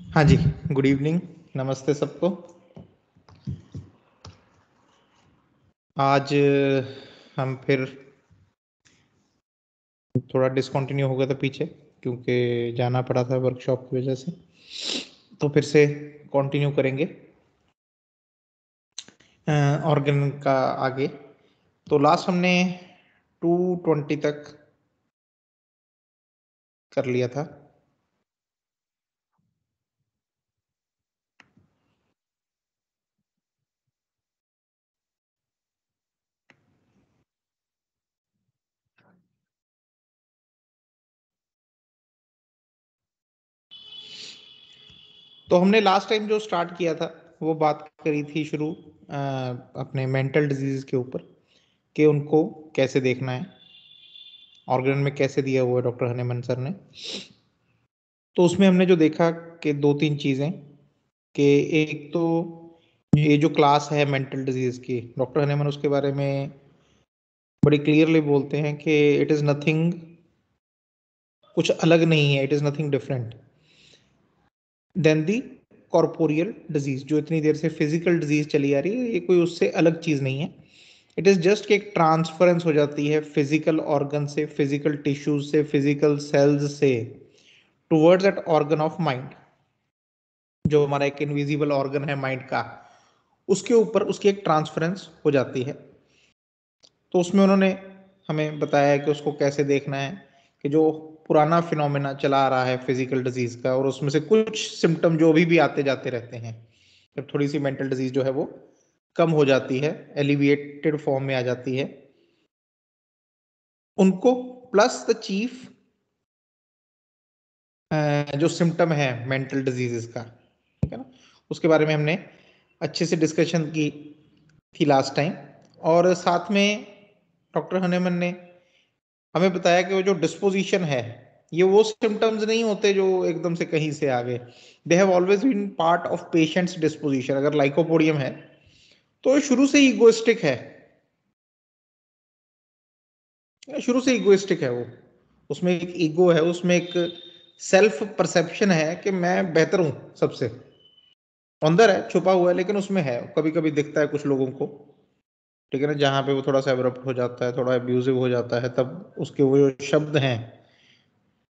हाँ जी, good evening, नमस्ते सबको। आज हम फिर थोड़ा डिसकंटिन्यू हो गया था पीछे, क्योंकि जाना पड़ा था वर्कशॉप की वजह से। तो फिर से कंटिन्यू करेंगे ऑर्गन का आगे। तो लास्ट हमने 220 तक कर लिया था। तो हमने लास्ट टाइम जो स्टार्ट किया था वो बात करी थी शुरू अपने मेंटल डिजीज के ऊपर, कि उनको कैसे देखना है, ऑर्गन में कैसे दिया हुआ है डॉक्टर हनीमन सर ने। तो उसमें हमने जो देखा कि दो तीन चीज़ें, कि एक तो ये जो क्लास है मेंटल डिजीज की, डॉक्टर हनीमन उसके बारे में बड़ी क्लियरली बोलते हैं कि इट इज़ नथिंग, कुछ अलग नहीं है, it is nothing different than the corporeal disease. जो इतनी देर से फिजिकल डिजीज चली आ रही है, ये कोई उससे अलग चीज़ नहीं है। इट इज़ जस्ट कि एक ट्रांसफरेंस हो जाती है फिजिकल ऑर्गन से, फिजिकल टिश्यूज से, फिजिकल सेल्स से towards that organ of mind. जो हमारा एक इनविजिबल ऑर्गन है माइंड का, उसके ऊपर उसकी एक ट्रांसफरेंस हो जाती है। तो उसमें उन्होंने हमें बताया कि उसको कैसे देखना है, कि जो पुराना फिनोमेना चला आ रहा है फिजिकल डिजीज का, और उसमें से कुछ सिम्टम जो भी आते जाते रहते हैं, जब थोड़ी सी मेंटल डिजीज जो है वो कम हो जाती है, एलिविएटेड फॉर्म में आ जाती है, उनको प्लस द चीफ जो सिम्टम है मेंटल डिजीजेस का, ठीक है ना, उसके बारे में हमने अच्छे से डिस्कशन की थी लास्ट टाइम। और साथ में डॉक्टर हनीमन ने हमें बताया कि वो जो डिस्पोजिशन है, ये वो सिम्टम्स नहीं होते जो एकदम से कहीं से आ गए। They have always been part of patients disposition. अगर लाइकोपोडियम है तो शुरू से इगोइस्टिक है, शुरू से इगोइस्टिक है वो। उसमें एक ईगो है, उसमें एक सेल्फ परसेप्शन है कि मैं बेहतर हूं सबसे। अंदर है, छुपा हुआ है, लेकिन उसमें है, कभी कभी दिखता है कुछ लोगों को, ठीक है ना, जहां पे वो थोड़ा सा एब्रप्ट हो जाता है, थोड़ा अब्यूजिव हो जाता है, तब उसके वो जो शब्द हैं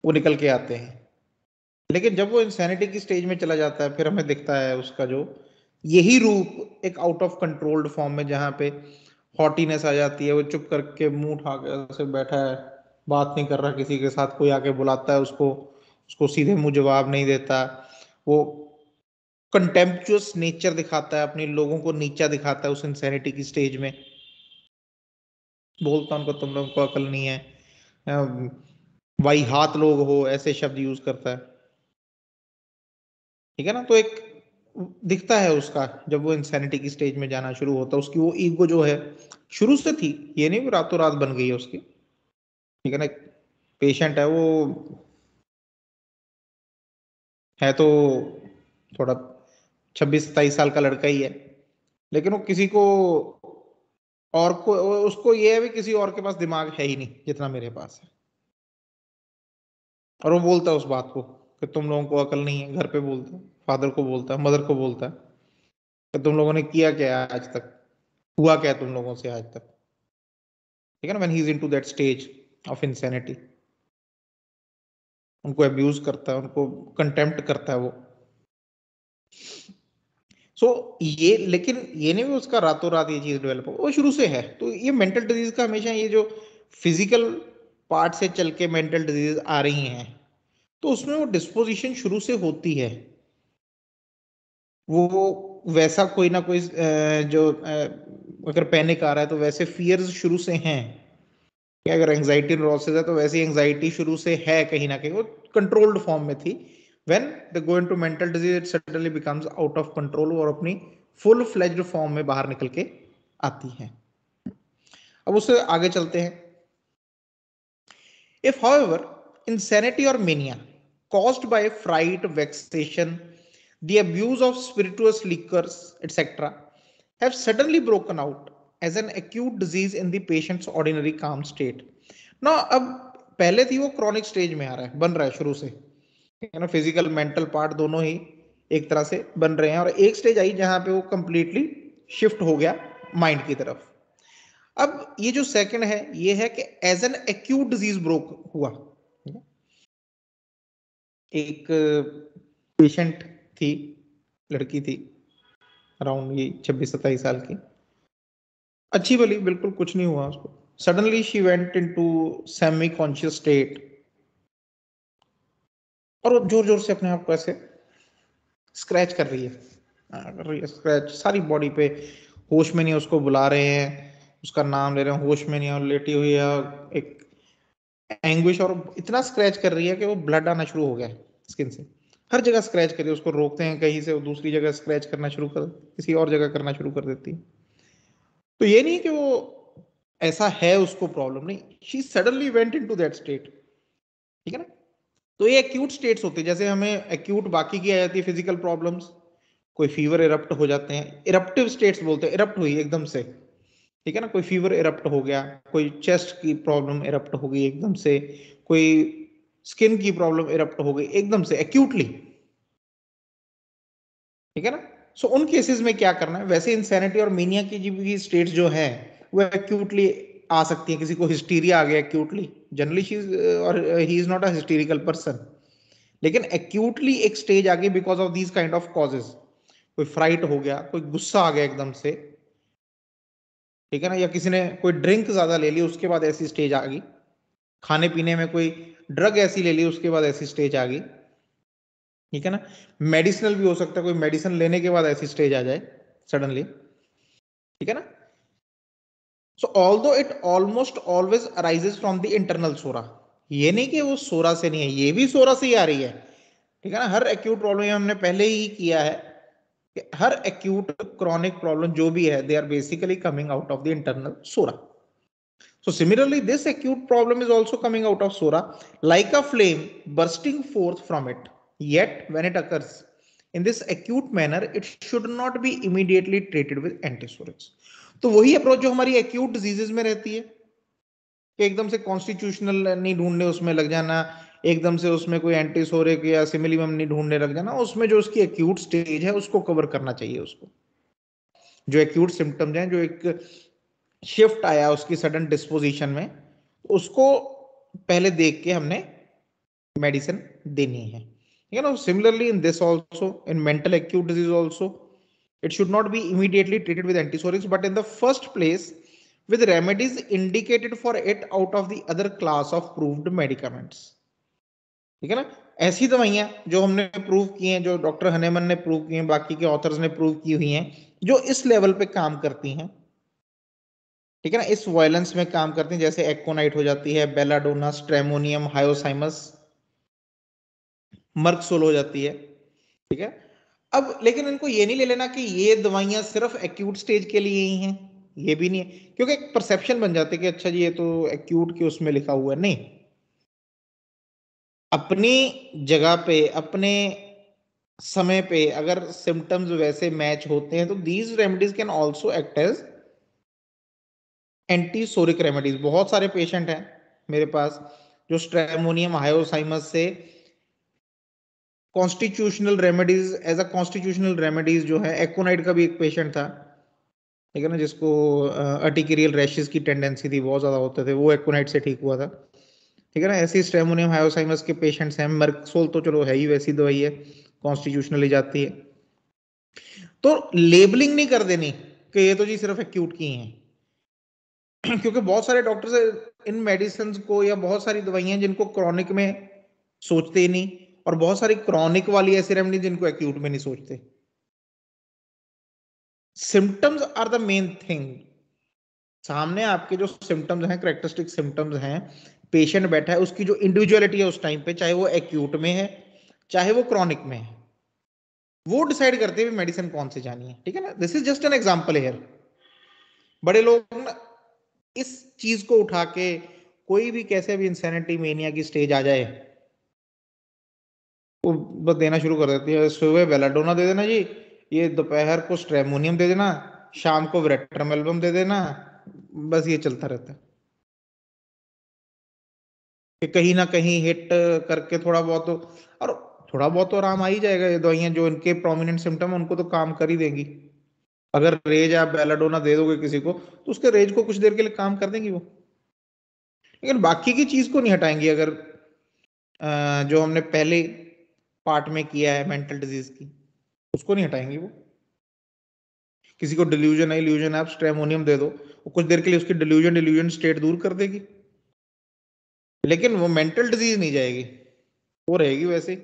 वो निकल के आते हैं। लेकिन जब वो इंसैनिटी की स्टेज में चला जाता है, फिर हमें दिखता है उसका जो यही रूप एक आउट ऑफ कंट्रोल्ड फॉर्म में, जहाँ पे हॉटीनेस आ जाती है, वो चुप करके मुंह उठा के ऐसे बैठा है, बात नहीं कर रहा किसी के साथ, कोई आके बुलाता है उसको, उसको सीधे मुंह जवाब नहीं देता, वो कंटेम्पचुअस नेचर दिखाता है, अपने लोगों को नीचा दिखाता है उस इंसैनिटी की स्टेज में। बोलता उनको तुम लोगों को अकल नहीं है, वाई हाथ लोग हो, ऐसे शब्द यूज करता है, ठीक है ना। तो एक दिखता है उसका, जब वो इंसैनिटी की स्टेज में जाना शुरू होता है, उसकी वो ईगो जो है शुरू से थी, ये नहीं रातों रात बन गई है उसकी, ठीक है ना। पेशेंट है वो, है तो थोड़ा 26-27 साल का लड़का ही है, लेकिन वो किसी को और को उसको ये है भी, किसी और के पास दिमाग है ही नहीं जितना मेरे पास है। और वो बोलता है उस बात को कि तुम लोगों को अकल नहीं है, घर पे बोलता है, फादर को बोलता है, मदर को बोलता है कि तुम लोगों ने किया क्या है आज तक, हुआ क्या है तुम लोगों से आज तक, ठीक है ना। When he is into that stage of insanity, उनको अब्यूज करता है, उनको कंटेम्प्ट करता है वो। ये लेकिन ये नहीं भी उसका रातों रात ये चीज डेवलप हो, वो शुरू से है। तो ये मेंटल डिजीज का हमेशा ये जो फिजिकल पार्ट से चल के मेंटल डिजीज आ रही हैं, तो उसमें वो डिस्पोजिशन शुरू से होती है। वो वैसा कोई ना कोई अगर पैनिक आ रहा है तो वैसे फियर्स शुरू से हैं, कि अगर एंजाइटी न्यूरोसिस है तो वैसी एंजाइटी शुरू से है, कहीं ना कहीं वो कंट्रोल्ड फॉर्म में थी। When they go into mental disease it suddenly becomes out of control, और अपनी फुल फ्लेज्ड फॉर्म में बाहर निकल के आती है। अब उससे आगे चलते हैं। If however insanity or mania caused by fright, vexation, the abuse of spirituous liquors, etc., have suddenly broken out as an acute disease in the patient's ordinary calm state. Now, अब पहले थी वो क्रॉनिक स्टेज में आ रहा है, बन रहा है शुरू से, है ना, फिजिकल मेंटल पार्ट दोनों ही एक तरह से बन रहे हैं, और एक स्टेज आई जहां पे वो कंप्लीटली शिफ्ट हो गया माइंड की तरफ। अब ये जो सेकंड है ये है कि as an acute disease broke हुआ। एक पेशेंट थी, लड़की थी अराउंड ये 26-27 साल की, अच्छी भली, बिल्कुल कुछ नहीं हुआ उसको। Suddenly she went into semi conscious state, और वो जोर जोर से अपने आप को ऐसे स्क्रैच कर रही है, कर रही है स्क्रैच सारी बॉडी पे, होश में नहीं, उसको बुला रहे हैं, उसका नाम ले रहे हैं, होश में नहीं है, लेटी हुई है, एक एंग्विश, और इतना स्क्रैच कर रही है कि वो ब्लड आना शुरू हो गया है स्किन से, हर जगह स्क्रैच कर रही है। उसको रोकते हैं कहीं से, वो दूसरी जगह स्क्रैच करना शुरू कर, किसी और जगह करना शुरू कर देती है। तो ये नहीं कि वो ऐसा है उसको प्रॉब्लम, नहीं, she suddenly went into that state, ठीक है ना। तो ये एक्यूट स्टेट्स होते हैं, जैसे हमें एक्यूट बाकी की आ जाती है फिजिकल प्रॉब्लम्स, कोई फीवर इरप्ट हो जाते हैं, इरप्टिव स्टेट्स बोलते हैं, इरप्ट हुई एकदम से, ठीक है ना, कोई फीवर इरप्ट हो गया, कोई चेस्ट की प्रॉब्लम इरप्ट हो गई एकदम से, कोई स्किन की प्रॉब्लम इरप्ट हो गई एकदम से एक्यूटली, ठीक है ना। सो उन केसेस में क्या करना है, वैसे इंसैनिटी और मीनिया की स्टेट्स जो है वो एक्यूटली आ सकती है। किसी को हिस्टीरिया आ गया एक्यूटली, जनरली शी और he is not a hysterical person, लेकिन एक्यूटली एक स्टेज आ गई because of these kind of causes, कोई फ्राइट हो गया, कोई गुस्सा आ गया एकदम से, ठीक है ना, या किसी ने कोई ड्रिंक ज्यादा ले ली उसके बाद ऐसी स्टेज आ गई, खाने पीने में कोई ड्रग ऐसी ले ली उसके बाद ऐसी स्टेज आ गई, ठीक है ना। मेडिसिनल भी हो सकता है, कोई मेडिसिन लेने के बाद ऐसी स्टेज आ जाए सडनली, ठीक है ना। So although it almost always arises from the internal psora, ये नहीं कि वो सोरा से नहीं है, ये भी सोरा से ही आ रही है, ठीक है ना। हर एक्यूट प्रॉब्लम हमने पहले ही किया है कि हर एक्यूट क्रॉनिक प्रॉब्लम जो भी है they are basically coming out of the internal psora. So similarly, this acute problem is also coming out of sora, like a flame bursting forth from it. Yet, when it occurs in this acute manner, it should not be immediately treated with antisorics. तो वही approach जो हमारी acute diseases में रहती है कि एकदम से कॉन्स्टिट्यूशनल नहीं ढूंढने उसमें लग जाना, एकदम से उसमें कोई एंटीसोरिक या सिमिलिमम नहीं ढूंढने लग जाना, उसमें जो उसकी एक्यूट स्टेज है उसको कवर करना चाहिए। उसको जो एक्यूट सिम्टम्स हैं, जो एक शिफ्ट आया उसकी सडन डिस्पोजिशन में, उसको पहले देख के हमने मेडिसिन देनी है, ठीक है ना। Similarly in this also, in mental acute disease also, it should not be immediately treated with antisorics, but in the first place with remedies indicated for it out of the other class of proved medicaments, ठीक है ना। ऐसी दवाइयां जो हमने prove की हैं, जो डॉक्टर हनेमन ने प्रूव की हैं, बाकी के ऑथर्स ने प्रूव की हुई हैं, जो इस लेवल पे काम करती हैं, ठीक है ना, इस वायलेंस में काम करती हैं, जैसे एक्कोनाइट हो जाती है, बेलाडोना, स्ट्रेमोनियम, हायोसाइमस, मर्कसोल हो जाती है, ठीक है। अब लेकिन इनको ये नहीं ले लेना कि ये दवाइयां सिर्फ एक्यूट स्टेज के लिए ही हैं, ये भी नहीं है, क्योंकि एक परसेप्शन बन जाती है कि अच्छा जी ये तो एक्यूट के उसमें लिखा हुआ है। नहीं, अपनी जगह पे अपने समय पे अगर सिम्टम्स वैसे मैच होते हैं तो these remedies can also act as antipsoric remedies. बहुत सारे पेशेंट हैं मेरे पास जो स्ट्रेमोनियम हायोसाइमस से constitutional remedies, as a constitutional remedies जो है, एक्कोनाइट का भी एक पेशेंट था, ठीक है ना, जिसको अर्टिकेरियल रैशेस की टेंडेंसी थी, बहुत ज्यादा होते थे, वो एक्कोनाइट से ठीक हुआ था, ठीक है ना। ऐसे स्ट्रेमोनियम हायोसाइमस के पेशेंट्स हैं, मर्कसोल तो चलो है ही वैसी दवाई है, कॉन्स्टिट्यूशनली जाती है। तो लेबलिंग नहीं कर देनी कि ये तो जी सिर्फ एक्यूट की हैं क्योंकि बहुत सारे डॉक्टर्स इन मेडिसिन को या बहुत सारी दवाइयां जिनको क्रॉनिक में सोचते ही नहीं, और बहुत सारी क्रॉनिक वाली ऐसी रेमेडी जिनको एक्यूट में नहीं सोचते। Symptoms are the main thing. सामने आपके जो सिम्टम्स हैं, करेक्टरिस्टिक सिम्टम्स हैं, पेशेंट बैठा है, उसकी जो इंडिविजुअलिटी है उस टाइम पे, चाहे वो एक्यूट में है चाहे वो क्रॉनिक में है, वो डिसाइड करते हुए मेडिसिन कौन सी जानी है, ठीक है ना। This is just an example here. बड़े लोग ना इस चीज को उठा के, कोई भी कैसे भी इंसैनिटी मेनिया की स्टेज आ जाए, वो बस देना शुरू कर देती है। सुबह बेलाडोना दे देना जी, ये दोपहर को स्ट्रेमोनियम दे देना, शाम को विरेट्रम दे देना, बस ये चलता रहता है। कि कहीं ना कहीं हिट करके थोड़ा बहुत और थोड़ा बहुत तो आराम आ ही जाएगा। ये दवाइयां जो इनके प्रोमिनेंट सिम्टम है उनको तो काम कर ही देंगी। अगर रेज आप बेलाडोना दे दोगे किसी को तो उसके रेज को कुछ देर के लिए काम कर देंगी वो, लेकिन बाकी की चीज को नहीं हटाएंगी। अगर जो हमने पहले पार्ट में किया है मेंटल डिजीज की, उसको नहीं हटाएंगी वो। किसी को डिल्यूजन है, इल्यूजन है, आप स्ट्रेमोनियम दे दो, वो कुछ देर के लिए उसकी डिल्यूजन स्टेट दूर कर देगी, लेकिन वो मेंटल डिजीज नहीं जाएगी, वो रहेगी वैसे ही।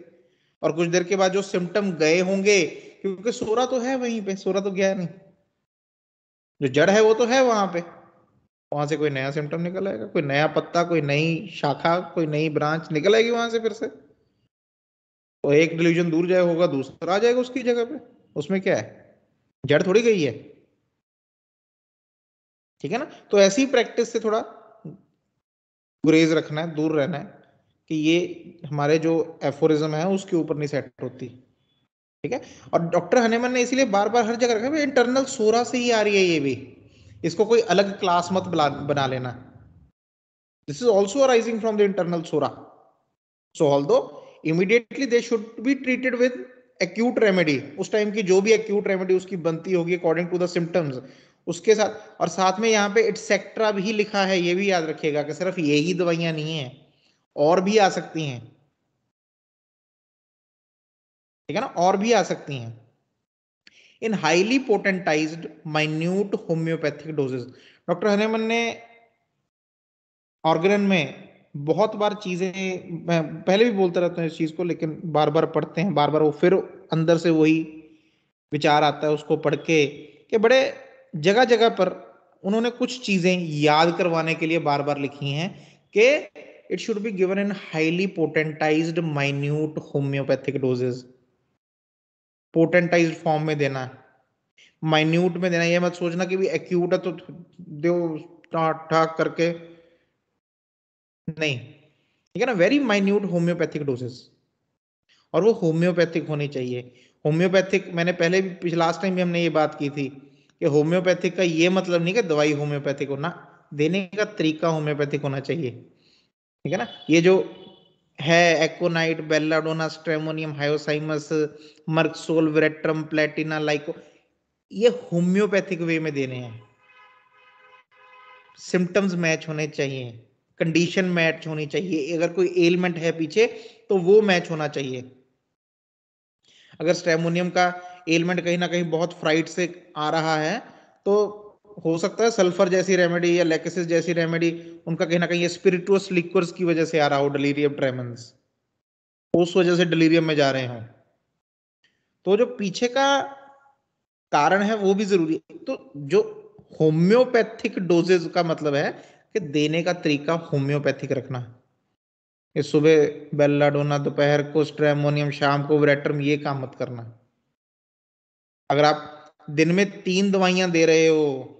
और कुछ देर के बाद जो सिम्टम गए होंगे, क्योंकि सोरा तो है वहीं पे, सोरा तो गया नहीं, जो जड़ है वो तो है वहां पे, वहां से कोई नया सिम्टम निकल आएगा, कोई नया पत्ता, कोई नई शाखा, कोई नई ब्रांच निकल आएगी वहां से फिर से। तो एक डिल्यूजन दूर जाए होगा, दूसरा आ जाएगा उसकी जगह पे, उसमें क्या है, जड़ थोड़ी गई है। ठीक है ना। तो ऐसी प्रैक्टिस से थोड़ा गुरेज रखना है, दूर रहना है कि ये हमारे जो एफोरिज्म है उसके ऊपर नहीं सेट होती। ठीक है। और डॉक्टर हनेमन ने इसीलिए बार बार हर जगह रखा, इंटरनल सोरा से ही आ रही है ये भी, इसको कोई अलग क्लास मत बना लेना। This is also arising from the internal psora. So although immediately they should be treated with acute remedy, उस टाइम की जो भी एक्यूट रेमेडी उसकी बनती होगी अकॉर्डिंग टू द सिम्टम्स, उसके साथ। और साथ में यहाँ पे एटसेट्रा भी लिखा है, ये भी याद रखिएगा कि सिर्फ यही दवाइयां नहीं है, और भी आ सकती हैं। ठीक है ना, और भी आ सकती हैं in highly potentized minute homeopathic doses. Doctor Hahnemann ने ऑर्गेनन में बहुत बार चीजें, मैं पहले भी बोलता रहता हूँ इस चीज को, लेकिन बार बार पढ़ते हैं, बार बार वो फिर अंदर से वही विचार आता है उसको पढ़ के, कि बड़े जगह जगह पर उन्होंने कुछ चीजें याद करवाने के लिए बार बार लिखी हैं कि it should be given in highly potentized minute homeopathic doses. Potentized form में देना है, माइन्यूट में देना। ये मत सोचना कि भी एक्यूट है तो दो ठाक ठाक करके, नहीं। ठीक है ना, वेरी माइन्यूट होम्योपैथिक डोजेस, और वो होम्योपैथिक होनी चाहिए। होम्योपैथिक, मैंने पहले भी लास्ट टाइम भी हमने ये बात की थी कि होम्योपैथिक का ये मतलब नहीं कि दवाई होम्योपैथिक होना, देने का तरीका होम्योपैथिक होना चाहिए। ठीक है ना। ये जो है aconite, belladonna, stramonium, hyoscyamus, merc sol, veratrum, platina, lyco, ये होम्योपैथिक वे में देने हैं। सिम्टम्स मैच होने चाहिए, कंडीशन मैच होनी चाहिए, अगर कोई एलिमेंट है पीछे तो वो मैच होना चाहिए। अगर स्ट्रेमोनियम का एलिमेंट कहीं ना कहीं बहुत फ्राइट से आ रहा है तो हो सकता है सल्फर जैसी रेमेडी या लेकेसिस जैसी रेमेडी उनका कहीं ना कहीं स्पिरिटुअस लिक्वर्स की वजह से आ रहा हो, डिलीरियम ट्रेमेंस, उस वजह से डिलीरियम में जा रहे हो। तो जो पीछे का कारण है वो भी जरूरी है। तो जो होम्योपैथिक डोजेज का मतलब है कि देने का तरीका होम्योपैथिक रखना है। ये सुबह बेलाडोना, दोपहर को स्ट्रेमोनियम, शाम को वेरेट्रम, ये काम मत करना। अगर आप दिन में 3 दवाइयां दे रहे हो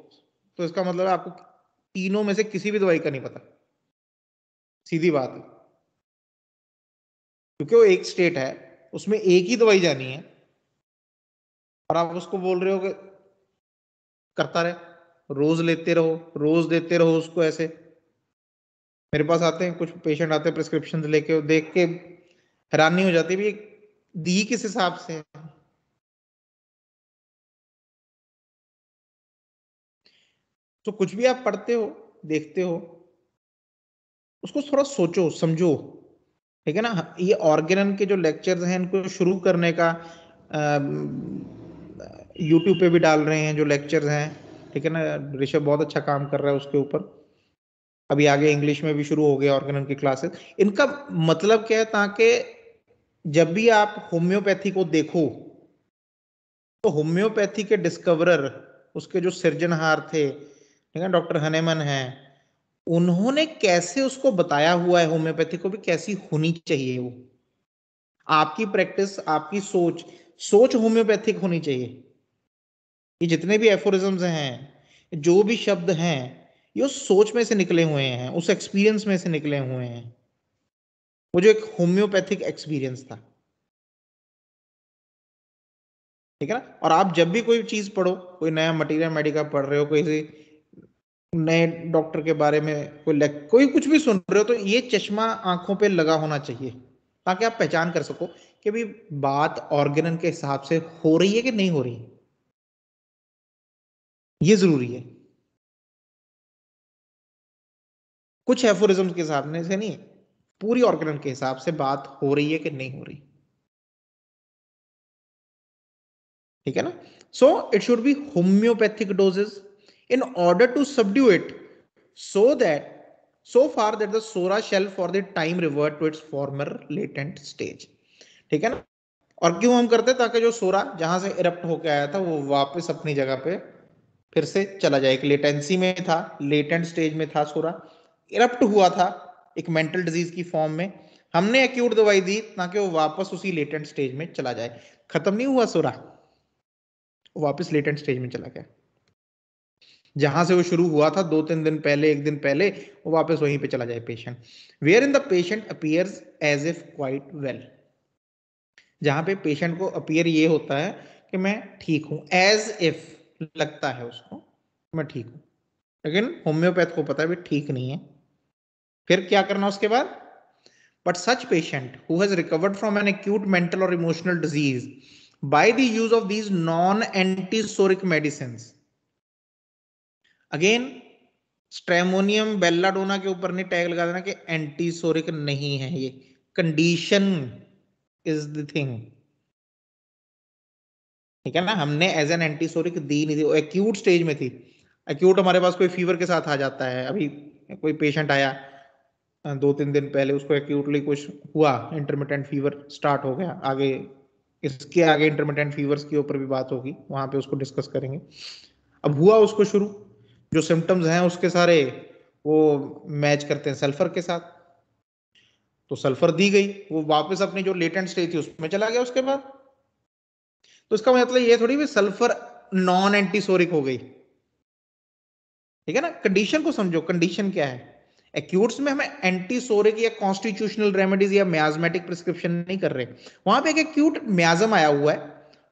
तो इसका मतलब है आपको तीनों में से किसी भी दवाई का नहीं पता, सीधी बात है। क्योंकि वो एक स्टेट है, उसमें एक ही दवाई जानी है, और आप उसको बोल रहे हो कि करता रहे, रोज लेते रहो, रोज देते रहो उसको ऐसे। मेरे पास आते हैं कुछ पेशेंट, आते हैं प्रिस्क्रिप्शन लेके, देख के हैरानी हो जाती है भी दी किस हिसाब से। तो कुछ भी आप पढ़ते हो, देखते हो, उसको थोड़ा सोचो समझो। ठीक है ना। ये ऑर्गेनन के जो लेक्चर्स हैं इनको शुरू करने का यूट्यूब पे भी डाल रहे हैं जो लेक्चर्स हैं। ठीक है ना, ऋषभ बहुत अच्छा काम कर रहा है उसके ऊपर। अभी आगे इंग्लिश में भी शुरू हो गया ऑर्गेनन की क्लासेस। इनका मतलब क्या है, ताकि जब भी आप होम्योपैथी को देखो तो होम्योपैथी के डिस्कवरर, उसके जो सृजनहार थे, ठीक है, डॉक्टर हनेमन हैं, उन्होंने कैसे उसको बताया हुआ है होम्योपैथी को भी कैसी होनी चाहिए वो। आपकी प्रैक्टिस, आपकी सोच, सोच होम्योपैथिक होनी चाहिए। ये जितने भी एफोरिज्म्स हैं, जो भी शब्द हैं, ये उस सोच में से निकले हुए हैं, उस एक्सपीरियंस में से निकले हुए हैं, वो जो एक होम्योपैथिक एक्सपीरियंस था। ठीक है ना। और आप जब भी कोई चीज पढ़ो, कोई नया मटेरियल मेडिका पढ़ रहे हो, कोई नए डॉक्टर के बारे में कोई कुछ भी सुन रहे हो तो ये चश्मा आंखों पे लगा होना चाहिए, ताकि आप पहचान कर सको कि भाई बात ऑर्गेनन के हिसाब से हो रही है कि नहीं हो रही। ये जरूरी है। कुछ एफोरिज्म के हिसाब से नहीं, पूरी ऑर्गेनन के हिसाब से बात हो रही है कि नहीं हो रही। ठीक है ना। So it should be homoeopathic doses in order to subdue it, so that so far that the sora shall for the time revert to its former latent stage। ठीक है ना। और क्यों हम करते हैं, ताकि जो सोरा जहां से इरप्ट होकर आया था वो वापस अपनी जगह पे फिर से चला जाए। एक लेटेंसी में था, लेटेंट स्टेज में था सोरा, इरप्ट हुआ था एक मेंटल डिजीज की फॉर्म में, हमने एक्यूट दवाई दी ताकि वो वापस उसी लेटेंट स्टेज में चला जाए। खत्म नहीं हुआ सोरा, वापस लेटेंट स्टेज में चला गया। जहां से वो शुरू हुआ था 2-3 दिन पहले, एक दिन पहले, वो वापस वहीं पे चला जाए patient. Where in the patient appears as if quite well, जहां पे पेशेंट को अपीयर ये होता है कि मैं ठीक हूं, एज इफ लगता है उसको मैं ठीक हूं, लेकिन होम्योपैथ को पता है भी ठीक नहीं है। फिर क्या करना उसके बाद, but such patient who has recovered from an acute mental और emotional disease by the use of these non antipsoric medicine, again stramonium belladonna के ऊपर नहीं टैग लगा देना कि एंटीसोरिक नहीं है, ये कंडीशन इज द थिंग। ठीक है ना। हमने एज एन एंटीसोरिक दी नहीं थी, वो एक्यूट स्टेज में थी। एक्यूट हमारे पास कोई फीवर के साथ आ जाता है, अभी कोई पेशेंट आया 2-3 दिन पहले, उसको एक्यूटली कुछ हुआ, इंटरमिटेंट फीवर स्टार्ट हो गया, आगे इसके आगे इंटरमिटेंट फीवर्स के ऊपर भी बात होगी, वहां पे उसको डिस्कस करेंगे। अब हुआ उसको शुरू, जो सिम्टम्स हैं उसके सारे वो मैच करते हैं सल्फर के साथ, तो सल्फर दी गई, वो वापस अपनी जो लेटेंट स्टेज थी उसमें चला गया उसके बाद। तो इसका मतलब ये थोड़ी भी सल्फर नॉन एंटीसोरिक हो गई। ठीक है ना। कंडीशन को समझो, कंडीशन क्या है। एक्यूट्स में हमें एंटीसोरिक या कॉन्स्टिट्यूशनल रेमेडीज या म्याजमेटिक प्रिस्क्रिप्शन नहीं कर रहे, वहां पे एक एक्यूट म्याजम आया हुआ है,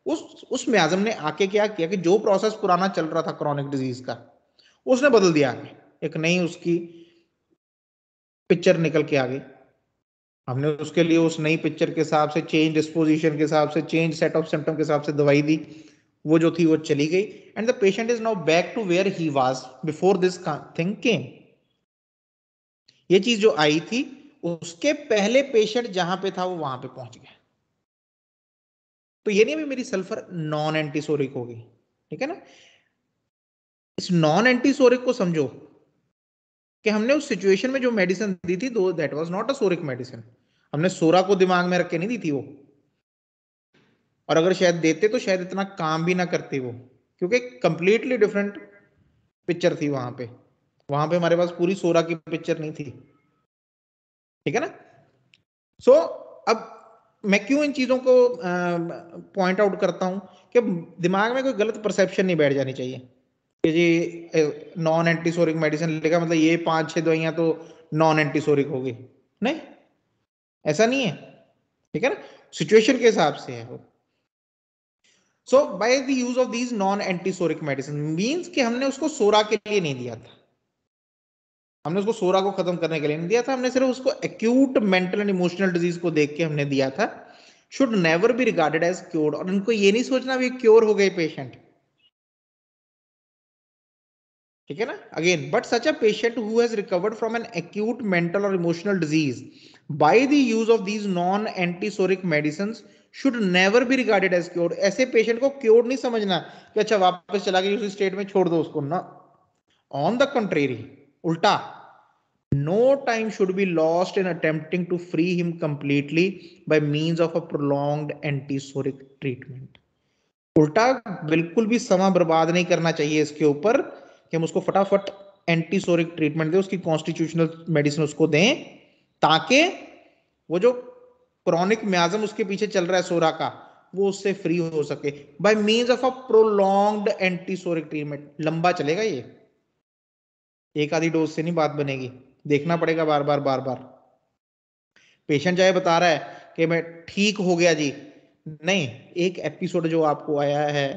उस म्याजम ने आके क्या किया कि जो प्रोसेस पुराना चल रहा था क्रॉनिक डिजीज का, उसने बदल दिया आगे, एक नई उसकी पिक्चर निकल के आ गई। हमने उसके लिए उस नई पिक्चर के हिसाब से, चेंज डिस्पोजिशन के हिसाब से, चेंज सेट ऑफ सिम्टम के हिसाब से दवाई दी, वो जो थी वो चली गई, and the patient is now back to where he was before this thing came. ये चीज जो आई थी उसके पहले पेशेंट जहां पे था वो वहां पे पहुंच गया। तो ये नहीं भी मेरी सल्फर नॉन एंटीसोरिक होगी। ठीक है ना। इस नॉन एंटीसोरिक को समझो कि हमने उस सिचुएशन में जो मेडिसिन दी थी, दो that was not a सोरिक medicine, हमने सोरा को दिमाग में रख के नहीं दी थी वो, और अगर शायद देते तो शायद इतना काम भी ना करते वो, क्योंकि कंप्लीटली डिफरेंट पिक्चर थी वहां पे। वहां पे हमारे पास पूरी सोरा की पिक्चर नहीं थी। ठीक है ना। सो अब मैं क्यों इन चीजों को पॉइंट आउट करता हूं कि दिमाग में कोई गलत परसेप्शन नहीं बैठ जानी चाहिए कि जी नॉन एंटीसोरिक मेडिसिन लिखा मतलब ये 5-6 दवाइयां तो नॉन एंटीसोरिक होगी, नहीं, ऐसा नहीं है। ठीक है ना। सिचुएशन के हिसाब से है वो। So by the use of these non antipsoric medicine means कि हमने उसको सोरा के लिए नहीं दिया था, हमने उसको सोरा को खत्म करने के लिए नहीं दिया था, हमने सिर्फ उसको acute mental and emotional disease को देख के हमने दिया था। Should never be regarded as cured, और इनको ये नहीं सोचना भी क्योर हो गए पेशेंट। ठीक है ना। Again, but such a patient who has recovered from an acute mental और emotional disease by the use of these non antipsoric medicine should never be regarded as cured. ऐसे पेशेंट को cured नहीं समझना कि अच्छा वापस चला गया उसी स्टेट में, छोड़ दो उसको ना। ऑन द कंट्रेरी, उल्टा, no time should be lost in attempting to free him completely by means of a prolonged antisoric treatment। उल्टा बिल्कुल भी समय बर्बाद नहीं करना चाहिए इसके ऊपर कि हम उसको फटाफट एंटीसोरिक ट्रीटमेंट दें, उसकी कॉन्स्टिट्यूशनल मेडिसिन उसको दें, ताकि वो जो क्रॉनिक म्याजम उसके पीछे चल रहा है सोरा का, वो उससे फ्री हो सके by means of a prolonged antipsoric treatment. लंबा चलेगा ये, एक आधी डोज से नहीं बात बनेगी, देखना पड़ेगा बार बार बार बार। पेशेंट चाहे बता रहा है कि मैं ठीक हो गया जी, नहीं, एक एपिसोड जो आपको आया है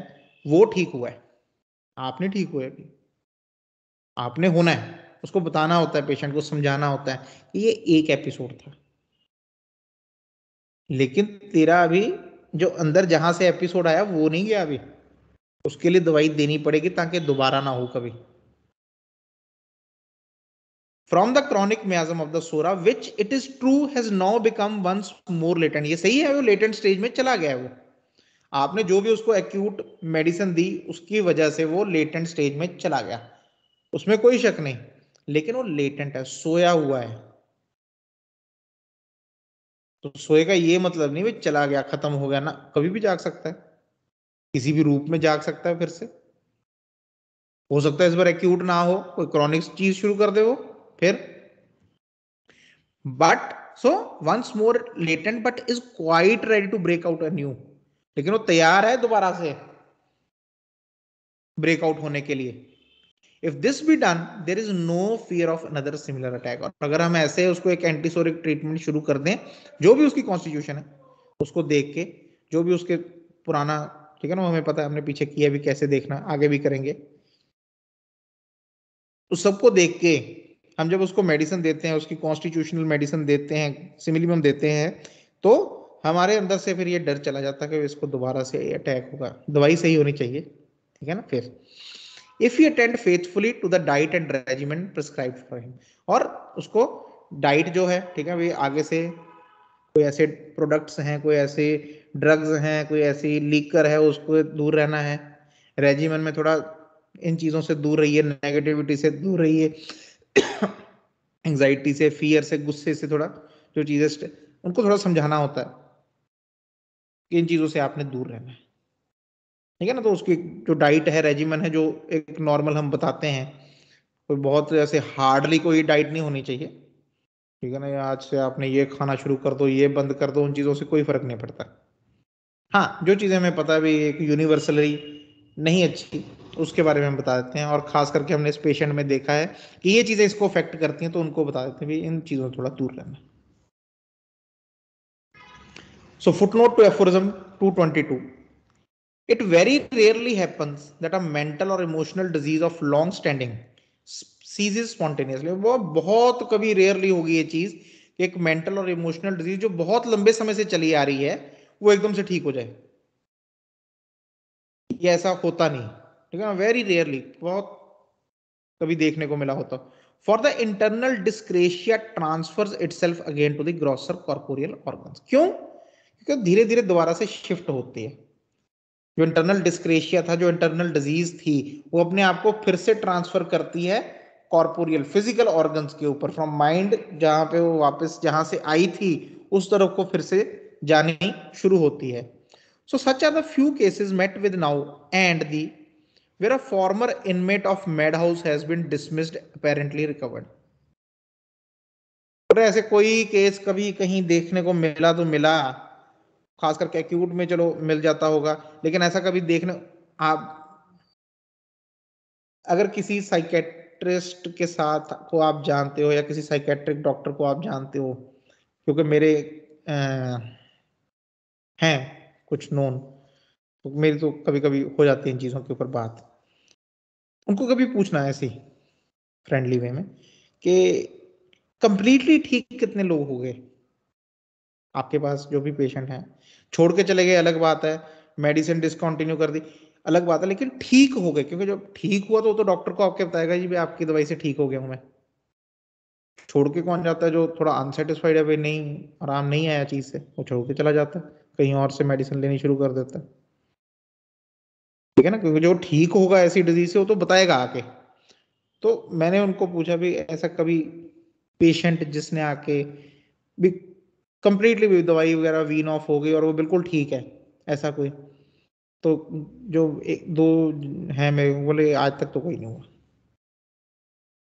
वो ठीक हुआ है, आप नहीं ठीक हुए अभी। आपने होना है, उसको बताना होता है, पेशेंट को समझाना होता है कि ये एक एपिसोड था, लेकिन तेरा अभी जो अंदर जहां से एपिसोड आया वो नहीं गया अभी, उसके लिए दवाई देनी पड़ेगी ताकि दोबारा ना हो कभी। From the chronic miasm of the psora which it is true has now become once more latent, ये सही है, वो लेटेंट स्टेज में चला गया है वो, आपने जो भी उसको एक्यूट मेडिसिन दी उसकी वजह से वो लेटेंट स्टेज में चला गया, उसमें कोई शक नहीं, लेकिन वो लेटेंट है, सोया हुआ है। तो सोए का ये मतलब नहीं भाई चला गया खत्म हो गया ना, कभी भी जाग सकता है, किसी भी रूप में जाग सकता है फिर से, हो सकता है इस बार एक्यूट ना हो, कोई क्रॉनिक चीज शुरू कर दे वो फिर, but so once more latent but is quite ready to break out anew, लेकिन वो तैयार है दोबारा से ब्रेकआउट होने के लिए। If this be done there is no fear of another similar attack, और अगर हम ऐसे उसको एक एंटीसोरिक ट्रीटमेंट शुरू कर दें, जो भी उसकी कॉन्स्टिट्यूशन है उसको देख के, जो भी उसके पुराना, ठीक है ना, हमें पता है हमने पीछे किया भी, कैसे देखना आगे भी करेंगे, तो सबको देख के हम जब उसको मेडिसिन देते हैं, उसकी कॉन्स्टिट्यूशनल मेडिसिन देते हैं, सिमिलियम देते हैं, तो हमारे अंदर से फिर ये डर चला जाता है कि इसको दोबारा से अटैक होगा, दवाई सही होनी चाहिए, ठीक है ना। फिर if you attend faithfully to the diet and regiment prescribed for him, और उसको डाइट जो है, ठीक है भाई, आगे से कोई ऐसे प्रोडक्ट्स हैं, कोई ऐसे ड्रग्स हैं, कोई ऐसी लीकर है, उसको दूर रहना है, रेजिमेंट में थोड़ा इन चीज़ों से दूर रहिए, नेगेटिविटी से दूर रहिए, एंजाइटी से, फियर से, गुस्से से, थोड़ा जो चीज़ें उनको थोड़ा समझाना होता है कि इन चीज़ों से आपने दूर रहना है, ठीक है ना। तो उसकी जो डाइट है, रेजिमेंट है, जो एक नॉर्मल हम बताते हैं, कोई बहुत ऐसे हार्डली कोई डाइट नहीं होनी चाहिए, ठीक है ना, आज से आपने ये खाना शुरू कर दो, ये बंद कर दो, उन चीज़ों से कोई फर्क नहीं पड़ता। हाँ, जो चीज़ें हमें पता है भी एक यूनिवर्सली नहीं अच्छी, तो उसके बारे में हम बता देते हैं, और खास करके हमने इस पेशेंट में देखा है कि ये चीज़ें इसको अफेक्ट करती हैं, तो उनको बता देते हैं भी इन चीज़ों से थोड़ा दूर रहना। So footnote to aphorism 222, it very rarely happens that a mental or emotional disease of long standing ceases spontaneously, वो बहुत कभी रेयरली होगी ये चीज कि एक मेंटल और इमोशनल डिजीज जो बहुत लंबे समय से चली आ रही है वो एकदम से ठीक हो जाए, ये ऐसा होता नहीं, ठीक है ना, वेरी रेयरली, बहुत कभी देखने को मिला होता। For the internal dyscrasia transfers itself again to the grosser corporeal organs, क्यों, क्योंकि धीरे धीरे दोबारा से शिफ्ट होती है, जो इंटरनल डिस्क्रेशिया था, जो इंटरनल डिजीज थी, वो अपने आप को फिर से ट्रांसफर करती है कॉर्पोरियल फिजिकल ऑर्गन्स के ऊपर, फ्रॉम माइंड जहां पे वो वापस जहां से आई थी उस तरफ को फिर से जानी शुरू होती है। So such are the few cases met with now and the where a former inmate of mad house has been dismissed apparently recovered, और ऐसे कोई केस कभी कहीं देखने को मिला तो मिला, खास करके एक्यूट में चलो मिल जाता होगा, लेकिन ऐसा कभी देखने, आप अगर किसी साइकेट्रिस्ट के साथ को आप जानते हो या किसी साइकेट्रिक डॉक्टर को आप जानते हो, क्योंकि मेरे हैं कुछ नोन, तो मेरी तो कभी कभी हो जाती है इन चीज़ों के ऊपर बात, उनको कभी पूछना है ऐसी फ्रेंडली वे में कि कंप्लीटली ठीक कितने लोग हो गए आपके पास, जो भी पेशेंट हैं, छोड़ के चले गए अलग बात है, मेडिसिन डिसकंटिन्यू कर दी अलग बात है, लेकिन ठीक हो गए, क्योंकि जब ठीक हुआ तो डॉक्टर को आपके बताएगा जी भाई आपकी दवाई से ठीक हो गया हूं मैं, छोड़ के कौन जाता है, जो थोड़ा अनसेटिस्फाइड है भाई, नहीं आराम नहीं आया चीज से, वो छोड़ के चला जाता है, कहीं और से मेडिसिन लेनी शुरू कर देता है, ठीक है ना, क्योंकि जो ठीक होगा ऐसी डिजीज से वो तो बताएगा आके। तो मैंने उनको पूछा भी ऐसा कभी पेशेंट जिसने आके भी कंप्लीटली भी दवाई वगैरह वीन ऑफ हो गई और वो बिल्कुल ठीक है, ऐसा कोई, तो जो एक दो है, मैं बोले आज तक तो कोई नहीं हुआ,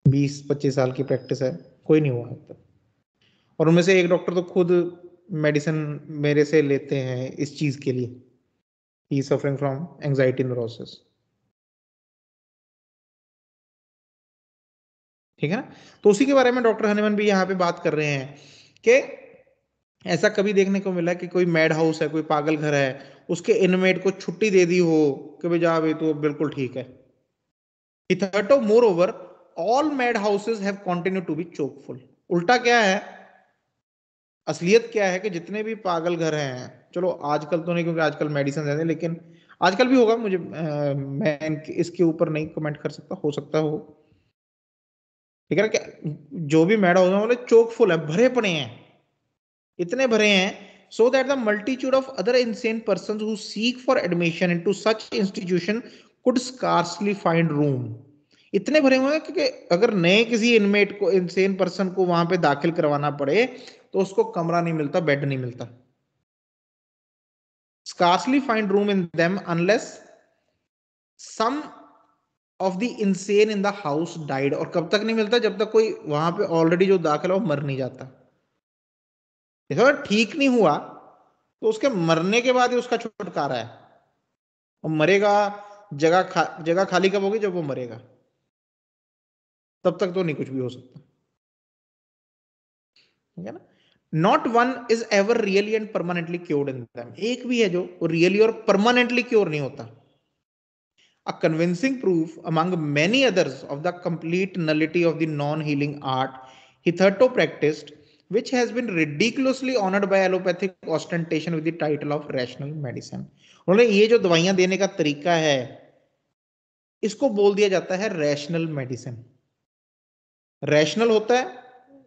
20-25 साल की प्रैक्टिस है, कोई नहीं हुआ आज तक, और उनमें से एक डॉक्टर तो खुद मेडिसिन मेरे से लेते हैं इस चीज के लिए, ही सफरिंग फ्रॉम एंजाइटी न्यूरोसिस, ठीक है ना। तो उसी के बारे में डॉक्टर हनीमन भी यहाँ पे बात कर रहे हैं कि ऐसा कभी देखने को मिला कि कोई मैड हाउस है, कोई पागल घर है, उसके इनमेट को छुट्टी दे दी हो कि भाई जा भाई तू बिल्कुल ठीक है। Hitherto, moreover, all mad houses have continue to be chockfull. उल्टा क्या है, असलियत क्या है कि जितने भी पागल घर हैं, चलो आजकल तो नहीं क्योंकि आजकल मेडिसिन है, लेकिन आजकल भी होगा, मुझे मैं इसके ऊपर नहीं कमेंट कर सकता, हो सकता हो, ठीक है ना, क्या जो भी मैड हाउस है बोले चोक फुल है, भरे पड़े हैं, इतने भरे हैं, so that the multitude of other insane persons who seek for admission into such institution could scarcely find room। इतने भरे हुए हैं क्योंकि अगर नए किसी इनमेट को, इंसेन पर्सन को वहां पे दाखिल करवाना पड़े तो उसको कमरा नहीं मिलता, बेड नहीं मिलता। scarcely find room in them unless some of the insane in the house died। और कब तक नहीं मिलता, जब तक कोई वहां पे ऑलरेडी जो दाखिल है वो मर नहीं जाता। अगर ठीक नहीं हुआ तो उसके मरने के बाद ही उसका छुटकारा है। वो मरेगा, जगह खाली कब होगी, जब वो मरेगा, तब तक तो नहीं कुछ भी हो सकता, ठीक है ना। Not one is ever really and permanently cured in them. एक भी है जो रियली और परमानेंटली क्योर नहीं होता। A convincing proof among many others of the complete nullity of the non-healing art hitherto practiced, which has been ridiculously honored by allopathic ostentation with the title of rational medicine। उन्होंने ये जो दवाइयां देने का तरीका है, इसको बोल दिया जाता है रैशनल मेडिसिन। रैशनल होता है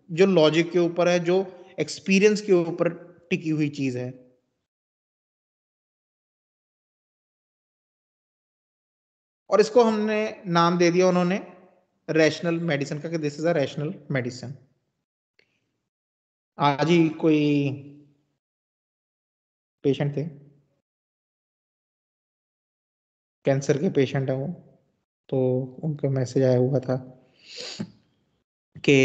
जो लॉजिक के ऊपर है, जो एक्सपीरियंस के ऊपर टिकी हुई चीज है। और इसको हमने नाम दे दिया उन्होंने रैशनल मेडिसिन का, कि this is a rational medicine. आज ही कोई पेशेंट थे, कैंसर के पेशेंट है वो, तो उनका मैसेज आया हुआ था कि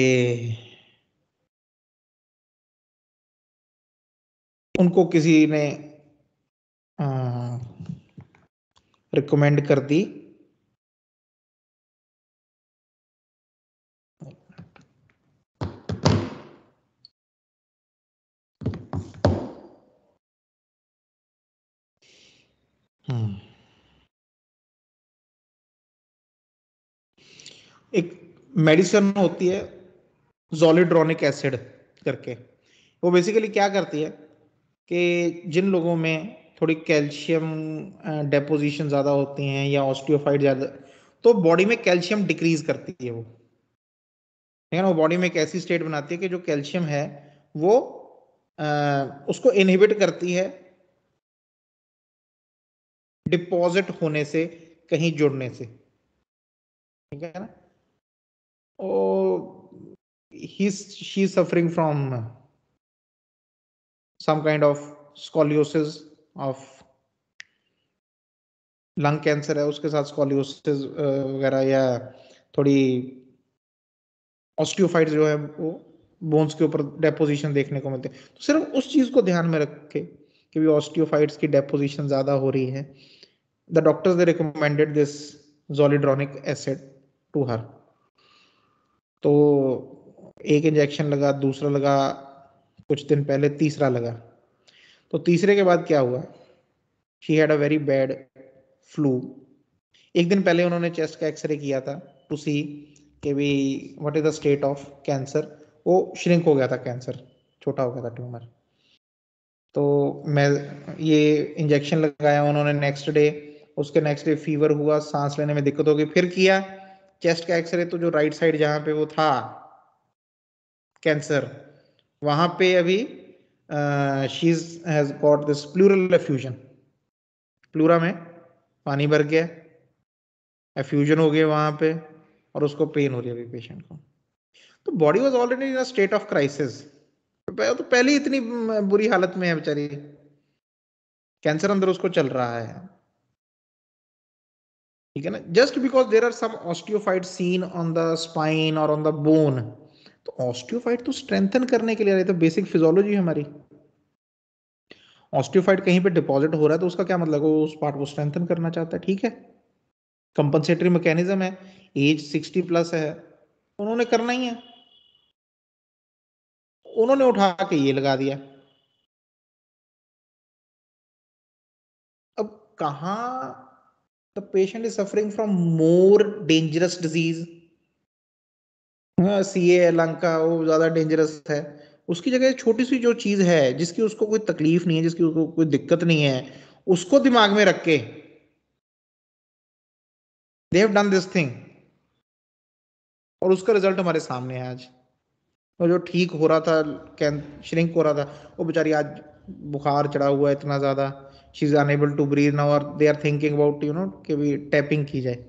उनको किसी ने रिकमेंड कर दी एक मेडिसिन होती है जोलिड्रोनिक एसिड करके। वो बेसिकली क्या करती है कि जिन लोगों में थोड़ी कैल्शियम डेपोजिशन ज़्यादा होती हैं या ऑस्टियोफाइट ज़्यादा, तो बॉडी में कैल्शियम डिक्रीज करती है वो, ठीक है ना। वो बॉडी में एक ऐसी स्टेट बनाती है कि जो कैल्शियम है वो उसको इनहिबिट करती है डिपॉजिट होने से, कहीं जुड़ने से, ठीक है ना। Oh she suffering from some kind of scoliosis of lung cancer है, उसके साथ स्कोलियोसिस वगैरह, या थोड़ी ऑस्टियोफाइट जो है वो बोन्स के ऊपर डेपोजिशन देखने को मिलते हैं। तो सिर्फ उस चीज को ध्यान में रख के कि भी ऑस्टियोफाइट्स की डेपोजिशन ज्यादा हो रही है, the doctors they recommended this zoledronic acid to her. तो एक इंजेक्शन लगा, दूसरा लगा, कुछ दिन पहले तीसरा लगा। तो तीसरे के बाद क्या हुआ, she had a very bad flu. एक दिन पहले उन्होंने चेस्ट का एक्सरे किया था टू सी कि भी what is the state of cancer. वो श्रिंक हो गया था कैंसर, छोटा हो गया था ट्यूमर। तो मैं ये इंजेक्शन लगाया उन्होंने नेक्स्ट डे, उसके नेक्स्ट डे फीवर हुआ, सांस लेने में दिक्कत हो गई, फिर किया चेस्ट का एक्सरे, तो जो राइट साइड जहाँ पे वो था कैंसर, वहां पे अभी she has got this pleural effusion, pleura में पानी भर गया, एफ्यूजन हो गया वहां पे, और उसको पेन हो रही है अभी पेशेंट को। तो body was already in a state of crisis, तो पहले ही इतनी बुरी हालत में है बेचारी, कैंसर अंदर उसको चल रहा है, ठीक है ना। Just because there are some osteophyte seen on the spine और ऑन द बोन, तो ऑस्टियोफाइट तो स्ट्रेंथन करने के लिए रहे, तो बेसिक फिजियोलॉजी हमारी, ऑस्टियोफाइट कहीं पे डिपॉजिट हो रहा है तो उसका क्या मतलब है, वो उस पार्ट को स्ट्रेंथन करना चाहता है, ठीक है, कंपनसेटरी मैकेनिज्म है, एज 60 प्लस है, उन्होंने करना ही है, उन्होंने उठा के ये लगा दिया। अब कहा the patient is suffering from more dangerous disease, हाँ, सीए लंका वो ज्यादा डेंजरस है, उसकी जगह छोटी सी जो चीज है जिसकी उसको कोई तकलीफ नहीं है, जिसकी उसको कोई दिक्कत नहीं है, उसको दिमाग में रख के they have done this thing, और उसका रिजल्ट हमारे सामने है आज। और जो ठीक हो रहा था, कैन श्रिंक हो रहा था, वो बेचारी आज बुखार चढ़ा हुआ है इतना ज्यादा, she is unable to breathe now, और दे आर थिंकिंग अबाउट कि भी टैपिंग की जाए।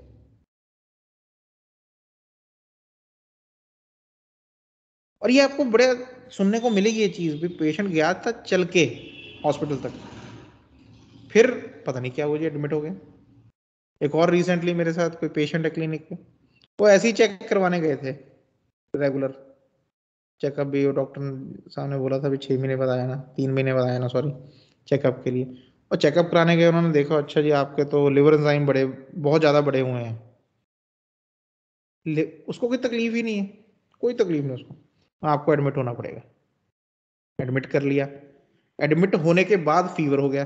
और ये आपको बड़े सुनने को मिलेगी ये चीज भी, पेशेंट गया था चल के हॉस्पिटल तक, फिर पता नहीं क्या हुआ जी एडमिट हो गए। एक और रिसेंटली मेरे साथ कोई पेशेंट है क्लिनिक पे, वो ऐसे ही चेक करवाने गए थे, रेगुलर चेकअप भी, वो डॉक्टर साहब ने बोला था भी 6 महीने बाद आया ना, 3 महीने बाद आया ना, सॉरी, चेकअप के लिए। और चेकअप कराने गए, उन्होंने देखा अच्छा जी आपके तो लिवर एंजाइम बड़े, बहुत ज़्यादा बढ़े हुए हैं। उसको कोई तकलीफ ही नहीं है, कोई तकलीफ नहीं उसको, आपको एडमिट होना पड़ेगा। एडमिट कर लिया, एडमिट होने के बाद फीवर हो गया,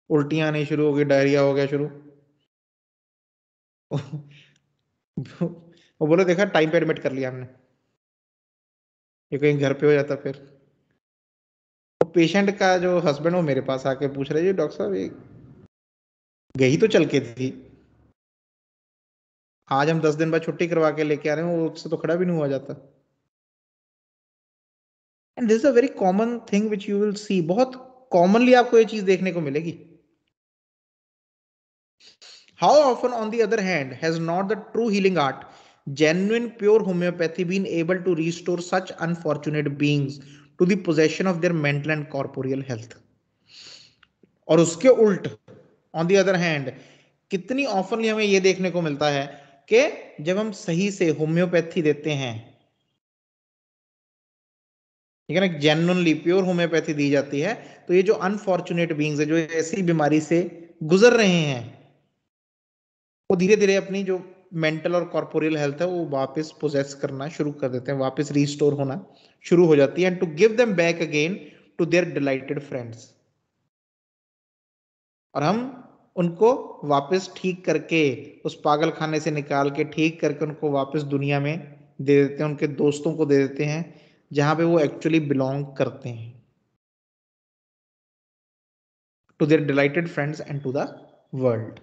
उल्टियाँ आनी शुरू हो गई, डायरिया हो गया शुरू। वो बोले देखा टाइम पे एडमिट कर लिया हमने, ये कहीं घर पे हो जाता फिर। तो पेशेंट का जो हस्बैंड, वो मेरे पास आके पूछ रहे जी डॉक्टर साहब ये गई तो चल के थी, आज हम 10 दिन बाद छुट्टी करवा के लेके आ रहे हैं, वो उससे तो खड़ा भी नहीं हुआ जाता। And this is a very common thing which you will see, बहुत कॉमनली आपको ये चीज देखने को मिलेगी। How often on the other hand has not the true healing art, genuine pure homeopathy, been able to restore such unfortunate beings to the possession of their mental and corporeal health? और उसके उल्ट, on the other hand, कितनी ऑफनली हमें यह देखने को मिलता है कि जब हम सही से होम्योपैथी देते हैं, ठीक है ना, जेन्युइनली प्योर होम्योपैथी दी जाती है, तो ये जो अनफॉर्चुनेट बींग्स है, जो ऐसी बीमारी से गुजर रहे हैं, वो धीरे धीरे अपनी जो मेंटल और कॉर्पोरियल हेल्थ है वो वापस पोजेस करना शुरू कर देते हैं, वापस रिस्टोर होना शुरू हो जाती है, and to give them back again to their delighted friends. और हम उनको वापस ठीक करके, उस पागल खाने से निकाल के ठीक करके उनको वापस दुनिया में दे देते हैं, उनके दोस्तों को दे देते हैं जहां पे वो एक्चुअली बिलोंग करते हैं, to their delighted friends and to the world.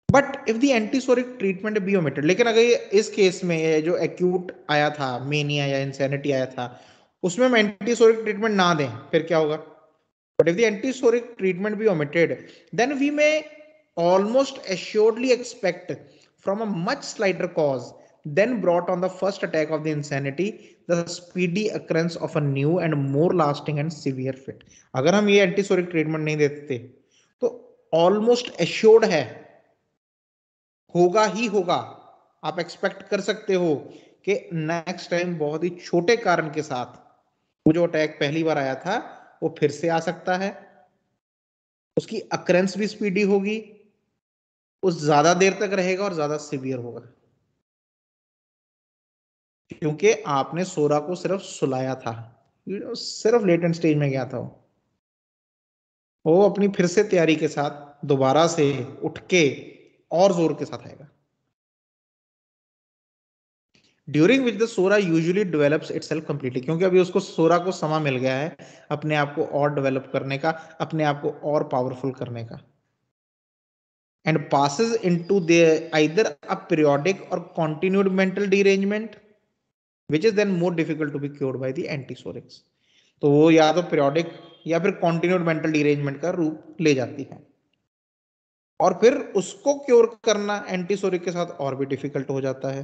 But if the antipsoric treatment be omitted, लेकिन अगर ये इस केस में ये जो एक्यूट आया था, मेनिया या इंसैनिटी आया था, उसमें हम एंटीसोरिक ट्रीटमेंट ना दें, फिर क्या होगा? But if the antipsoric treatment be omitted, then we may almost assuredly expect from a much slighter cause then brought on the first attack of the insanity the speedy occurrence of a new and more lasting and severe fit। अगर हम ये antipsoric treatment नहीं देते तो almost assured है, होगा ही होगा, आप एक्सपेक्ट कर सकते हो कि नेक्स्ट टाइम बहुत ही छोटे कारण के साथ वो जो अटैक पहली बार आया था वो फिर से आ सकता है, उसकी अक्रेंस भी स्पीडी होगी, वो ज्यादा देर तक रहेगा और ज्यादा सीवियर होगा, क्योंकि आपने सोरा को सिर्फ सुलाया था, सिर्फ लेटेंट स्टेज में गया था वो अपनी फिर से तैयारी के साथ दोबारा से उठ के और जोर के साथ आएगा, during which the psora usually develops itself completely, क्योंकि अभी उसको सोरा को समय मिल गया है अपने आप को और डेवलप करने का, अपने आप को और पावरफुल करने का, and passes into the either a periodic or continued mental derangement which is then more difficult to be cured by the antisorics। तो वो या तो पीरियोडिक या फिर कॉन्टिन्यूड मेंटल डिरेंजमेंट का रूप ले जाती है, और फिर उसको क्योर करना एंटीसोरिक के साथ और भी डिफिकल्ट हो जाता है।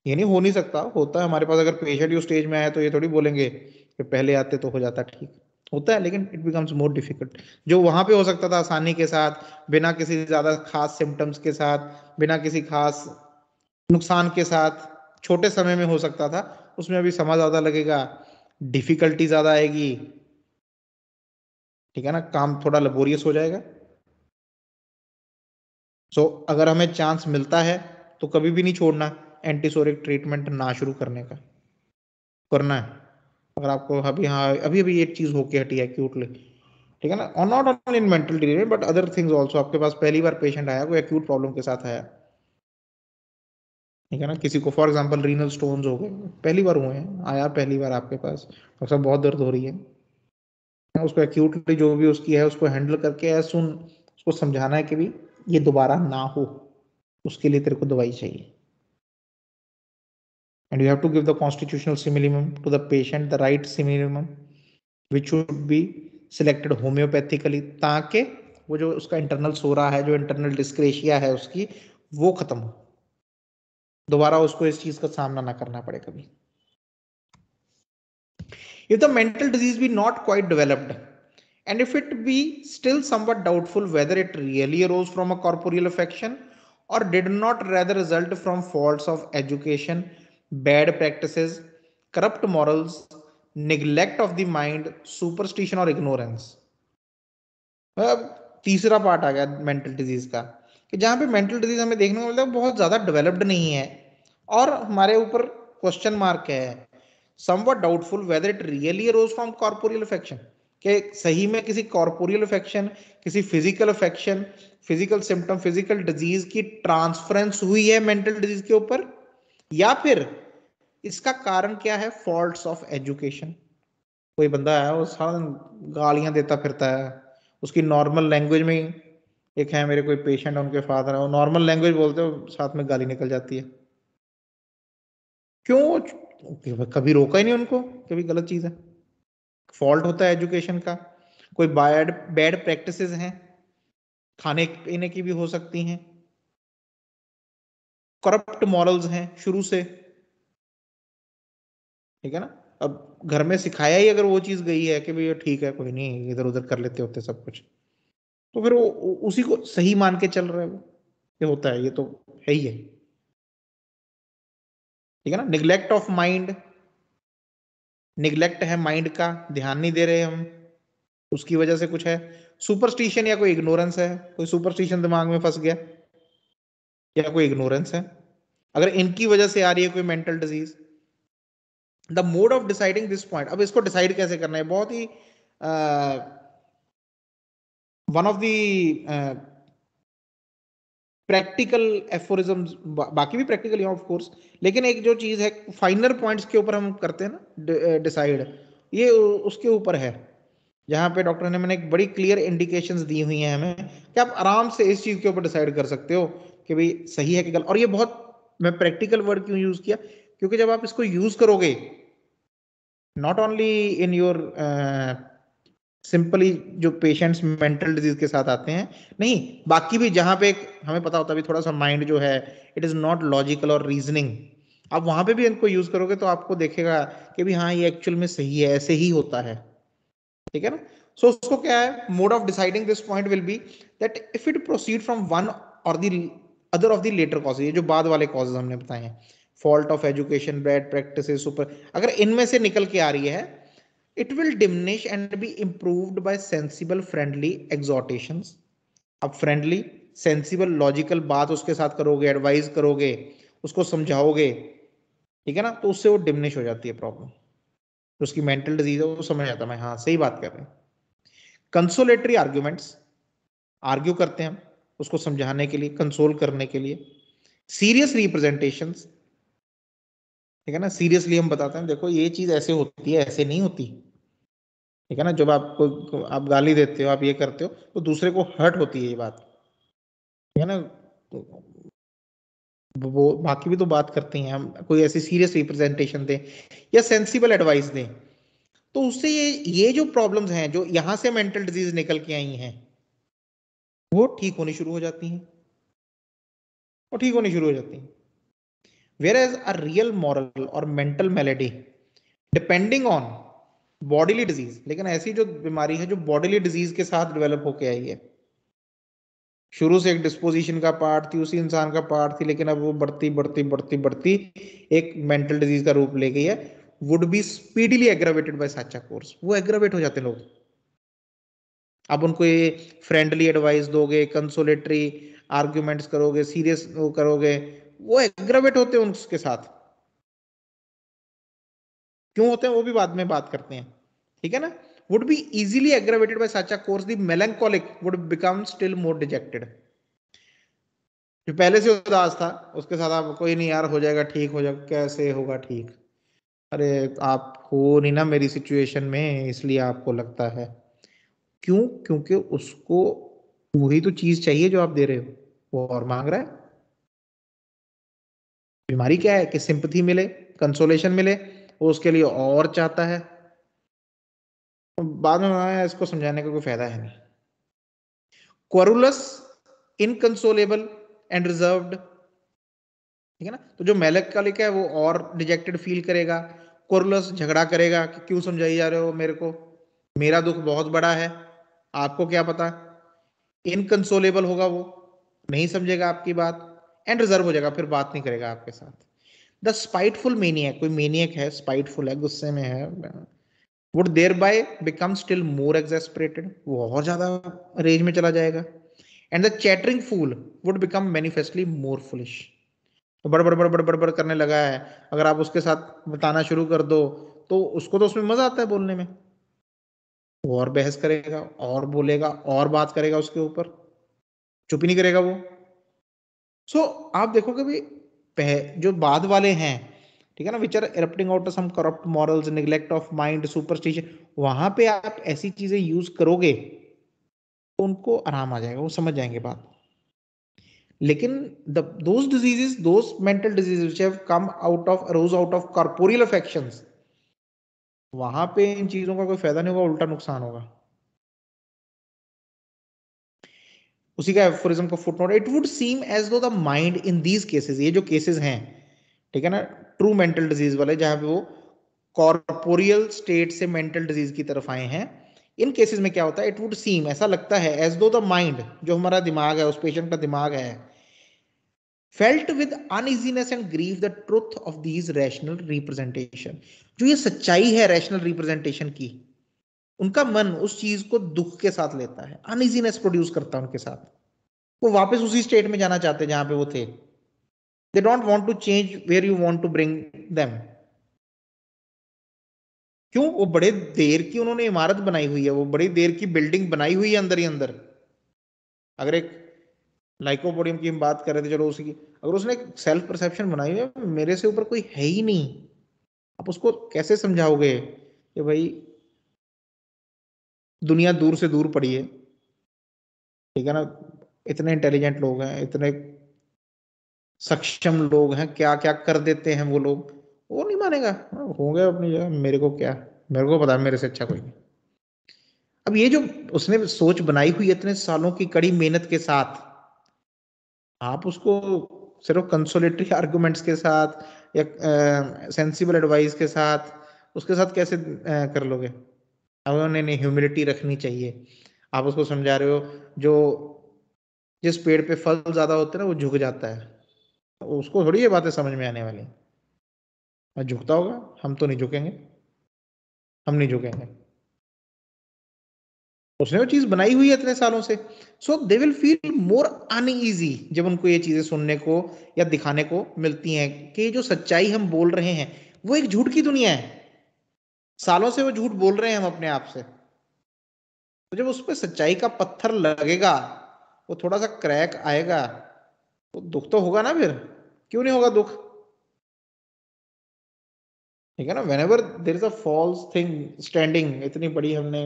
ये नहीं हो नहीं सकता, होता है हमारे पास, अगर पेशेंट यू स्टेज में आए तो ये थोड़ी बोलेंगे कि पहले आते तो हो जाता ठीक, होता है, लेकिन इट बिकम्स मोर डिफिकल्ट। जो वहां पे हो सकता था आसानी के साथ, बिना किसी ज्यादा खास सिम्टम्स के साथ, बिना किसी खास नुकसान के साथ, छोटे समय में हो सकता था, उसमें अभी समय ज्यादा लगेगा, डिफिकल्टी ज्यादा आएगी, ठीक है ना, काम थोड़ा लेबोरियस हो जाएगा। सो अगर हमें चांस मिलता है तो कभी भी नहीं छोड़ना एंटीसोरिक ट्रीटमेंट ना शुरू करने का, करना है। अगर आपको अभी, हाँ अभी अभी ये चीज होके हटी है एक्यूटली, ठीक है ना, और not only in mental delivery but other things also, आपके पास पहली बार पेशेंट आया कोई एक्यूट प्रॉब्लम के साथ आया, ठीक है ना। किसी को फॉर एग्जांपल रीनल स्टोन्स हो गए, पहली बार हुए हैं, आया पहली बार आपके पास, डॉक्टर साहब बहुत दर्द हो रही है, उसको एक्यूटली जो भी उसकी है उसको हैंडल करके एज सुन उसको समझाना है कि भी ये दोबारा ना हो, उसके लिए तेरे को दवाई चाहिए। And you have to give the constitutional simillimum to the patient, the right simillimum which should be selected homeopathically, ताकि वो जो उसका इंटरनल सोरा है, जो इंटरनल डिस्क्रेशिया है उसकी, वो खत्म हो, दोबारा उसको इस चीज का सामना ना करना पड़े कभी। If the mental disease be not quite developed, and if it be still somewhat doubtful whether it really arose from a corporeal affection or did not rather result from faults of education, bad practices, corrupt morals, neglect of the mind, superstition or ignorance. अब तीसरा part आ गया mental disease का, कि जहां पे mental disease हमें देखने को मिलता है बहुत ज्यादा डेवलप्ड नहीं है और हमारे ऊपर क्वेश्चन मार्क है, somewhat doubtful whether it really arrows from corporeal affection, कि सही में किसी कॉर्पोरियल अफेक्शन, किसी physical affection, physical symptom, physical disease की ट्रांसफरेंस हुई है मेंटल डिजीज के ऊपर, या फिर इसका कारण क्या है, फॉल्ट्स ऑफ एजुकेशन। कोई बंदा है वो सारा दिन गालियां देता फिरता है, उसकी नॉर्मल लैंग्वेज में ही, एक है मेरे कोई पेशेंट है, उनके फादर है, वो नॉर्मल लैंग्वेज बोलते हो साथ में गाली निकल जाती है। क्यों? कभी रोका ही नहीं उनको, कभी गलत चीज है, फॉल्ट होता है एजुकेशन का, कोई बैड बैड प्रैक्टिसेस हैं, खाने पीने की भी हो सकती हैं, करप्ट मॉरल्स हैं शुरू से, ठीक है ना। अब घर में सिखाया ही अगर वो चीज गई है कि भैया ठीक है कोई नहीं इधर उधर कर लेते होते सब कुछ, तो फिर वो उसी को सही मान के चल रहे हैं वो, ये होता है, ये तो है ही है, ठीक है ना। निग्लेक्ट ऑफ माइंड, निग्लेक्ट है माइंड का, ध्यान नहीं दे रहे हम, उसकी वजह से कुछ है। सुपरस्टिशन या कोई इग्नोरेंस है, कोई सुपरस्टिशन दिमाग में फंस गया या कोई इग्नोरेंस है, अगर इनकी वजह से आ रही है कोई mental disease. The mode of deciding this point, अब इसको डिसाइड कैसे करना है, बहुत ही one of the practical aphorisms, बाकी भी प्रैक्टिकल है ऑफ कोर्स, लेकिन एक जो चीज है फाइनर पॉइंट्स के ऊपर हम करते हैं ना डिसाइड, ये उसके ऊपर है, जहां पे डॉक्टर ने मैंने एक बड़ी क्लियर इंडिकेशंस दी हुई हैं हमें कि आप आराम से इस चीज के ऊपर डिसाइड कर सकते हो कि भाई सही है कि गलत। और ये बहुत, मैं प्रैक्टिकल वर्ड क्यों यूज किया, क्योंकि जब आप इसको यूज करोगे not only in your simply जो पेशेंट्स मेंटल डिजीज के साथ आते हैं, नहीं बाकी भी जहां पे हमें पता होता है थोड़ा सा माइंड जो है इट इज नॉट लॉजिकल और रीजनिंग, आप वहां पे भी इनको यूज करोगे तो आपको देखेगा कि भी हाँ ये एक्चुअल में सही है, ऐसे ही होता है, ठीक है ना। सो उसको क्या है, mode of deciding this point will be that if it proceed from one or the other of the latter causes, ये जो बाद वाले कॉजेज हमने बताए हैं, fault of education, bad practices, super, अगर इनमें से निकल के आ रही है, it will diminish and be improved by sensible friendly exhortations। अब फ्रेंडली सेंसिबल लॉजिकल बात उसके साथ करोगे, एडवाइस करोगे, उसको समझाओगे, ठीक है ना, तो उससे वो डिमिनिश हो जाती है प्रॉब्लम, तो उसकी मेंटल डिजीज है वो समझ आता है मैं हाँ सही बात कर रहे हैं। कंसोलेटरी आर्ग्यूमेंट्स, आर्ग्यू करते हैं हम उसको समझाने के लिए, कंसोल करने के लिए। सीरियस रिप्रेजेंटेशंस, ठीक है ना, सीरियसली हम बताते हैं देखो ये चीज ऐसे होती है, ऐसे नहीं होती, ठीक है ना। जब आपको आप गाली देते हो, आप ये करते हो, तो दूसरे को हर्ट होती है ये बात, ठीक है ना। वो बाकी भी तो बात करते हैं, हम कोई ऐसी सीरियस रिप्रेजेंटेशन दें या सेंसिबल एडवाइस दें, तो उससे ये जो प्रॉब्लम्स हैं जो यहां से मेंटल डिजीज निकल के आई हैं वो ठीक होनी शुरू हो जाती हैं, वो ठीक होनी शुरू हो जाती हैं। Whereas a real moral or mental malady depending on bodily disease, लेकिन ऐसी जो बीमारी है जो बॉडीली डिजीज के साथ डेवलप होके आई है, शुरू से एक डिस्पोजिशन का पार्ट थी, उसी इंसान का पार्ट थी, लेकिन अब वो बढ़ती बढ़ती बढ़ती बढ़ती एक मेंटल डिजीज का रूप ले गई है, would be speedily aggravated by such a course, वो एग्रावेट हो जाते हैं लोग। अब उनको ये फ्रेंडली एडवाइस दोगे, कंसोलेटरी आर्ग्यूमेंट्स करोगे, सीरियस वो करोगे, वो एग्रावेट होते हैं उसके साथ। क्यों होते हैं वो भी बाद में बात करते हैं, ठीक है ना। Would be easily aggravated by such a course, the melancholic would become still more dejected. जो पहले से उदास था उसके साथ आप कोई नहीं यार हो जाएगा ठीक, हो जाएगा, कैसे होगा ठीक, अरे आप हो नहीं ना मेरी सिचुएशन में इसलिए आपको लगता है। क्यों? क्योंकि उसको वही तो चीज चाहिए जो आप दे रहे हो, वो और मांग रहा है। बीमारी क्या है कि सिंपथी मिले, कंसोलेशन मिले, वो उसके लिए और चाहता है। बाद में आया इसको समझाने का कोई फायदा है नहीं। क्वरुलस, इनकंसोलेबल एंड रिजर्व्ड, ठीक है ना। तो जो मेलैंकोलिक है वो और डिजेक्टेड फील करेगा, क्वरुलस झगड़ा करेगा कि क्यों समझाई जा रहे हो मेरे को, मेरा दुख बहुत बड़ा है, आपको क्या पता। इनकंसोलेबल होगा वो, नहीं समझेगा आपकी बात, एंड रिजर्व हो जाएगा, फिर बात नहीं करेगा आपके साथ। द स्पाइटफुल मेनियक, कोई मेनियक है, स्पाइटफुल है, गुस्से में है, would thereby become still more exasperated, वो और ज्यादा रेज में चला जाएगा। And the chattering fool would become manifestly more foolish, तो बड़ बड़ बड़ बड़ बड़ बड़ करने लगा है, अगर आप उसके साथ बताना शुरू कर दो तो उसको तो उसमें मजा आता है बोलने में, वो और बहस करेगा और बोलेगा और बात करेगा उसके ऊपर, चुप ही नहीं करेगा वो। सो आप देखोगे भी जो बाद वाले हैं, ठीक है ना, which are erupting out some corrupt morals, neglect of mind, superstition, वहां पे आप ऐसी चीजें यूज करोगे तो उनको आराम आ जाएगा, वो समझ जाएंगे बात। लेकिन those diseases, those mental diseases which have come out of, arose out of corporeal affections, वहां पे इन चीजों का कोई फायदा नहीं होगा, उल्टा नुकसान होगा। उसी का एफोरिज्म का footnote, it would seem as though the mind in these cases, ये जो केसेस हैं, ठीक है ना, ट्रू मेंटल डिजीज वाले, जहां पे वो कॉर्पोरियल स्टेट से मेंटल डिजीज की तरफ आए हैं, इन केसेस में क्या होता है, इट वुड सीम, ऐसा लगता है, एज दो द माइंड, जो हमारा दिमाग है, उस पेशेंट का दिमाग है, felt with uneasiness and grieve the truth of these rational representation, जो ये सच्चाई है रैशनल रिप्रेजेंटेशन की, उनका मन उस चीज को दुख के साथ लेता है, अनइजीनेस प्रोड्यूस करता है उनके साथ, वो वापस उसी स्टेट में जाना चाहते हैं जहां पे वो थे। They don't want to change where you want to bring them. क्यों? वो बड़े देर की उन्होंने इमारत बनाई हुई है, वो बड़ी देर की बिल्डिंग बनाई हुई है अंदर ही अंदर। अगर एक लाइकोपोडियम की हम बात कर रहे थे, चलो उसकी, अगर उसने एक सेल्फ परसेप्शन बनाई हुई है मेरे से ऊपर कोई है ही नहीं, आप उसको कैसे समझाओगे कि भाई दुनिया दूर से दूर पड़ी है, ठीक है ना, इतने इंटेलिजेंट लोग हैं, इतने सक्षम लोग हैं, क्या क्या कर देते हैं वो लोग, वो नहीं मानेगा। होंगे अपनी जगह, मेरे को क्या, मेरे को पता है मेरे से अच्छा कोई नहीं। अब ये जो उसने सोच बनाई हुई इतने सालों की कड़ी मेहनत के साथ, आप उसको सिर्फ कंसोलेटरी आर्गुमेंट्स के साथ या सेंसिबल एडवाइस के साथ, उसके साथ कैसे कर लोगे? अब उन्होंने ह्यूमिलिटी रखनी चाहिए। आप उसको समझा रहे हो, जो जिस पेड़ पे फल ज्यादा होते हैं ना वो झुक जाता है, उसको थोड़ी ये बातें समझ में आने वाली। और झुकता होगा, हम तो नहीं झुकेंगे, हम नहीं झुकेंगे। उसने वो चीज बनाई हुई है इतने सालों से, so they will feel more uneasy जब उनको ये चीजें सुनने को या दिखाने को मिलती हैं कि जो सच्चाई हम बोल रहे हैं वो एक झूठ की दुनिया है, सालों से वो झूठ बोल रहे हैं हम अपने आप से। तो जब उस पर सच्चाई का पत्थर लगेगा, वो थोड़ा सा क्रैक आएगा, तो दुख तो होगा ना फिर, क्यों नहीं होगा दुख, ठीक है ना। Whenever there is a false thing standing, इतनी बड़ी हमने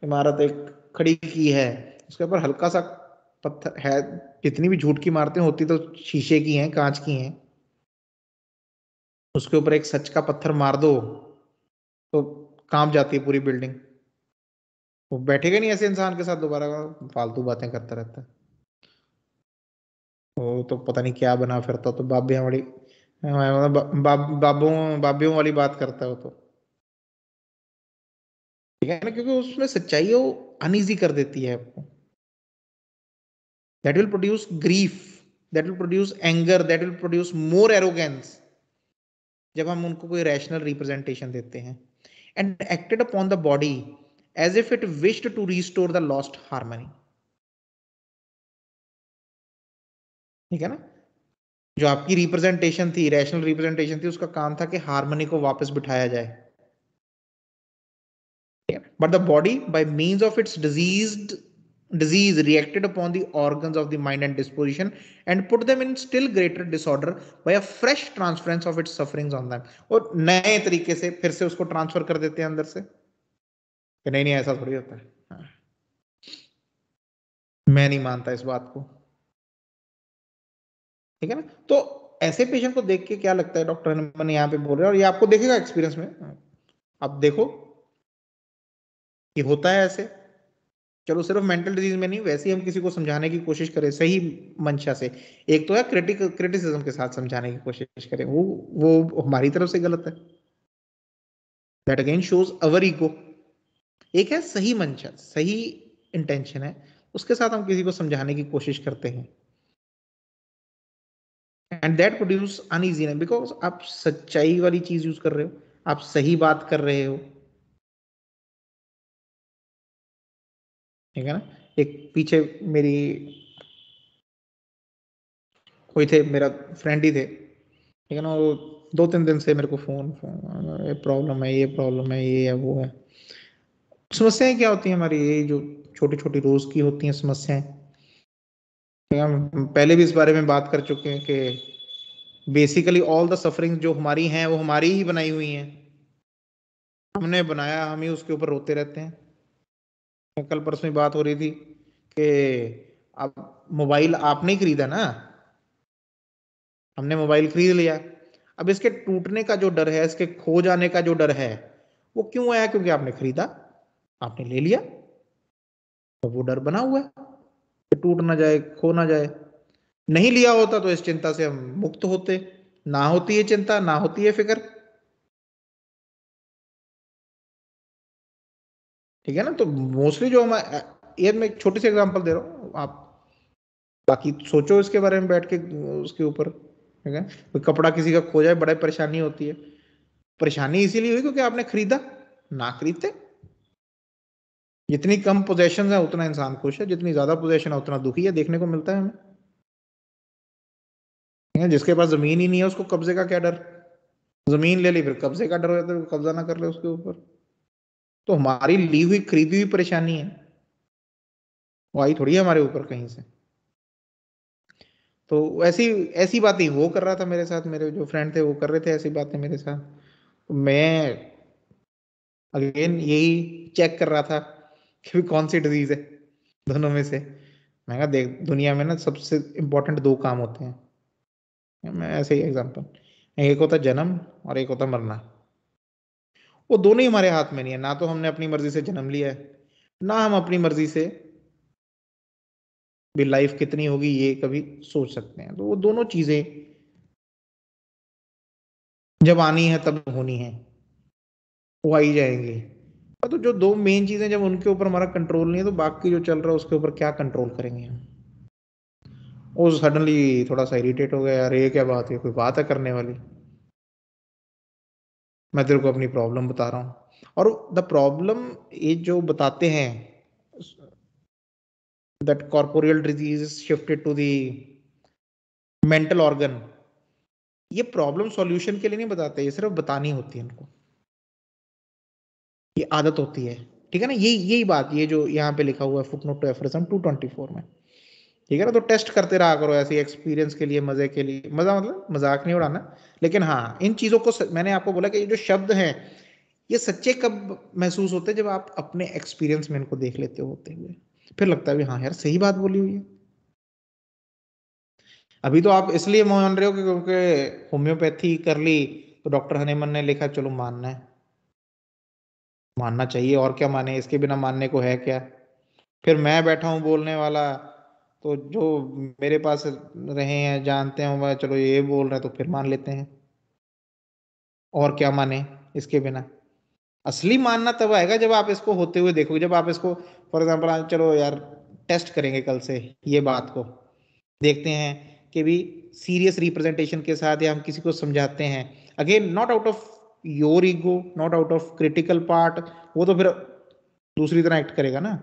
इमारत एक खड़ी की है, उसके ऊपर हल्का सा पत्थर है, जितनी भी झूठ की इमारतें होती तो शीशे की हैं, कांच की हैं, उसके ऊपर एक सच का पत्थर मार दो तो कांप जाती है पूरी बिल्डिंग। वो बैठेगा नहीं ऐसे इंसान के साथ दोबारा, फालतू बातें करता रहता है, वो तो पता नहीं क्या बना फिरता, तो बाबियां वाली, बाबियों वाली बात करता है वो तो, ठीक है ना, क्योंकि उसमें सच्चाई है, वो अनईजी कर देती है आपको। That will produce grief, that will produce anger, that will produce more arrogance जब हम उनको कोई रैशनल रिप्रेजेंटेशन देते हैं। And acted upon the body as if it wished to restore the lost harmony, ठीक है ना। जो आपकी रिप्रेजेंटेशन थी, रैशनल रिप्रेजेंटेशन थी, उसका काम था कि हार्मनी को वापस बिठाया जाए, but the body by means of its diseased disease reacted upon the organs of the mind and disposition and put them in still greater disorder by a fresh transference of its sufferings on them. और नए तरीके से फिर से उसको transfer कर देते हैं अंदर से कि नहीं नहीं ऐसा थोड़ी होता है। हाँ। मैं नहीं मानता इस बात को, ठीक है ना। तो ऐसे पेशेंट को देख के क्या लगता है, डॉक्टर हनुमान यहाँ पे बोल रहे हैं और ये आपको देखेगा एक्सपीरियंस में, आप देखो कि होता है ऐसे। चलो सिर्फ मेंटल डिजीज में नहीं, वैसे ही हम किसी को समझाने की कोशिश करें सही मंशा से, एक तो है क्रिटिसिज्म के साथ समझाने की कोशिश करें, वो हमारी तरफ से गलत है, that again shows our ego. एक है सही मंशा, सही इंटेंशन है, उसके साथ हम किसी को समझाने की कोशिश करते हैं, and that produce uneasiness because आप सच्चाई वाली चीज यूज कर रहे हो, आप सही बात कर रहे हो, ठीक है ना। एक पीछे मेरी कोई थे, मेरा फ्रेंड ही थे, ठीक है ना, वो 2-3 दिन से मेरे को फोन फोन ये प्रॉब्लम है, ये प्रॉब्लम है, ये है, वो है। समस्याएं क्या होती हैं हमारी, ये जो छोटी छोटी रोज की होती हैं समस्याएं, हम पहले भी इस बारे में बात कर चुके हैं कि बेसिकली ऑल द सफरिंग जो हमारी हैं वो हमारी ही बनाई हुई हैं, हमने बनाया, हम ही उसके ऊपर रोते रहते हैं। कल परसों में बात हो रही थी कि अब मोबाइल आपने ही खरीदा ना, हमने मोबाइल खरीद लिया, अब इसके टूटने का जो डर है, इसके खो जाने का जो डर है, वो क्यों आया? क्योंकि आपने खरीदा, आपने ले लिया, तो वो डर बना हुआ है कि टूट ना जाए, खो ना जाए। नहीं लिया होता तो इस चिंता से हम मुक्त होते, ना होती है चिंता, ना होती है फिक्र, ठीक है ना। तो मोस्टली जो हम, ये मैं एक छोटी सी एग्जांपल दे रहा हूँ, आप बाकी सोचो इसके बारे में बैठ के उसके ऊपर, ठीक है। कोई कपड़ा किसी का खो जाए बड़ा परेशानी होती है, परेशानी इसीलिए हुई क्योंकि आपने खरीदा, ना खरीदते। जितनी कम पोजेशन है उतना इंसान खुश है, जितनी ज्यादा पोजेशन है उतना दुखी है, देखने को मिलता है हमें, ठीक है? जिसके पास जमीन ही नहीं है उसको कब्जे का क्या डर, जमीन ले ली फिर कब्जे का डर हो जाता है, कब्जा ना कर ले उसके ऊपर। तो हमारी ली हुई खरीदी हुई परेशानी है, वो आई थोड़ी है हमारे ऊपर कहीं से। तो ऐसी ऐसी बातें वो कर रहा था मेरे साथ, मेरे जो फ्रेंड थे वो कर रहे थे ऐसी बातें मेरे साथ, तो मैं अगेन यही चेक कर रहा था कि कौन सी डिजीज है दोनों में से। मैं कहा देख, दुनिया में ना सबसे इंपॉर्टेंट 2 काम होते हैं, मैं ऐसे ही एग्जांपल, एक होता है जन्म और एक होता है मरना। वो दोनों ही हमारे हाथ में नहीं है, ना तो हमने अपनी मर्जी से जन्म लिया है, ना हम अपनी मर्जी से भी लाइफ कितनी होगी ये कभी सोच सकते हैं। तो वो दोनों चीजें जब आनी है तब होनी है, वो आई जाएंगी। और तो जो 2 मेन चीजें जब उनके ऊपर हमारा कंट्रोल नहीं है, तो बाकी जो चल रहा है उसके ऊपर क्या कंट्रोल करेंगे हम। वो सडनली थोड़ा सा इरिटेट हो गया, यार ये क्या बात है, कोई बात है करने वाली, मैं तेरे को अपनी प्रॉब्लम बता रहा हूँ। और द प्रॉब्लम ये जो बताते हैं, that corporeal disease shifted to the mental organ, ये प्रॉब्लम सॉल्यूशन के लिए नहीं बताते, ये सिर्फ बतानी होती है इनको, ये आदत होती है, ठीक है ना। यही बात, ये जो यहाँ पे लिखा हुआ है फुटनोट टू एफरिज्म 224 में, ठीक है ना। तो टेस्ट करते रहा करो ऐसे एक्सपीरियंस के लिए, मजे के लिए, मजा मतलब मजाक नहीं उड़ाना, लेकिन हाँ इन चीजों को मैंने आपको बोला कि ये जो शब्द हैं ये सच्चे कब महसूस होते हैं, जब आप अपने एक्सपीरियंस में इनको देख लेते होते हुए, फिर लगता है भी हाँ यार सही बात बोली हुई है। अभी तो आप इसलिए मान रहे हो कि क्योंकि होम्योपैथी कर ली तो डॉक्टर हनेमन ने लिखा, चलो मानना है, मानना चाहिए, और क्या माने, इसके बिना मानने को है क्या। फिर मैं बैठा हूँ बोलने वाला, तो जो मेरे पास रहे हैं जानते हैं, वह चलो ये बोल रहे हैं तो फिर मान लेते हैं, और क्या माने इसके बिना। असली मानना तब आएगा जब आप इसको होते हुए देखोगे, जब आप इसको फॉर एग्जाम्पल, चलो यार टेस्ट करेंगे कल से ये बात को, देखते हैं कि भी सीरियस रिप्रेजेंटेशन के साथ या हम किसी को समझाते हैं, again not out of your ego, not out of critical part, वो तो फिर दूसरी तरह एक्ट करेगा ना।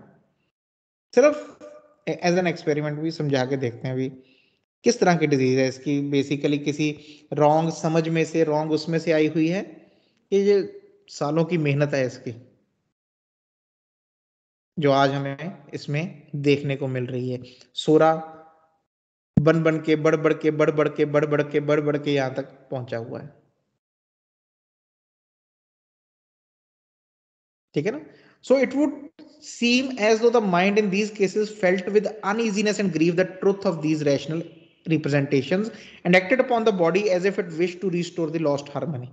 सिर्फ एज एन एक्सपेरिमेंट भी समझा के देखते हैं भी किस तरह की डिजीज है इसकी, बेसिकली किसी रॉन्ग समझ में से, रॉन्ग उसमें से आई हुई है, ये सालों की मेहनत है इसकी, जो आज हमें इसमें देखने को मिल रही है। सोरा बन बन के बढ़ बढ़ के बढ़ बढ़ के बढ़ बढ़ के बढ़ बढ़ के यहां तक पहुंचा हुआ है। ठीक है ना। So it would seem as though the mind in these cases felt with uneasiness and grief the truth of these rational representations and acted upon the body as if it wished to restore the lost harmony,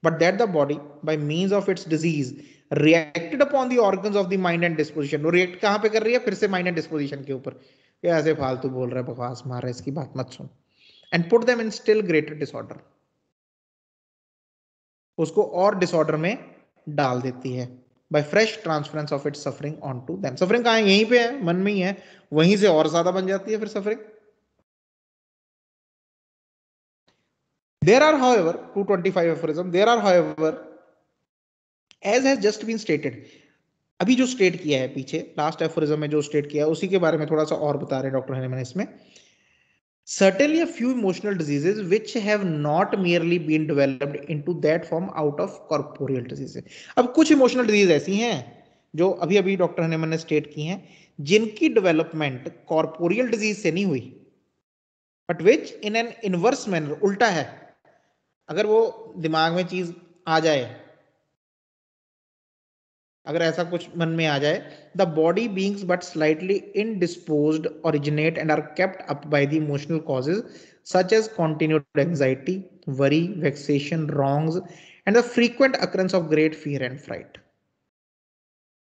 but that the body by means of its disease reacted upon the organs of the mind and disposition। वो react कहां पे कर रही है? फिर से mind and disposition के ऊपर। ये ऐसे फालतू बोल रहा है, बकवास मार रहा है, इसकी बात मत सुन। and put them in still greater disorder, उसको और डिसऑर्डर में डाल देती है। By fresh transference of its suffering on to them. Suffering कहाँ है? यहीं पे है, मन में ही है, वहीं से और ज्यादा बन जाती है फिर suffering. There are however 225 aphorism, there are however as has just been stated. अभी जो स्टेट किया है पीछे लास्ट एफोरिज्म में जो स्टेट किया है उसी के बारे में थोड़ा सा और बता रहे हैं डॉक्टर हनीमैन इसमें। Certainly a few emotional diseases which have not merely been developed into that form out of corporeal diseases। अब कुछ इमोशनल डिजीज ऐसी हैं जो अभी अभी डॉक्टर हनीमैन ने स्टेट की हैं जिनकी डेवलपमेंट कॉर्पोरियल डिजीज से नहीं हुई, but which in an inverse manner, उल्टा है। अगर वो दिमाग में चीज आ जाए, अगर ऐसा कुछ मन में आ जाए, the body beings but slightly indisposed originate and are kept up by the emotional causes such as continued anxiety, worry, vexation, wrongs and the frequent occurrence of great fear and fright.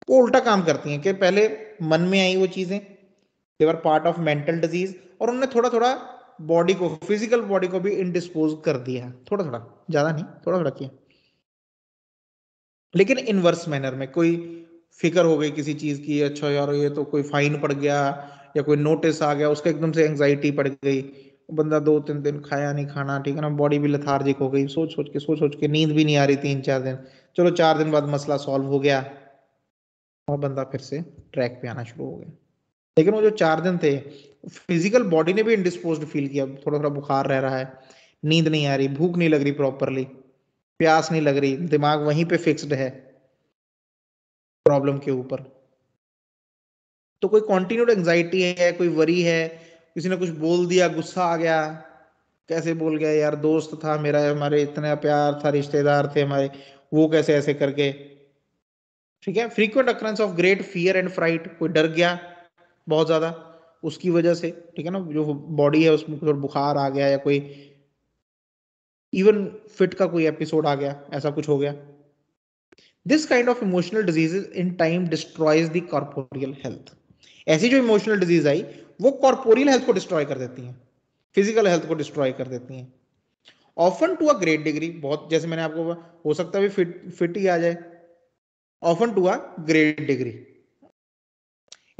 वो उल्टा काम करती हैं कि पहले मन में आई वो चीजें, they were part of mental disease, और उन्होंने थोड़ा थोड़ा बॉडी को, फिजिकल बॉडी को भी इनडिस्पोज कर दिया, थोड़ा थोड़ा, ज्यादा नहीं, थोड़ा थोड़ा किया, लेकिन इनवर्स मैनर में। कोई फिक्र हो गई किसी चीज की, अच्छा यार ये तो कोई फाइन पड़ गया या कोई नोटिस आ गया, उसका एकदम से एंजाइटी पड़ गई, बंदा 2-3 दिन खाया नहीं खाना, ठीक है ना, बॉडी भी लेथार्जिक हो गई, सोच सोच के नींद भी नहीं आ रही 3-4 दिन, चलो 4 दिन बाद मसला सॉल्व हो गया और बंदा फिर से ट्रैक पे आना शुरू हो गया। लेकिन वो जो 4 दिन थे, फिजिकल बॉडी ने भी इंडिस्पोज्ड फील किया, थोड़ा थोड़ा बुखार रह रहा है, नींद नहीं आ रही, भूख नहीं लग रही प्रॉपरली, प्यास नहीं लग रही, दिमाग वहीं पे फिक्स्ड है प्रॉब्लम के ऊपर। तो कोई कॉन्टिन्यूड एंजाइटी है, कोई वरी है, किसी ने कुछ बोल दिया, गुस्सा आ गया, कैसे बोल गया यार, दोस्त था मेरा, हमारे इतना प्यार था, रिश्तेदार थे हमारे, वो कैसे ऐसे करके, ठीक है। Frequent occurrence of great fear and fright, कोई डर गया बहुत ज्यादा उसकी वजह से, ठीक है ना, जो बॉडी है उसमें थोड़ा बुखार आ गया या कोई इवन फिट का कोई एपिसोड आ गया, ऐसा कुछ हो गया। This kind of emotional diseases in time destroys the corporeal health. ऐसी जो इमोशनल डिजीज आई वो कॉर्पोरियल हेल्थ को डिस्ट्रॉय कर देती हैं, फिजिकल हेल्थ को डिस्ट्रॉय कर देती हैं। Often to a great degree, बहुत, जैसे मैंने आपको, हो सकता है फिट ही आ जाए, often to a great degree.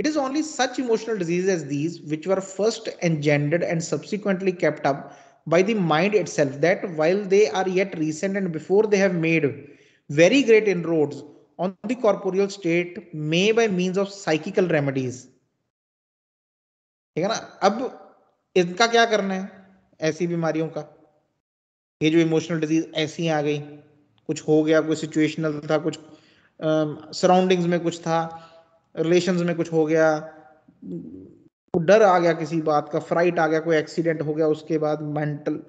It is only such emotional diseases as these which were first engendered and subsequently kept up by the mind itself, that while they are yet recent and before they have made very great inroads on the corporeal state, may by means of psychical remedies, ठीक है ना। अब इनका क्या करना है ऐसी बीमारियों का, ये जो इमोशनल डिजीज ऐसी आ गई, कुछ हो गया, कोई सिचुएशनल था, कुछ सराउंडिंग्स में कुछ था, रिलेशंस में कुछ हो गया, डर आ गया किसी बात का, फ्राइट आ गया, कोई एक्सीडेंट हो गया, उसके बाद मेंटल,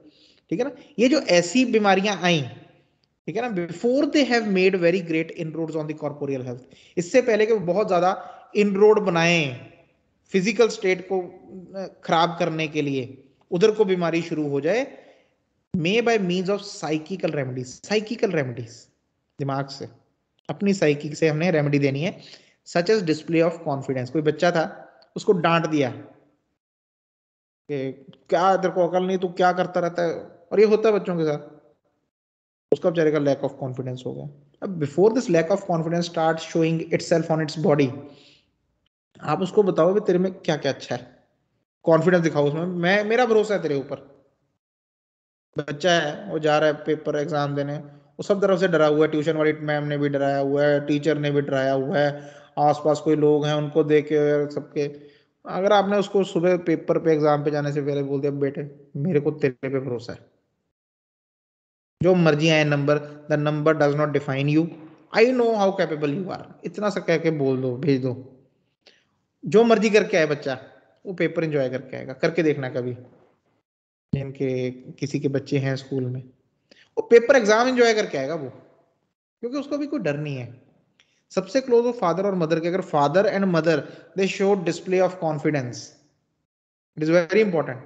ठीक है ना, ये जो ऐसी बीमारियां आई, ठीक है ना, before they have made very great inroads on the corporeal health, इससे पहले कि वो बहुत ज्यादा इनरोड बनाए फिजिकल स्टेट को खराब करने के लिए, उधर को बीमारी शुरू हो जाए, may by means of psychical remedies, psychical remedies, दिमाग से, अपनी साइकिक से हमने रेमेडी देनी है। Such as display of confidence, कोई बच्चा था उसको डांट दिया कि क्या तेरे को अकल नहीं, तू क्या करता रहता है, और ये होता है बच्चों के साथ, उसका बेचारे का लैक ऑफ कॉन्फिडेंस हो गया। अब before this lack of confidence start showing itself on its body, आप उसको बताओ भी तेरे में क्या क्या अच्छा है, कॉन्फिडेंस दिखाओ उसमें, मैं, मेरा भरोसा है तेरे ऊपर। बच्चा है, वो जा रहा है पेपर एग्जाम देने, वो सब तरफ से डरा हुआ है, ट्यूशन वाली मैम ने भी डराया हुआ है, टीचर ने भी डराया हुआ है, आसपास कोई लोग हैं उनको देख के सबके। अगर आपने उसको सुबह पेपर पे एग्जाम पे जाने से पहले बोल दिया बेटे मेरे को तेरे पे भरोसा है, जो मर्जी आए number, the number does not define you, I know how capable you are, इतना सा कह के बोल दो, भेज दो। जो मर्जी करके आए बच्चा, वो पेपर एंजॉय करके आएगा। करके देखना कभी, जिनके किसी के बच्चे हैं स्कूल में, वो पेपर एग्जाम एंजॉय करके आएगा वो, क्योंकि उसको भी कोई डर नहीं है। सबसे क्लोज हो फादर और मदर के, अगर father and mother they show display of confidence, it is very important.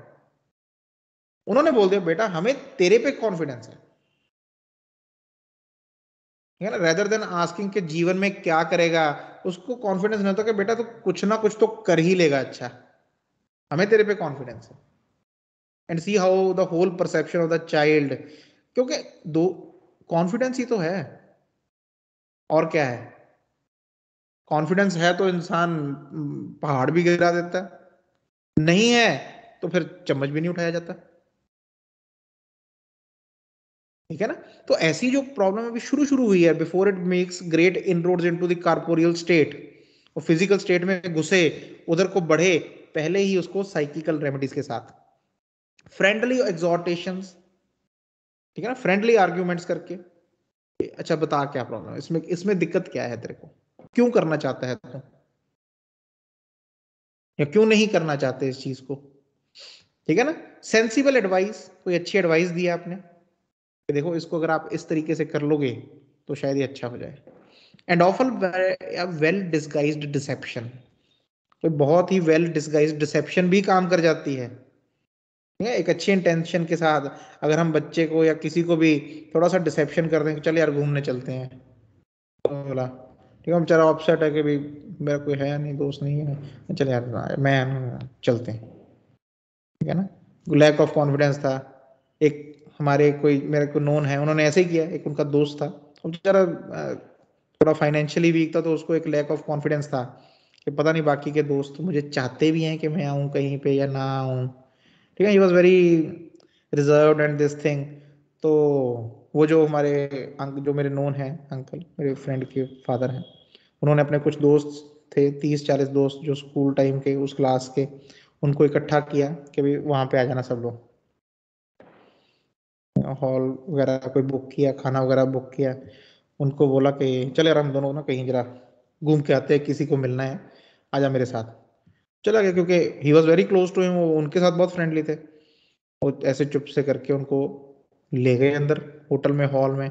उन्होंने बोल दिया बेटा हमें तेरे पे कॉन्फिडेंस है, ठीक है ना, रेदर देन आस्किंग के जीवन में क्या करेगा, उसको कॉन्फिडेंस नहीं होता कि बेटा तो कुछ ना कुछ तो कर ही लेगा अच्छा, हमें तेरे पे कॉन्फिडेंस है। And see how the whole perception of the child, क्योंकि दो कॉन्फिडेंस ही तो है, और क्या है। कॉन्फिडेंस है तो इंसान पहाड़ भी गिरा देता है, नहीं है तो फिर चम्मच भी नहीं उठाया जाता, ठीक है ना। तो ऐसी जो प्रॉब्लम अभी शुरू शुरू हुई है, before it makes great inroads into the corporeal state, और फिजिकल स्टेट में घुसे, उधर को बढ़े, पहले ही उसको साइकिकल रेमेडीज के साथ, फ्रेंडली एग्जॉर्टेशंस, ठीक है ना, फ्रेंडली आर्ग्यूमेंट्स करके, अच्छा बता क्या प्रॉब्लम है इसमें, इसमें दिक्कत क्या है तेरे को, क्यों करना चाहता है तू, या क्यों नहीं करना चाहते इस चीज को, ठीक है ना। सेंसिबल एडवाइस, कोई अच्छी एडवाइस दी है आपने कि देखो इसको अगर आप इस तरीके से कर लोगे तो शायद ये अच्छा हो जाए। And often well disguised deception, कोई बहुत ही वेल डिस्गाइज्ड डिसेप्शन भी काम कर जाती है, ठीक है। एक अच्छी इंटेंशन के साथ अगर हम बच्चे को या किसी को भी थोड़ा सा डिसेप्शन कर दें, चल यार घूमने चलते हैं, तो बोला ठीक है, हम बेचारा अपसेट है कि भाई मेरा कोई है नहीं, दोस्त नहीं है, चल यार मैं चलते हैं, ठीक है ना। लैक ऑफ कॉन्फिडेंस था। एक हमारे कोई मेरे को नोन है, उन्होंने ऐसे ही किया, एक उनका दोस्त था, वो बेचारा थोड़ा फाइनेंशियली वीक था, तो उसको एक लैक ऑफ कॉन्फिडेंस था कि पता नहीं बाकी के दोस्त मुझे चाहते भी हैं कि मैं आऊँ कहीं पे या ना आऊँ, ठीक है। ही was very reserved and this thing. तो वो जो हमारे जो मेरे नोन हैं अंकल, मेरे फ्रेंड के फादर हैं, उन्होंने अपने कुछ दोस्त थे, 30-40 दोस्त जो स्कूल टाइम के उस क्लास के, उनको इकट्ठा किया कि भाई वहाँ पे आ जाना सब लोग, हॉल वगैरह कोई बुक किया, खाना वगैरह बुक किया, उनको बोला कि चल यार हम दोनों ना कहीं जरा घूम के आते हैं, किसी को मिलना है, आजा मेरे साथ। चला गया, क्योंकि he was very close to him, वो उनके साथ बहुत फ्रेंडली थे। वो ऐसे चुप से करके उनको ले गए अंदर होटल में, हॉल में,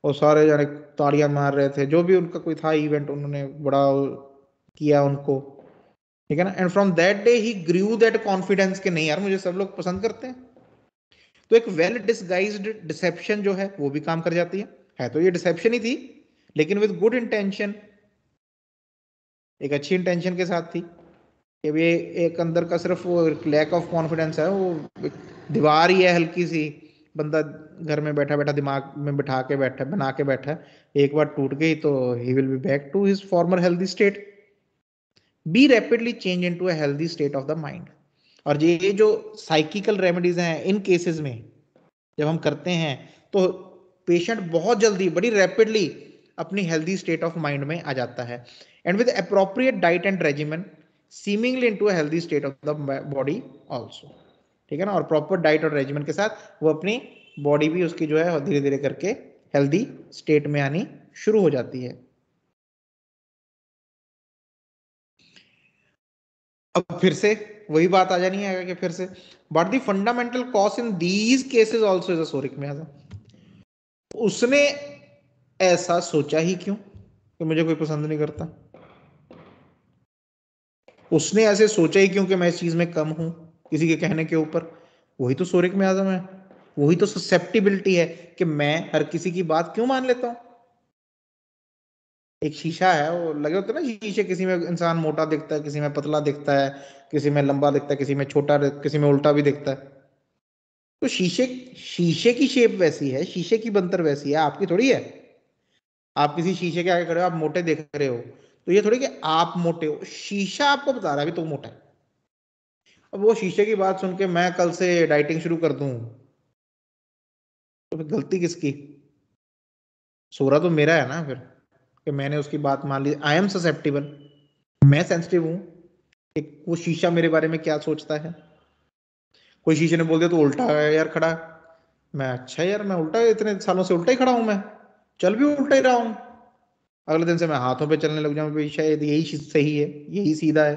और सारे जाने तालियां मार रहे थे, जो भी उनका कोई था इवेंट, उन्होंने बड़ा किया उनको, ठीक है ना। And from that day he grew that confidence कि नहीं यार मुझे सब लोग पसंद करते हैं। तो एक वेल डिसगाइज्ड डिसेप्शन जो है वो भी काम कर जाती है तो ये डिसेप्शन ही थी, लेकिन विद गुड इंटेंशन, एक अच्छी इंटेंशन के साथ थी कि ये एक अंदर का सिर्फ वो लैक ऑफ कॉन्फिडेंस है, वो एक दीवार ही है हल्की सी, बंदा घर में बैठा बैठा दिमाग में बिठा के बैठा, बना के बैठा है, एक बार टूट गई तो he will be back to his former healthy state, be rapidly change into a healthy state of the mind. और ये जो साइकिकल रेमेडीज हैं इन केसेस में जब हम करते हैं, तो पेशेंट बहुत जल्दी, बड़ी रैपिडली अपनी हेल्दी स्टेट ऑफ माइंड में आ जाता है, and with appropriate diet and regiment seemingly into a healthy state of the body also, ठीक है ना। और प्रॉपर डाइट और रेजिमेंट के साथ वो अपनी बॉडी भी उसकी जो है धीरे धीरे करके हेल्दी स्टेट में आनी शुरू हो जाती है। अब फिर से वही बात आ जानी है कि फिर से, but the fundamental cause in these cases also is a psoric miasma. उसने ऐसा सोचा ही क्यों कि मुझे कोई पसंद नहीं करता, उसने ऐसे सोचा ही क्यों कि मैं इस चीज में कम हूं किसी के कहने के ऊपर, वही तो सोरिक में आजम है, वही तो ससेप्टिबिलिटी है कि मैं हर किसी की बात क्यों मान लेता हूं। एक शीशा है, वो लगे होते हैं ना शीशे, किसी में इंसान मोटा दिखता है, किसी में पतला दिखता है, किसी में लंबा दिखता है, किसी में छोटा, किसी में उल्टा भी दिखता है। तो शीशे शीशे की शेप वैसी है, शीशे की बनतर वैसी है, आपकी थोड़ी है। आप किसी शीशे के आगे खड़े हो, आप मोटे दिख रहे हो, तो ये थोड़ी कि आप मोटे हो, शीशा आपको बता रहा है भी तो मोटा है। अब वो शीशे की बात सुन के मैं कल से डाइटिंग शुरू कर दूं, तो फिर गलती किसकी, सोरा तो मेरा है ना फिर, कि मैंने उसकी बात मान ली। आई एम ससेप्टिबल, मैं सेंसिटिव हूँ कि वो शीशा मेरे बारे में क्या सोचता है। कोई शीशे ने बोल दिया तो उल्टा है यार खड़ा, मैं अच्छा यार मैं उल्टा, इतने सालों से उल्टा ही खड़ा हूं, मैं चल भी उल्टा ही रहा हूं, अगले दिन से मैं हाथों पे चलने लग जाऊं भाई शायद यही सही है, यही सीधा है।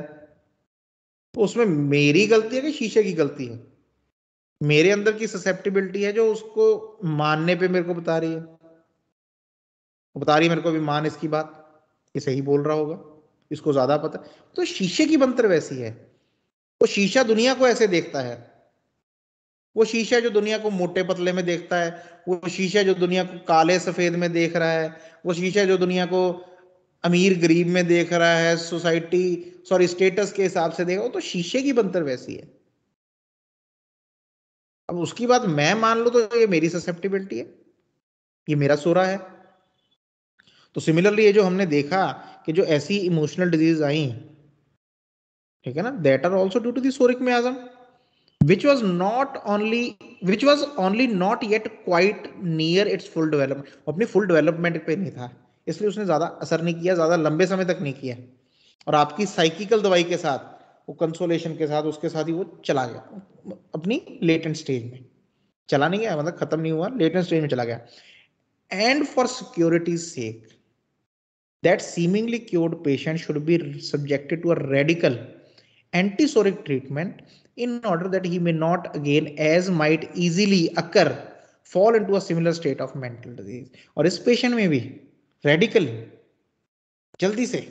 तो उसमें मेरी गलती है कि शीशे की गलती है? मेरे अंदर की ससेप्टिबिलिटी है जो उसको मानने पे मेरे को बता रही है। वो बता रही है मेरे को भी मान इसकी बात, ये सही बोल रहा होगा, इसको ज्यादा पता। तो शीशे की बनतर वैसी है। वो शीशा दुनिया को ऐसे देखता है। वो शीशा जो दुनिया को मोटे पतले में देखता है, वो शीशा जो दुनिया को काले सफेद में देख रहा है, वो शीशा जो दुनिया को अमीर गरीब में देख रहा है, सोसाइटी सॉरी स्टेटस के हिसाब से देखा, वो तो शीशे की बनतर वैसी है। अब उसकी बात मैं मान लूं तो ये मेरी ससेप्टिबिलिटी है, ये मेरा सोरा है। तो सिमिलरली ये जो हमने देखा कि जो ऐसी इमोशनल डिजीज आई, ठीक है ना, that are also due to the psoric miasm, which was not only which was only not yet quite near its full development, अपनी फुल डेवलपमेंट पे नहीं था, इसलिए उसने ज्यादा असर नहीं किया, ज्यादा लंबे समय तक नहीं किया। और आपकी साइकिकल दवाई के साथ, वो कंसोलेशन के साथ, उसके साथ ही वो चला गया अपनी लेटेंट स्टेज में। चला नहीं गया मतलब खत्म नहीं हुआ, लेटेंट स्टेज में चला गया। And for securities sake, that seemingly cured patient should be subjected to a radical antisoric treatment in order that he may not again, as might easily occur, fall into a similar state of mental disease। और इस patient में भी radical जल्दी से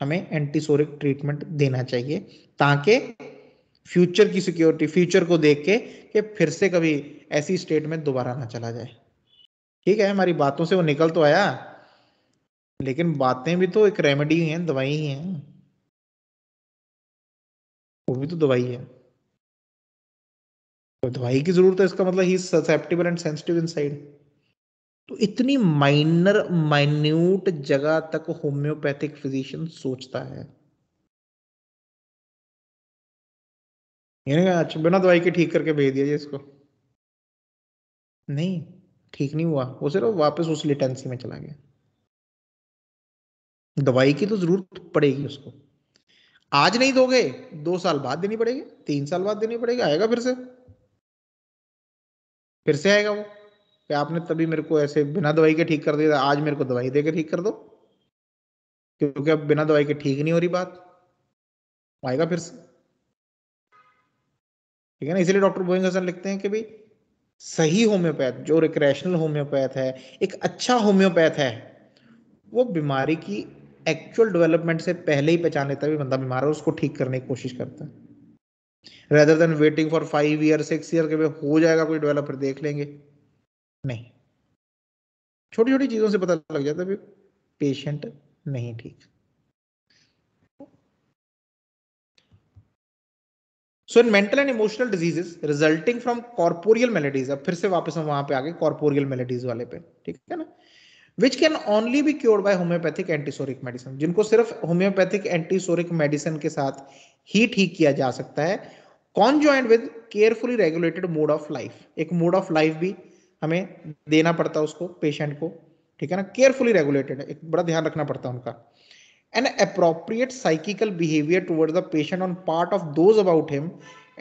हमें antipsoric treatment देना चाहिए, ताकि फ्यूचर की सिक्योरिटी, फ्यूचर को देख के कि फिर से कभी ऐसी स्टेट में दोबारा ना चला जाए। ठीक है, हमारी बातों से वो निकल तो आया, लेकिन बातें भी तो एक रेमेडी हैं, दवाई ही हैं, वो भी तो दवाई है। तो दवाई की जरूरत है, इसका मतलब ही ससेप्टिबल एंड सेंसिटिव इनसाइड। तो इतनी माइनर माइन्यूट जगह तक होम्योपैथिक फिजिशियन सोचता है। यानी अच्छा बिना दवाई के ठीक करके भेज दिया जी इसको, नहीं ठीक नहीं हुआ, वो सिर्फ वापस उस लेटेंसी में चला गया। दवाई की तो जरूरत पड़ेगी उसको, आज नहीं दोगे 2 साल बाद देनी पड़ेगी, 3 साल बाद देनी पड़ेगी, आएगा फिर से आएगा वो कि आपने तभी मेरे को ऐसे बिना दवाई के ठीक कर दिया, आज मेरे को दवाई दे के ठीक कर दो, क्योंकि अब बिना दवाई के ठीक नहीं हो रही बात, आएगा फिर से। ठीक है ना, इसीलिए डॉक्टर बोइंग हसन लिखते हैं कि भाई सही होम्योपैथ, जो रिक्रेशनल होम्योपैथ है, एक अच्छा होम्योपैथ है, वो बीमारी की एक्चुअल डेवलपमेंट से पहले ही पहचान लेता है भी बंदा बीमार है, उसको ठीक करने की कोशिश करता है, rather than waiting for 5 year 6 year के भाई हो जाएगा कोई डेवलप फिर देख लेंगे। नहीं, छोटी छोटी चीजों से पता लग जाता है पेशेंट नहीं ठीक। So in mental and emotional diseases resulting from corporeal maladies, अब फिर से वापस हम वहां पे आ गए कॉर्पोरियल मेलेडीज वाले पे, ठीक है ना, which can only be cured by homeopathic antipsoric medicine, जिनको सिर्फ होम्योपैथिक एंटीसोरिक मेडिसिन के साथ ही ठीक किया जा सकता है, conjoint with carefully regulated mode of life, एक मोड ऑफ लाइफ भी हमें देना पड़ता है उसको, पेशेंट को, ठीक है ना, केयरफुली रेगुलेटेड, एक बड़ा ध्यान रखना पड़ता है उनका। An appropriate psychical behavior towards the patient on part of those about him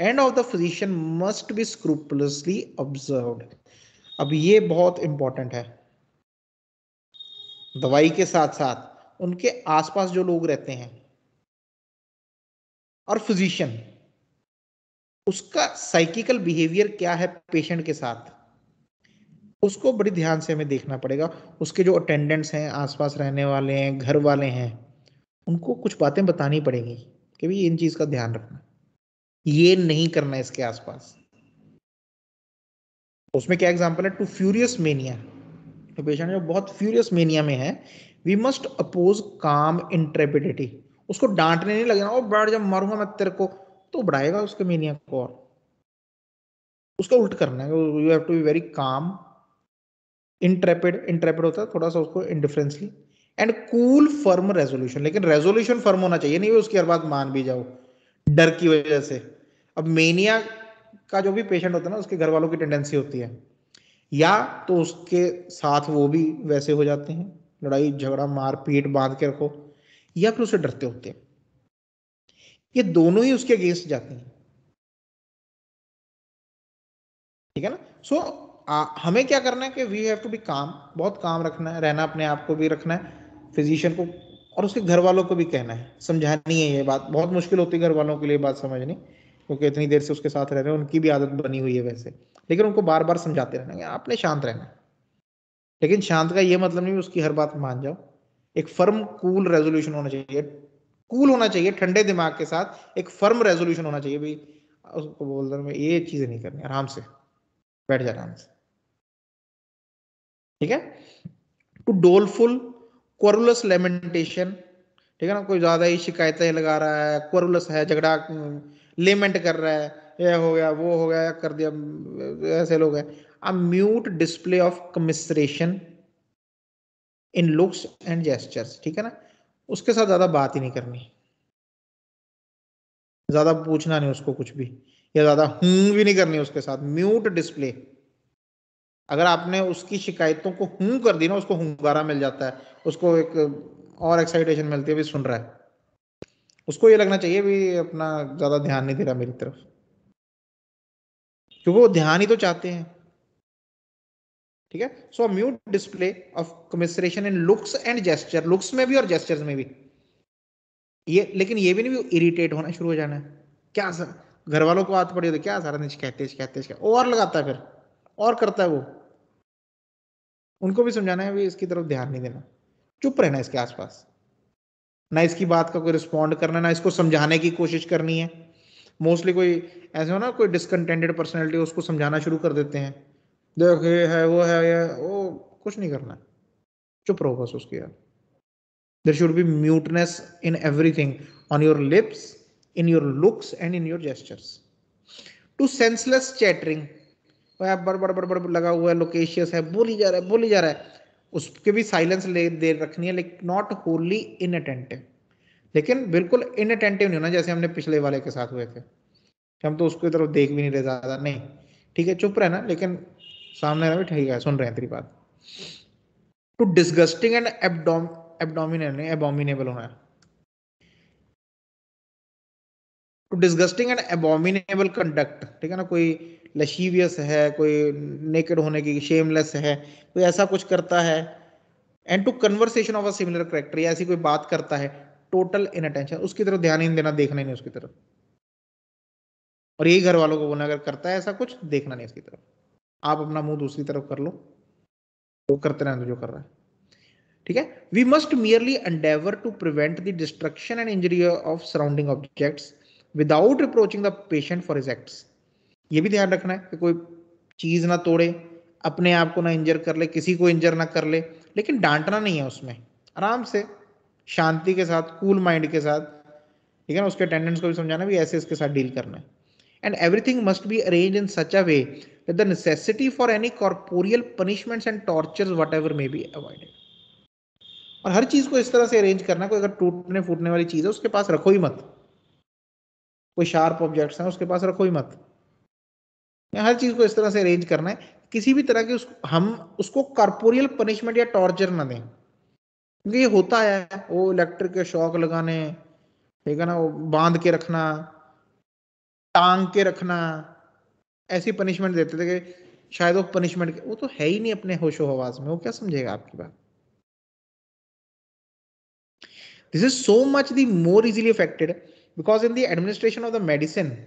and of the physician must be scrupulously observed। अब ये बहुत इंपॉर्टेंट है, दवाई के साथ साथ उनके आसपास जो लोग रहते हैं और फिजिशियन, उसका साइकिकल बिहेवियर क्या है पेशेंट के साथ, उसको बड़ी ध्यान से हमें देखना पड़ेगा। उसके जो अटेंडेंट्स हैं, आसपास रहने वाले हैं, घर वाले हैं, उनको कुछ बातें बतानी पड़ेगी कि भाई इन चीज का ध्यान रखना, ये नहीं करना है इसके आसपास। उसमें क्या एग्जांपल है, टू फ्यूरियस मेनिया, तो पेशेंट जो बहुत फ्यूरियस मेनिया में है, वी मस्ट अपोज काम इंट्रेपिडिटी, उसको डांटने नहीं लगना, ओ बढ़ जब मारूंगा मैं तेरे को, तो बढ़ाएगा उसके मेनिया को, और उसका उल्ट करना है, you have to be very calm, intrepid, intrepid होता है थोड़ा सा उसको indifferently, and cool firm resolution, लेकिन रेजोल्यूशन फर्म होना चाहिए, नहीं उसकी हर बात मान भी जाओ डर की वजह से। अब मेनिया का जो भी पेशेंट होता है ना, उसके घर वालों की टेंडेंसी होती है, या तो उसके साथ वो भी वैसे हो जाते हैं, लड़ाई झगड़ा मार पीट बांध के रखो, या फिर उसे डरते होते हैं, ये दोनों ही उसके अगेंस्ट जाते हैं। ठीक है ना, सो हमें क्या करना है कि वी हैव टू बी काम, बहुत काम रखना है, रहना, अपने आप को भी रखना है, फिजिशियन को और उसके घर वालों को भी कहना है, समझानी है ये बात। बहुत मुश्किल होती है घर वालों के लिए बात समझनी, क्योंकि इतनी देर से उसके साथ रह रहे हैं, उनकी भी आदत बनी हुई है वैसे, लेकिन उनको बार बार समझाते रहना है आपने शांत रहना है। लेकिन शांत का ये मतलब नहीं उसकी हर बात मान जाओ। एक फर्म कूल रेजोल्यूशन होना चाहिए, कूल होना चाहिए, ठंडे दिमाग के साथ एक फर्म रेजोल्यूशन होना चाहिए भी। उसको बोल दो मैं ये चीजें नहीं करनी, आराम से बैठ जा, आराम से, ठीक है। टू डोलफुल क्वरुलस लेमेंटेशन, ठीक है ना, कोई ज्यादा ही शिकायतें लगा रहा है, क्वरुलस है, झगड़ा लेमेंट कर रहा है, ये हो गया वो हो गया कर दिया, ऐसे लोग हैं। A mute display of commiseration in looks and gestures, ठीक है ना, उसके साथ ज्यादा बात ही नहीं करनी, ज्यादा पूछना नहीं उसको कुछ भी, या ज्यादा हूं भी नहीं करनी उसके साथ, म्यूट डिस्प्ले। अगर आपने उसकी शिकायतों को हूं कर दी ना, उसको हुंगारा मिल जाता है, उसको एक और एक्साइटेशन मिलती है भी, सुन रहा है, उसको ये लगना चाहिए भी अपना ज्यादा ध्यान नहीं दे रहा मेरी तरफ, क्योंकि वो ध्यान ही तो चाहते हैं, ठीक है। So mute display of commiseration in looks and gesture, looks में भी और जेस्चर्स में भी। ये लेकिन ये भी नहीं इरिटेट होना शुरू हो जाना है, क्या सर घर वालों को आदत पड़ी होती है, क्या सारा दिन कहते और लगाता है फिर, और करता है वो। उनको भी समझाना है भी इसकी तरफ ध्यान नहीं देना, चुप रहना इसके आसपास, ना इसकी बात का कोई रिस्पॉन्ड करना, ना इसको समझाने की कोशिश करनी है। मोस्टली कोई ऐसे हो ना, कोई डिसकंटेंटेड पर्सनैलिटी, उसको समझाना शुरू कर देते हैं, देख ये है वो है, ये वो कुछ नहीं करना, चुप रहो बस उसकी यार। There should be muteness in everything, on your lips, in your looks and in your gestures. To senseless chattering, बड़ बड़ बड़ बड़ लगा हुआ है, लोकेशियस है, बोली जा रहा है बोली जा रहा है, उसके भी साइलेंस ले दे रखनी है, लेकिन नॉट होली इनअटेंटिव, लेकिन बिल्कुल इनअटेंटिव नहीं होना जैसे हमने पिछले वाले के साथ हुए थे, हम तो उसकी तरफ देख भी नहीं रहे ज्यादा, नहीं, ठीक है चुप रहना, लेकिन सामने रहे ठीक है सुन रहे हैं तेरी बात। टू डिसगस्टिंग एंड एबोमिनेबल होना है, to disgusting and abominable conduct, ठीक है ना, कोई लशीवियस है, कोई नेकेड होने की शेमलेस है, कोई ऐसा कुछ करता है, and to conversation of a similar character, या ऐसी कोई बात करता है, टोटल इनअटेंशन, उसकी तरफ ध्यान ही नहीं देना, देखना ही नहीं उसकी तरफ, और यही घर वालों को बोलना अगर करता है ऐसा कुछ, देखना नहीं इसकी तरफ, आप अपना मुंह दूसरी तरफ कर लो, वो करते रहने जो कर रहा है, ठीक है। We must merely endeavour to prevent the destruction and injury of surrounding objects without reproaching the patient for his acts. ये भी ध्यान रखना है कि कोई चीज ना तोड़े, अपने आप को ना इंजर कर ले, किसी को इंजर ना कर ले, लेकिन डांटना नहीं है उसमें, आराम से शांति के साथ, कूल माइंड के साथ, ठीक है ना, उसके अटेंडेंट्स को भी समझाना भी ऐसे इसके साथ डील करना है। And everything must be arrange in such a way that the necessity for any corporeal punishments and tortures whatever may be avoided. और हर चीज को इस तरह से अरेंज करना, कोई अगर टूटने फूटने वाली चीज है उसके पास रखो ही मत, कोई शार्प ऑब्जेक्ट्स है उसके पास रखो ही मत, हर चीज को इस तरह से अरेंज करना है, किसी भी तरह की हम उसको कॉर्पोरियल पनिशमेंट या टॉर्चर ना दें, क्योंकि ये होता है, वो इलेक्ट्रिक के शॉक लगाने, ठीक है ना, वो बांध के रखना, टांग के रखना, ऐसी पनिशमेंट देते थे कि शायद वो पनिशमेंट, वो तो है ही नहीं अपने होशो हवास में, वो क्या समझेगा आपकी बात। This is so much the more easily affected because in the administration of the medicine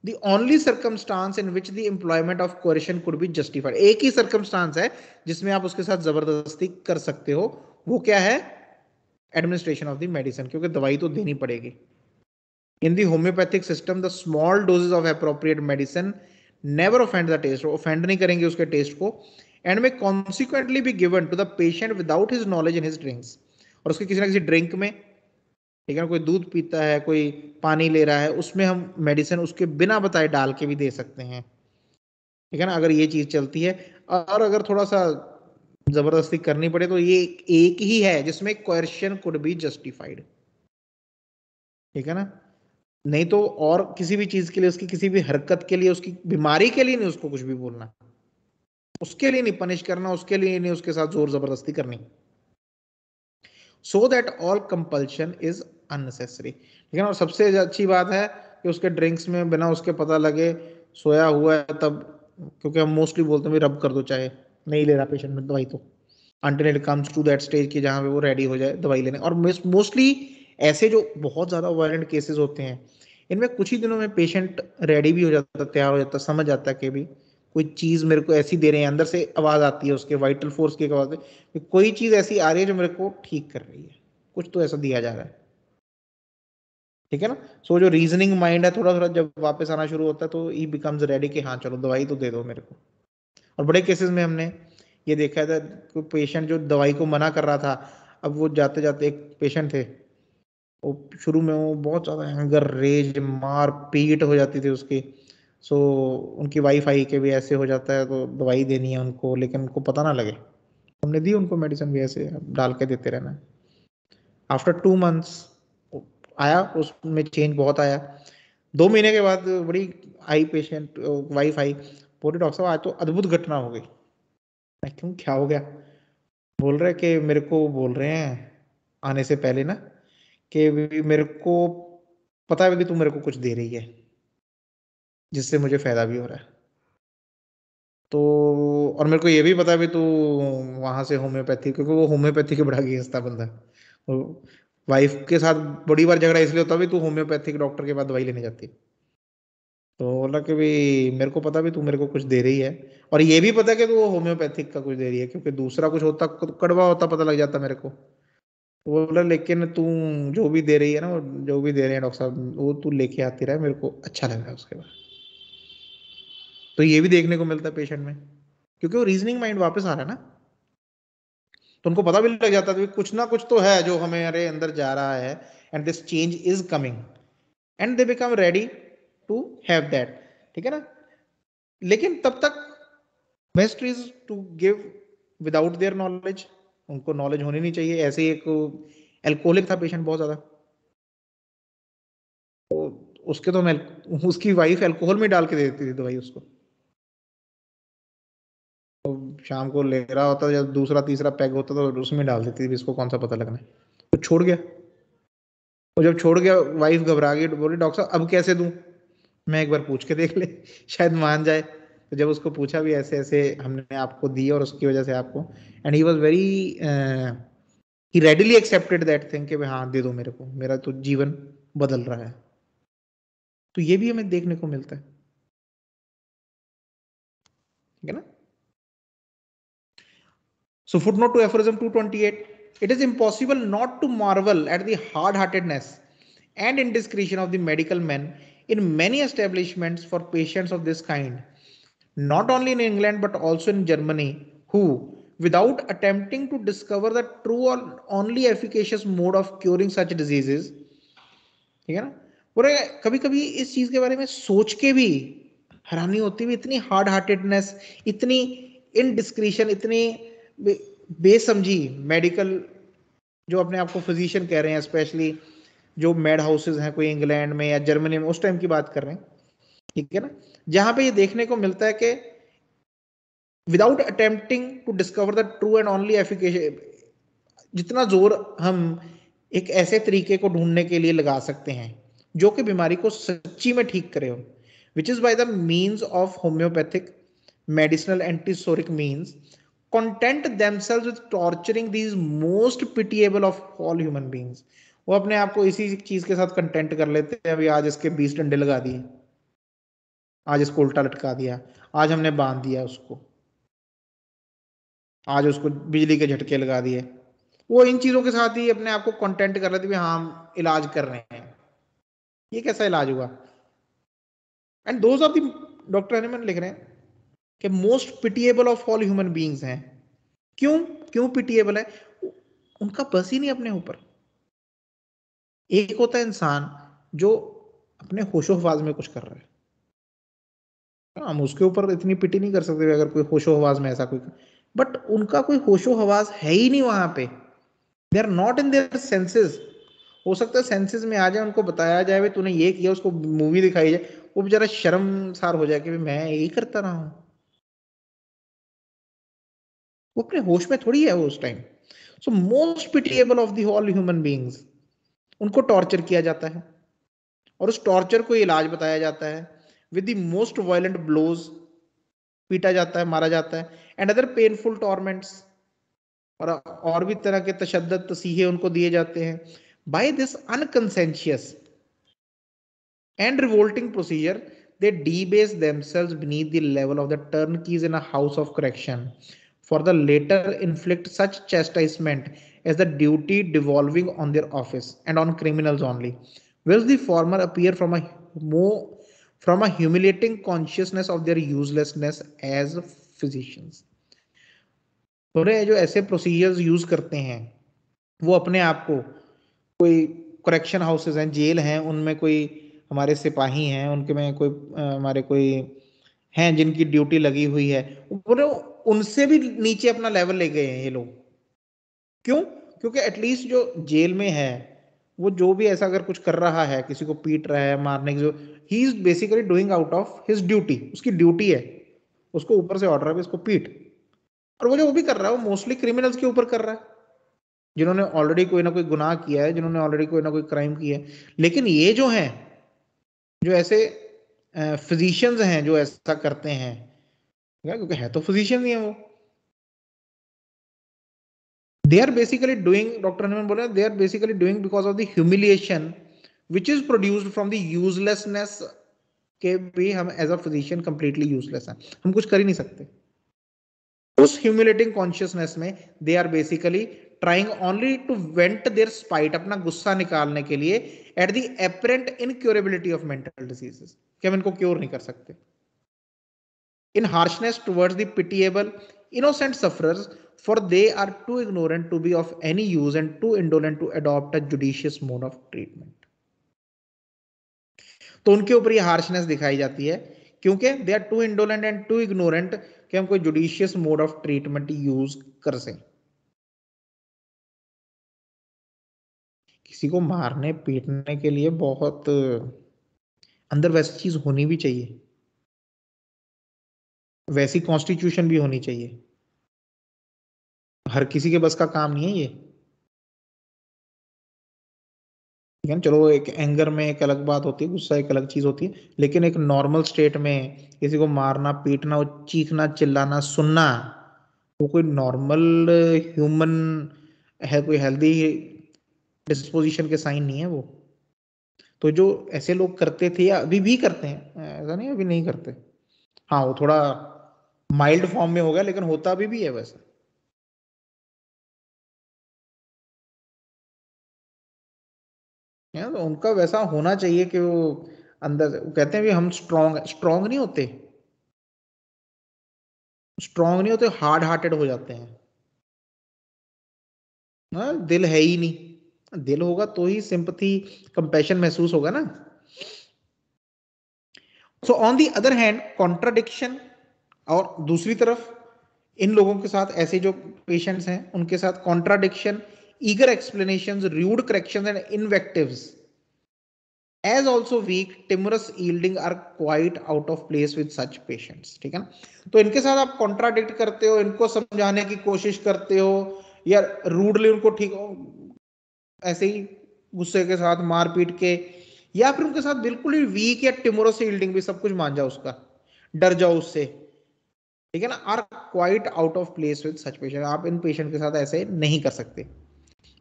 the only circumstance in which the employment of coercion could be justified, एक ही circumstance है जिसमें आप उसके साथ जबरदस्ती कर सकते हो, वो क्या है, एडमिनिस्ट्रेशन ऑफ द मेडिसिन, क्योंकि दवाई तो देनी पड़ेगी। In the homoeopathic system the small doses of appropriate medicine never offend the taste, offend नहीं करेंगे उसके टेस्ट को, and may consequently be given to the patient without his knowledge in his drinks, और उसके किसी ना किसी ड्रिंक में, ठीक है ना, कोई दूध पीता है, कोई पानी ले रहा है, उसमें हम मेडिसिन उसके बिना बताए डाल के भी दे सकते हैं, ठीक है ना, अगर ये चीज चलती है। और अगर थोड़ा सा जबरदस्ती करनी पड़े तो ये एक ही है जिसमें कोएर्शन कुड बी जस्टिफाइड, ठीक है ना, नहीं तो और किसी भी चीज के लिए, उसकी किसी भी हरकत के लिए, उसकी बीमारी के लिए नहीं उसको कुछ भी बोलना, उसके लिए नहीं पनिश करना, उसके लिए नहीं उसके साथ जोर जबरदस्ती करनी, so that all compulsion is unnecessary, ठीक है ना। और सबसे अच्छी बात है कि उसके ड्रिंक्स में बिना उसके पता लगे सोया हुआ है तब, क्योंकि हम मोस्टली बोलते हैं रब कर दो, चाहे नहीं ले रहा पेशेंट में दवाई तो, until it comes to that stage कि जहाँ पे वो रेडी हो जाए दवाई लेने। और मोस्टली ऐसे जो बहुत ज़्यादा वायलेंट केसेस होते हैं, इनमें कुछ ही दिनों में पेशेंट रेडी भी हो जाता, तैयार हो जाता, समझ आता है कि भी कोई चीज़ मेरे को ऐसी दे रहे हैं, अंदर से आवाज़ आती है उसके वाइटल फोर्स की आवाज़ है, कोई चीज़ ऐसी आ रही है जो मेरे को ठीक कर रही है, कुछ तो ऐसा दिया जा रहा है। ठीक है ना। सो जो रीजनिंग माइंड है थोड़ा थोड़ा जब वापस आना शुरू होता है तो ही बिकम्स रेडी कि हाँ चलो दवाई तो दे दो मेरे को। और बड़े केसेस में हमने ये देखा था, कोई पेशेंट जो दवाई को मना कर रहा था, अब वो जाते जाते, एक पेशेंट थे, वो शुरू में वो बहुत ज़्यादा एंगर, रेज, मार पीट हो जाती थी उसकी। सो उनकी वाइफ आई के भी ऐसे हो जाता है तो दवाई देनी है उनको, लेकिन उनको पता ना लगे, हमने दी उनको मेडिसिन भी ऐसे डाल के देते रहना। आफ्टर 2 मंथ्स आया, उसमें चेंज बहुत आया। 2 महीने के बाद बड़ी आई पेशेंट, वाइफ आई, बोले डॉक्टर साहब आज तो अद्भुत घटना हो गई। मैं क्यों, क्या हो गया? बोल रहे कि मेरे को बोल रहे हैं आने से पहले ना कि मेरे को पता है कि तू मेरे को कुछ दे रही है जिससे मुझे फायदा भी हो रहा है, तो और मेरे को ये भी पता है भी तू वहां से होम्योपैथी, क्योंकि वो होम्योपैथी के बड़ा गेस्ता बंदा है, वाइफ के साथ बड़ी बार झगड़ा इसलिए होता भी तू होम्योपैथिक डॉक्टर के पास दवाई लेने जाती है। तो बोला कि भी मेरे को पता भी तू मेरे को कुछ दे रही है, और ये भी पता कि तू वो होम्योपैथिक का कुछ दे रही है, क्योंकि दूसरा कुछ होता कड़वा होता पता लग जाता मेरे को। तो बोला लेकिन तू जो भी दे रही है ना, वो जो भी दे रहे हैं डॉक्टर साहब, वो तू लेके आती रहे, मेरे को अच्छा लग रहा है उसके बाद। तो ये भी देखने को मिलता है पेशेंट में, क्योंकि वो रीजनिंग माइंड वापस आ रहा है ना, तो उनको पता भी लग जाता है कि कुछ ना कुछ तो है जो हमारे अंदर जा रहा है, and this change is coming, and they become ready to have that. ठीक है ना। लेकिन तब तक best is to give without their knowledge, उनको नॉलेज होनी नहीं चाहिए। ऐसे ही एक एल्कोहलिक था पेशेंट बहुत ज्यादा, तो उसके तो मैं, उसकी वाइफ अल्कोहल में डाल के दे देती थी दवाई उसको, तो शाम को ले रहा होता जब दूसरा तीसरा पैग होता तो उसमें डाल देती थी, इसको कौन सा पता लगना है। तो छोड़ गया, और जब छोड़ गया वाइफ घबरा गई, बोली डॉक्टर साहब अब कैसे दूं, मैं एक बार पूछ के देख ले शायद मान जाए। तो जब उसको पूछा भी ऐसे ऐसे हमने आपको दी और उसकी वजह से आपको, and he was very, he readily accepted that thing कि हाँ दे दो मेरे को, मेरा तो जीवन बदल रहा है। तो ये भी हमें देखने को मिलता है। ठीक है ना। So footnote to aphorism 228, it is impossible not to marvel at the hard-heartedness and indiscretion of the medical men in many establishments for patients of this kind, not only in England but also in Germany, who, without attempting to discover the true or only efficacious mode of curing such diseases, ठीक है ना, बोले कभी कभी इस चीज के बारे में सोच के भी हैरानी होती है, इतनी हार्ड हार्टेडनेस, इतनी इनडिस्क्रिशन, इतनी बेसमझी मेडिकल, जो अपने आप को फिजिशियन कह रहे हैं, स्पेशली जो मेड हाउसेज हैं कोई इंग्लैंड में या जर्मनी में, उस टाइम की बात कर रहे हैं। ठीक है ना। जहां पे ये देखने को मिलता है कि without attempting to discover the true and only efficacious, जितना जोर हम एक ऐसे तरीके को ढूंढने के लिए लगा सकते हैं जो कि बीमारी को सच्ची में ठीक करे हो, which is by the means of homeopathic medicinal antipsoric means, content themselves with torturing these most pitiable of all human beings। वो अपने आप को इसी चीज के साथ कंटेंट कर लेते हैं, अभी आज इसके 20 डंडे लगा दिए, आज इसको उल्टा लटका दिया, आज हमने बांध दिया उसको, आज उसको बिजली के झटके लगा दिए। वो इन चीजों के साथ ही अपने आप को कंटेंट कर लेते हैं, हाँ हम इलाज कर रहे हैं। ये कैसा इलाज हुआ? And those are the, doctor Hahnemann लिख रहे हैं कि most pitiable of all human beings हैं। क्यों? क्यों पिटिएबल है? उनका बस ही नहीं अपने ऊपर। एक होता है इंसान जो अपने होशो हवास में कुछ कर रहा है, हम उसके ऊपर इतनी पिटी नहीं कर सकते अगर कोई होशो हवास में ऐसा कोई, बट उनका कोई होशो हवास है ही नहीं वहां पे, they are not in their senses. हो सकता है सेंसेस में आ जाए, उनको बताया जाए भाई तूने ये किया, उसको मूवी दिखाई जाए, वो बेचारा शर्मसार हो जाए कि मैं यही करता रहा हूं। वो अपने होश में थोड़ी है वो उस time. So most pitiable of the all human beings, उनको टॉर्चर किया जाता है, और उस टॉर्चर को इलाज बताया जाता है, with the most violent blows, पीटा जाता है, मारा जाता है, एंड अदर पेनफुल टॉर्मेंट्स, और भी तरह के तशद्दुद तसीहे उनको दिए जाते हैं. By this unconscientious and revolting procedure, they debase themselves beneath the level of the turnkeys in a house of correction, for the latter inflict such chastisement as the duty devolving on their office and on criminals only, whilst the former appear from a humiliating consciousness of their uselessness as physicians. थोड़े जो ऐसे procedures use करते हैं वो अपने आप को, कोई करेक्शन हाउसेज हैं, जेल हैं, उनमें कोई हमारे सिपाही हैं, उनके में कोई हमारे कोई हैं जिनकी ड्यूटी लगी हुई है, वो उनसे भी नीचे अपना लेवल ले गए हैं ये लोग. क्यों? क्योंकि एटलीस्ट जो जेल में है वो जो भी ऐसा अगर कुछ कर रहा है, किसी को पीट रहा है, मारने की, जो he is basically doing out of his duty, उसकी ड्यूटी है, उसको ऊपर से ऑर्डर है इसको पीट. और वो जो वो भी कर रहा है वो मोस्टली क्रिमिनल्स के ऊपर कर रहा है, जिन्होंने ऑलरेडी कोई ना कोई गुनाह किया है, जिन्होंने ऑलरेडी कोई ना कोई क्राइम किया है. लेकिन ये जो हैं, जो ऐसे फिजिशियंस हैं जो ऐसा करते हैं, क्योंकि है तो फिजिशियन ही है वो, they are basically doing, Dr. Hanuman बोल रहे हैं, they are basically doing because of the humiliation which is produced from the uselessness के भी हम as a physician completely useless हैं, हम कुछ कर ही नहीं सकते. उस ह्यूमिलेटिंग कॉन्शियसनेस में they are basically trying only to vent their spite, अपना गुस्सा निकालने के लिए, at the apparent incurability of mental diseases, कि हम इनको क्योर नहीं कर सकते. In harshness towards the pitiable innocent sufferers, for they are too ignorant to be of any use and too indolent to adopt a judicious mode of treatment. तो उनके ऊपर ये हार्शनेस दिखाई जाती है क्योंकि they are too indolent and too ignorant कि हम कोई judicious mode of treatment use कर सकें. किसी को मारने पीटने के लिए बहुत अंदर वैसी चीज होनी भी चाहिए, वैसी कॉन्स्टिट्यूशन भी होनी चाहिए. हर किसी के बस का काम नहीं है ये. ठीक है, चलो एक एंगर में एक अलग बात होती है, गुस्सा एक अलग चीज होती है, लेकिन एक नॉर्मल स्टेट में किसी को मारना पीटना, चीखना चिल्लाना सुनना, वो कोई नॉर्मल ह्यूमन है, कोई हेल्दी डिस्पोजिशन के साइन नहीं है वो. तो जो ऐसे लोग करते थे या अभी भी करते हैं, ऐसा नहीं अभी नहीं करते, हाँ वो थोड़ा माइल्ड फॉर्म में हो गया, लेकिन होता अभी भी है वैसा. तो उनका वैसा होना चाहिए कि वो अंदर से, वो कहते हैं भी हम स्ट्रांग नहीं होते, स्ट्रांग नहीं होते, हार्ड हार्टेड हो जाते हैं. दिल है ही नहीं, दिल होगा तो ही सिंपथी कंपैशन महसूस होगा ना. So on the other hand contradiction, और दूसरी तरफ इन लोगों के साथ, ऐसे जो पेशेंट्स हैं उनके साथ contradiction, eager explanations, rude corrections and invectives, as also weak timorous yielding are quite out of place with such patients. ठीक है ना. तो इनके साथ आप कॉन्ट्राडिक्ट करते हो, इनको समझाने की कोशिश करते हो, या रूडली उनको ठीक हो ऐसे ही गुस्से के साथ मार पीट के, या फिर उनके साथ बिल्कुल ही वीक या टिमोरस यील्डिंग भी, सब कुछ मान जाओ उसका, डर जाओ उससे. ठीक है ना. Are quite out of place with such patient, आप इन पेशेंट के साथ ऐसे नहीं कर सकते.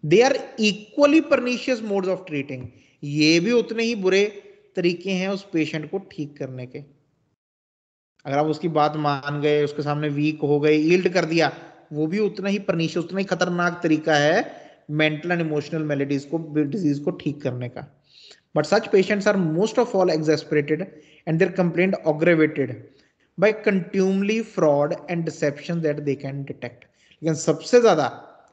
They are equally pernicious modes of treating, ये भी उतने ही बुरे तरीके हैं उस पेशेंट को ठीक करने के. अगर आप उसकी बात मान गए, उसके सामने वीक हो गए, यील्ड कर दिया, वो भी उतना ही परनीशियस, उतना ही खतरनाक तरीका है मेंटल एंड इमोशनल मेलेडीज को, डिजीज को ठीक करने का. But such patients are most of all exasperated and their complaint aggravated by contumely fraud and deception that they can detect. लेकिन सबसे ज्यादा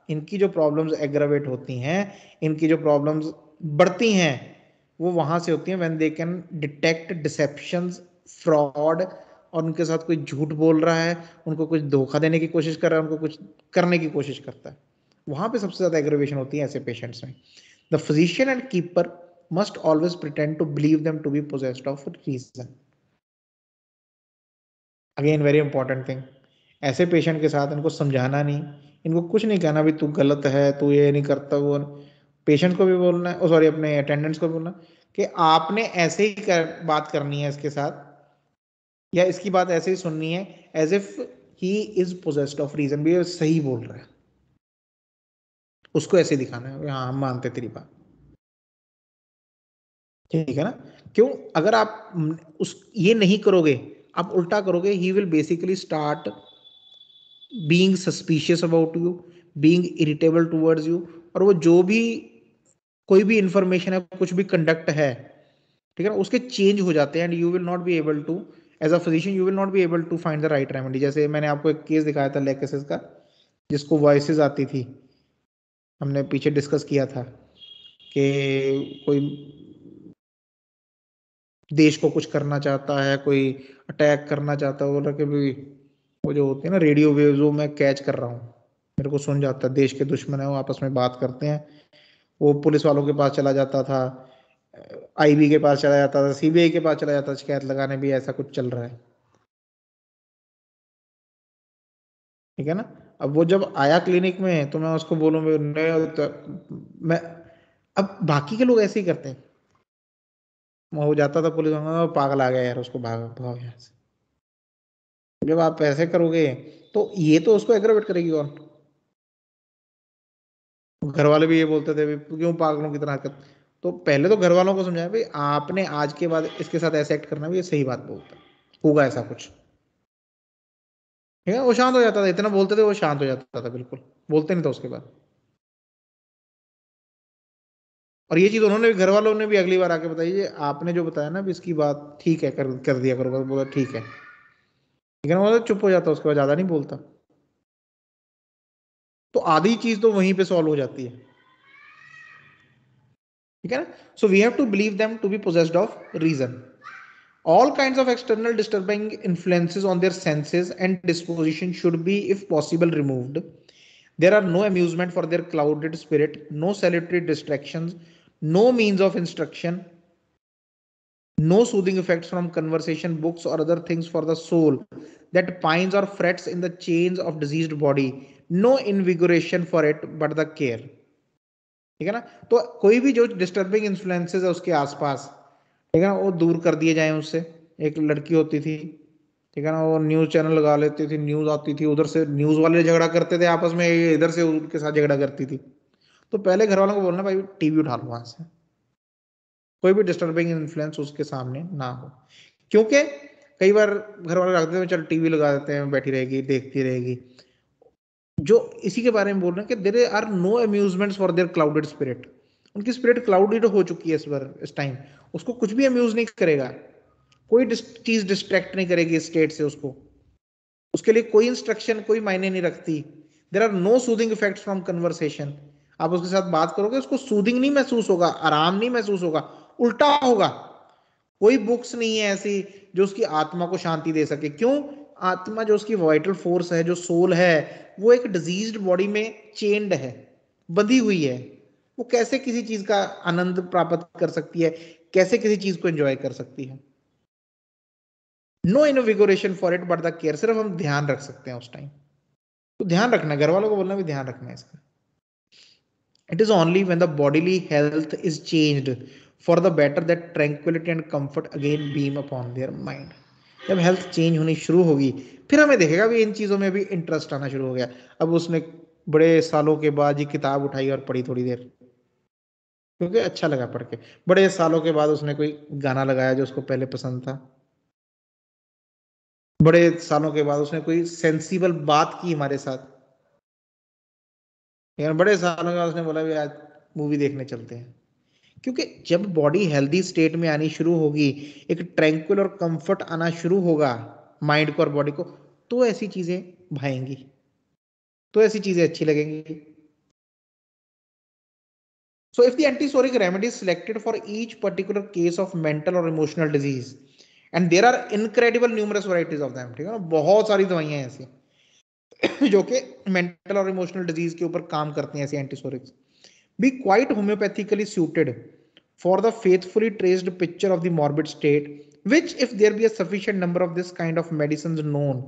इनकी जो प्रॉब्लम्स एग्रावेट होती हैं, इनकी जो प्रॉब्लम्स बढ़ती हैं, वो वहां से होती हैं when they can detect deceptions, fraud, और उनके साथ कोई झूठ बोल रहा है, उनको कुछ धोखा देने की कोशिश कर रहा है, उनको कुछ करने की कोशिश करता है, वहां पे सबसे ज्यादा एग्रेवेशन होती है ऐसे पेशेंट्स में. The physician and keeper must always pretend to believe them to be possessed of reason. Again very important thing, ऐसे पेशेंट के साथ इनको समझाना नहीं, इनको कुछ नहीं कहना भी तू गलत है, तू ये नहीं करता. वो पेशेंट को भी बोलना है, सॉरी अपने अटेंडेंट्स को भी बोलना कि आपने ऐसे ही बात करनी है इसके साथ, या इसकी बात ऐसे ही सुननी है, as if he is possessed of reason, भी सही बोल रहा है. उसको ऐसे दिखाना है, हाँ हम मानते तेरी बात, ठीक है ना। क्यों? अगर आप उस ये नहीं करोगे, आप उल्टा करोगे, he will basically start being suspicious about you, being irritable towards you, और वो जो भी कोई भी इंफॉर्मेशन है, कुछ भी कंडक्ट है, ठीक है ना, उसके चेंज हो जाते हैं, and you will not be able to, as a physician you will not be able to find the right remedy. जैसे मैंने आपको एक केस दिखाया था लेकेसिस का, जिसको वॉइसेस आती थी, हमने पीछे डिस्कस किया था कि कोई देश को कुछ करना चाहता है, कोई अटैक करना चाहता है, बोल रहा कि भाई वो जो होते हैं ना रेडियो वेव्स, वो मैं कैच कर रहा हूँ, मेरे को सुन जाता है, देश के दुश्मन है वो आपस में बात करते हैं। वो पुलिस वालों के पास चला जाता था, आईबी के पास चला जाता था, सीबीआई के पास चला जाता था शिकायत लगाने, भी ऐसा कुछ चल रहा है, ठीक है ना। अब वो जब आया क्लिनिक में तो मैं उसको बोलूँ मैं, अब बाकी के लोग ऐसे ही करते हैं, वो हो जाता था पुलिस वाला, पागल आ गया यार, उसको भाग भाग यहाँ से। जब आप ऐसे करोगे तो ये तो उसको एग्रावेट करेगी, और घर वाले भी ये बोलते थे भी क्यों पागलों की तरह हरकत। तो पहले तो घर वालों को समझाया भाई आपने आज के बाद इसके साथ ऐसे एक्ट करना भी, ये सही बात बोलता है, होगा ऐसा कुछ, ठीक है। वो शांत हो जाता था, इतना बोलते थे वो शांत हो जाता था, बिल्कुल बोलते नहीं था उसके बाद। और ये चीज उन्होंने भी, घर वालों ने भी अगली बार आके बताई, ये आपने जो बताया ना भी इसकी बात ठीक है, कर दिया करो, बोला ठीक है, ठीक है ना, मतलब चुप हो जाता, उसके बाद ज्यादा नहीं बोलता। तो आधी चीज तो वहीं पे सॉल्व हो जाती है, ठीक है ना। So we have to believe them to be possessed of reason. All kinds of external disturbing influences on their senses and disposition should be, if possible, removed. There are no amusement for their clouded spirit, no salutary distractions, no means of instruction, no soothing effects from conversation, books, or other things for the soul that pines or frets in the chains of diseased body, no invigoration for it but the care, ठीक है ना। तो कोई भी जो disturbing influences है उसके आसपास, ठीक है ना, वो दूर कर दिए जाए उससे। एक लड़की होती थी, ठीक है ना, वो न्यूज चैनल लगा लेती थी, न्यूज आती थी, उधर से न्यूज वाले झगड़ा करते थे आपस में, ये इधर से उनके साथ झगड़ा करती थी। तो पहले घर वालों को बोलना भाई टीवी उठा लो वहां से, कोई भी डिस्टर्बिंग इन्फ्लुएंस उसके सामने ना हो। क्योंकि कई बार घर वाले रख देते हैं, चल टीवी लगा देते हैं, बैठी रहेगी देखती रहेगी। जो इसी के बारे में बोल रहे हैं कि there are no amusements for their clouded spirit, उनकी स्पिरिट क्लाउडेड हो चुकी है इस बार, इस टाइम उसको कुछ भी अम्यूज नहीं करेगा, कोई चीज डिस्ट्रैक्ट नहीं करेगी स्टेट से उसको, उसके लिए कोई इंस्ट्रक्शन कोई मायने नहीं रखती। There are no soothing effects from conversation, आप उसके साथ बात करोगे उसको सूदिंग नहीं महसूस होगा, आराम नहीं महसूस होगा, उल्टा होगा। कोई बुक्स नहीं है ऐसी जो उसकी आत्मा को शांति दे सके। क्यों? आत्मा जो उसकी वाइटल फोर्स है, जो सोल है, वो एक डिजीज्ड बॉडी में चेन्ड है, बंधी हुई है। वो कैसे किसी चीज का आनंद प्राप्त कर सकती है, कैसे किसी चीज को एंजॉय कर सकती है। No invigoration for it but the care, सिर्फ हम ध्यान रख सकते हैं उस टाइम। तो ध्यान रखना, घर वालों को बोलना भी ध्यान रखना है इसका। It is only when the bodily health is changed for the better that tranquillity and comfort again beam upon their mind. जब हेल्थ चेंज होनी शुरू होगी, फिर हमें देखेगा भी इन चीजों में भी इंटरेस्ट आना शुरू हो गया। अब उसने बड़े सालों के बाद ये किताब उठाई और पढ़ी थोड़ी देर, क्योंकि अच्छा लगा पढ़ के। बड़े सालों के बाद उसने कोई गाना लगाया जो उसको पहले पसंद था, बड़े सालों के बाद उसने कोई सेंसिबल बात की हमारे साथ, यार बड़े सालों के बाद उसने बोला भी आज मूवी देखने चलते हैं। क्योंकि जब बॉडी हेल्दी स्टेट में आनी शुरू होगी, एक ट्रैंक्विल और कंफर्ट आना शुरू होगा माइंड को और बॉडी को, तो ऐसी चीजें भाएंगी, तो ऐसी चीजें अच्छी लगेंगी। So if the antisoric remedy is selected for each particular case of mental or emotional disease, and there are incredible numerous varieties of them, ठीक है ना, बहुत सारी दवाइयां हैं ऐसी जो कि मेंटल और इमोशनल डिजीज के ऊपर काम करती हैं, ऐसी एंटीसोरिक्स, be quite homeopathically suited for the faithfully traced picture of the morbid state, which if there be a sufficient number of this kind of medicines known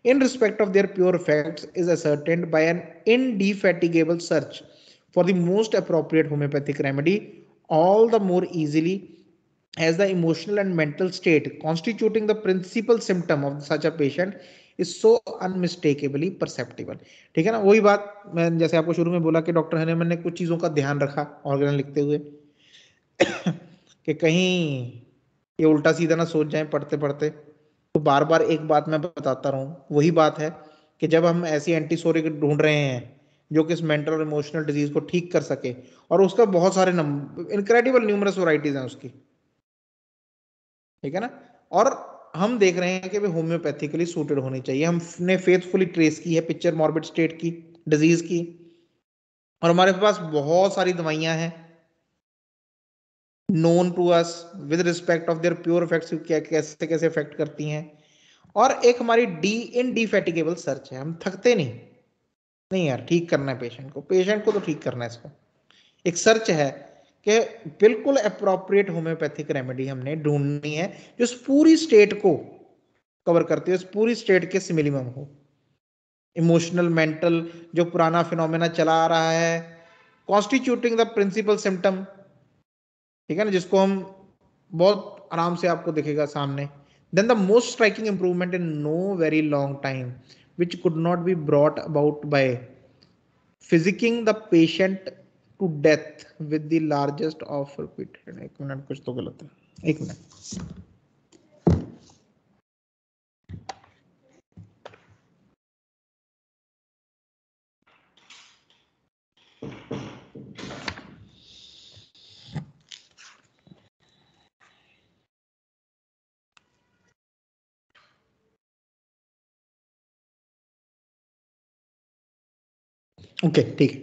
in respect of their pure effects is ascertained by an indefatigable search for the most appropriate homeopathic remedy, all the more easily as the emotional and mental state constituting the principal symptom of such a patient is so unmistakably perceptible. ठीक है ना, वही बात मैं जैसे आपको शुरू में बोला कि डॉक्टर हनेमन ने कुछ चीजों का ध्यान रखा ऑर्गन लिखते हुए कि कहीं ये उल्टा सीधा ना सोच जाए पढ़ते पढ़ते। तो बार बार एक बात मैं बताता रहूं, वही बात है कि जब हम ऐसी एंटीसोरिक ढूंढ रहे हैं जो कि इस मेंटल और इमोशनल डिजीज को ठीक कर सके, और उसका बहुत सारे इनक्रेडिबल न्यूमरस वैरायटीज हैं उसकी, ठीक है ना, और हम देख रहे हैं कि भाई होम्योपैथिकली सूटेड होनी चाहिए। हमने फेथफुली ट्रेस की है पिक्चर मॉर्बिड स्टेट की, डिजीज की, और हमारे पास बहुत सारी दवाइयां हैं known to us with respect of their pure effects, क्या कैसे कैसे इफेक्ट करती हैं। और एक हमारी इनडिफेटिगेबल सर्च है, हम थकते नहीं, नहीं यार ठीक करना है पेशेंट को तो ठीक करना है इसको। एक सर्च है कि बिल्कुल अप्रोप्रिएट होम्योपैथिक रेमेडी हमने ढूंढनी है जो इस पूरी स्टेट को कवर करती है, इस पूरी स्टेट के सिमिलिमम हो। इमोशनल मेंटल जो पुराना फिनोमेना चला आ रहा है, कॉन्स्टिट्यूटिंग द प्रिंसिपल सिम्टम, ठीक है ना, जिसको हम बहुत आराम से आपको दिखेगा सामने। Then the most striking improvement in no very long time which could not be brought about by physicking the patient to death with the largest of repeated. एक मिनट, कुछ तो गलत है, एक मिनट। ओके ठीक है,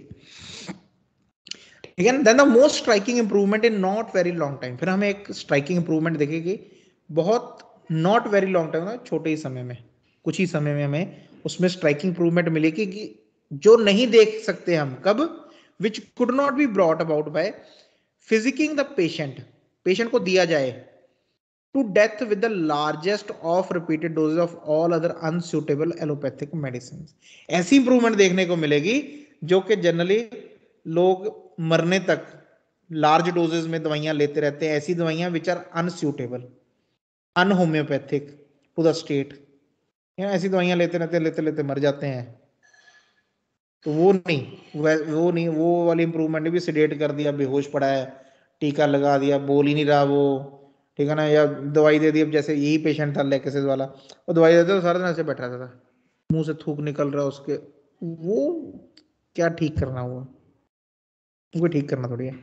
ठीक है ना। Then the most striking improvement in not very long time, फिर हमें एक स्ट्राइकिंग इंप्रूवमेंट देखेगी बहुत नॉट वेरी लॉन्ग टाइम, छोटे ही समय में, कुछ ही समय में हमें उसमें स्ट्राइकिंग इंप्रूवमेंट मिलेगी कि जो नहीं देख सकते हम कब, which could not be brought about by physicking the patient को दिया जाए to death with the largest of repeated doses of all other unsuitable allopathic medicine. ऐसी इंप्रूवमेंट देखने को मिलेगी जो कि जनरली लोग मरने तक लार्ज डोजेज में दवाइयां लेते रहते हैं, ऐसी दवाइयां which are unsuitable unhomeopathic to the state, ऐसी दवाइयां लेते लेते मर जाते हैं। तो वो नहीं, वो वाली इंप्रूवमेंट भी सिडेट कर दिया, बेहोश पड़ा है, टीका लगा दिया, बोल ही नहीं रहा वो, ठीक है ना, या दवाई दे दी। अब जैसे यही पेशेंट था लेकेसिस वाला, वो दवाई देते तो सारा दिन ऐसे बैठा रहता था, मुंह से थूक निकल रहा उसके, वो क्या ठीक करना हुआ, उनको ठीक करना थोड़ी है।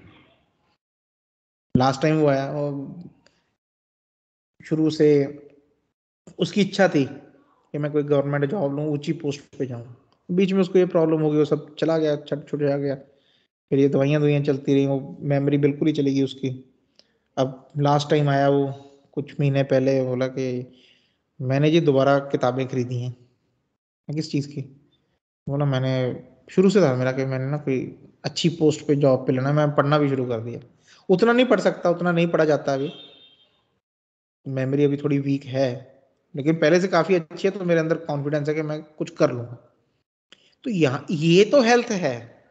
लास्ट टाइम वो आया और शुरू से उसकी इच्छा थी कि मैं कोई गवर्नमेंट जॉब लूँ, ऊंची पोस्ट पे जाऊँ, बीच में उसको ये प्रॉब्लम हो गई, वो सब चला गया, छट छुट जा गया, फिर ये दवाइयाँ चलती रही, वो मेमोरी बिल्कुल ही चली गई उसकी। अब लास्ट टाइम आया वो कुछ महीने पहले, बोला कि मैंने जी दोबारा किताबें खरीदी हैं। मैं किस चीज़ की? बोला मैंने, शुरू से था मेरा कि मैंने ना कोई अच्छी पोस्ट पे जॉब पे लेना, मैं पढ़ना भी शुरू कर दिया। उतना नहीं पढ़ सकता, उतना नहीं पढ़ा जाता अभी, मेमोरी अभी थोड़ी वीक है, लेकिन पहले से काफ़ी अच्छी है, तो मेरे अंदर कॉन्फिडेंस है कि मैं कुछ कर लूँगा। तो यहाँ ये तो हेल्थ है।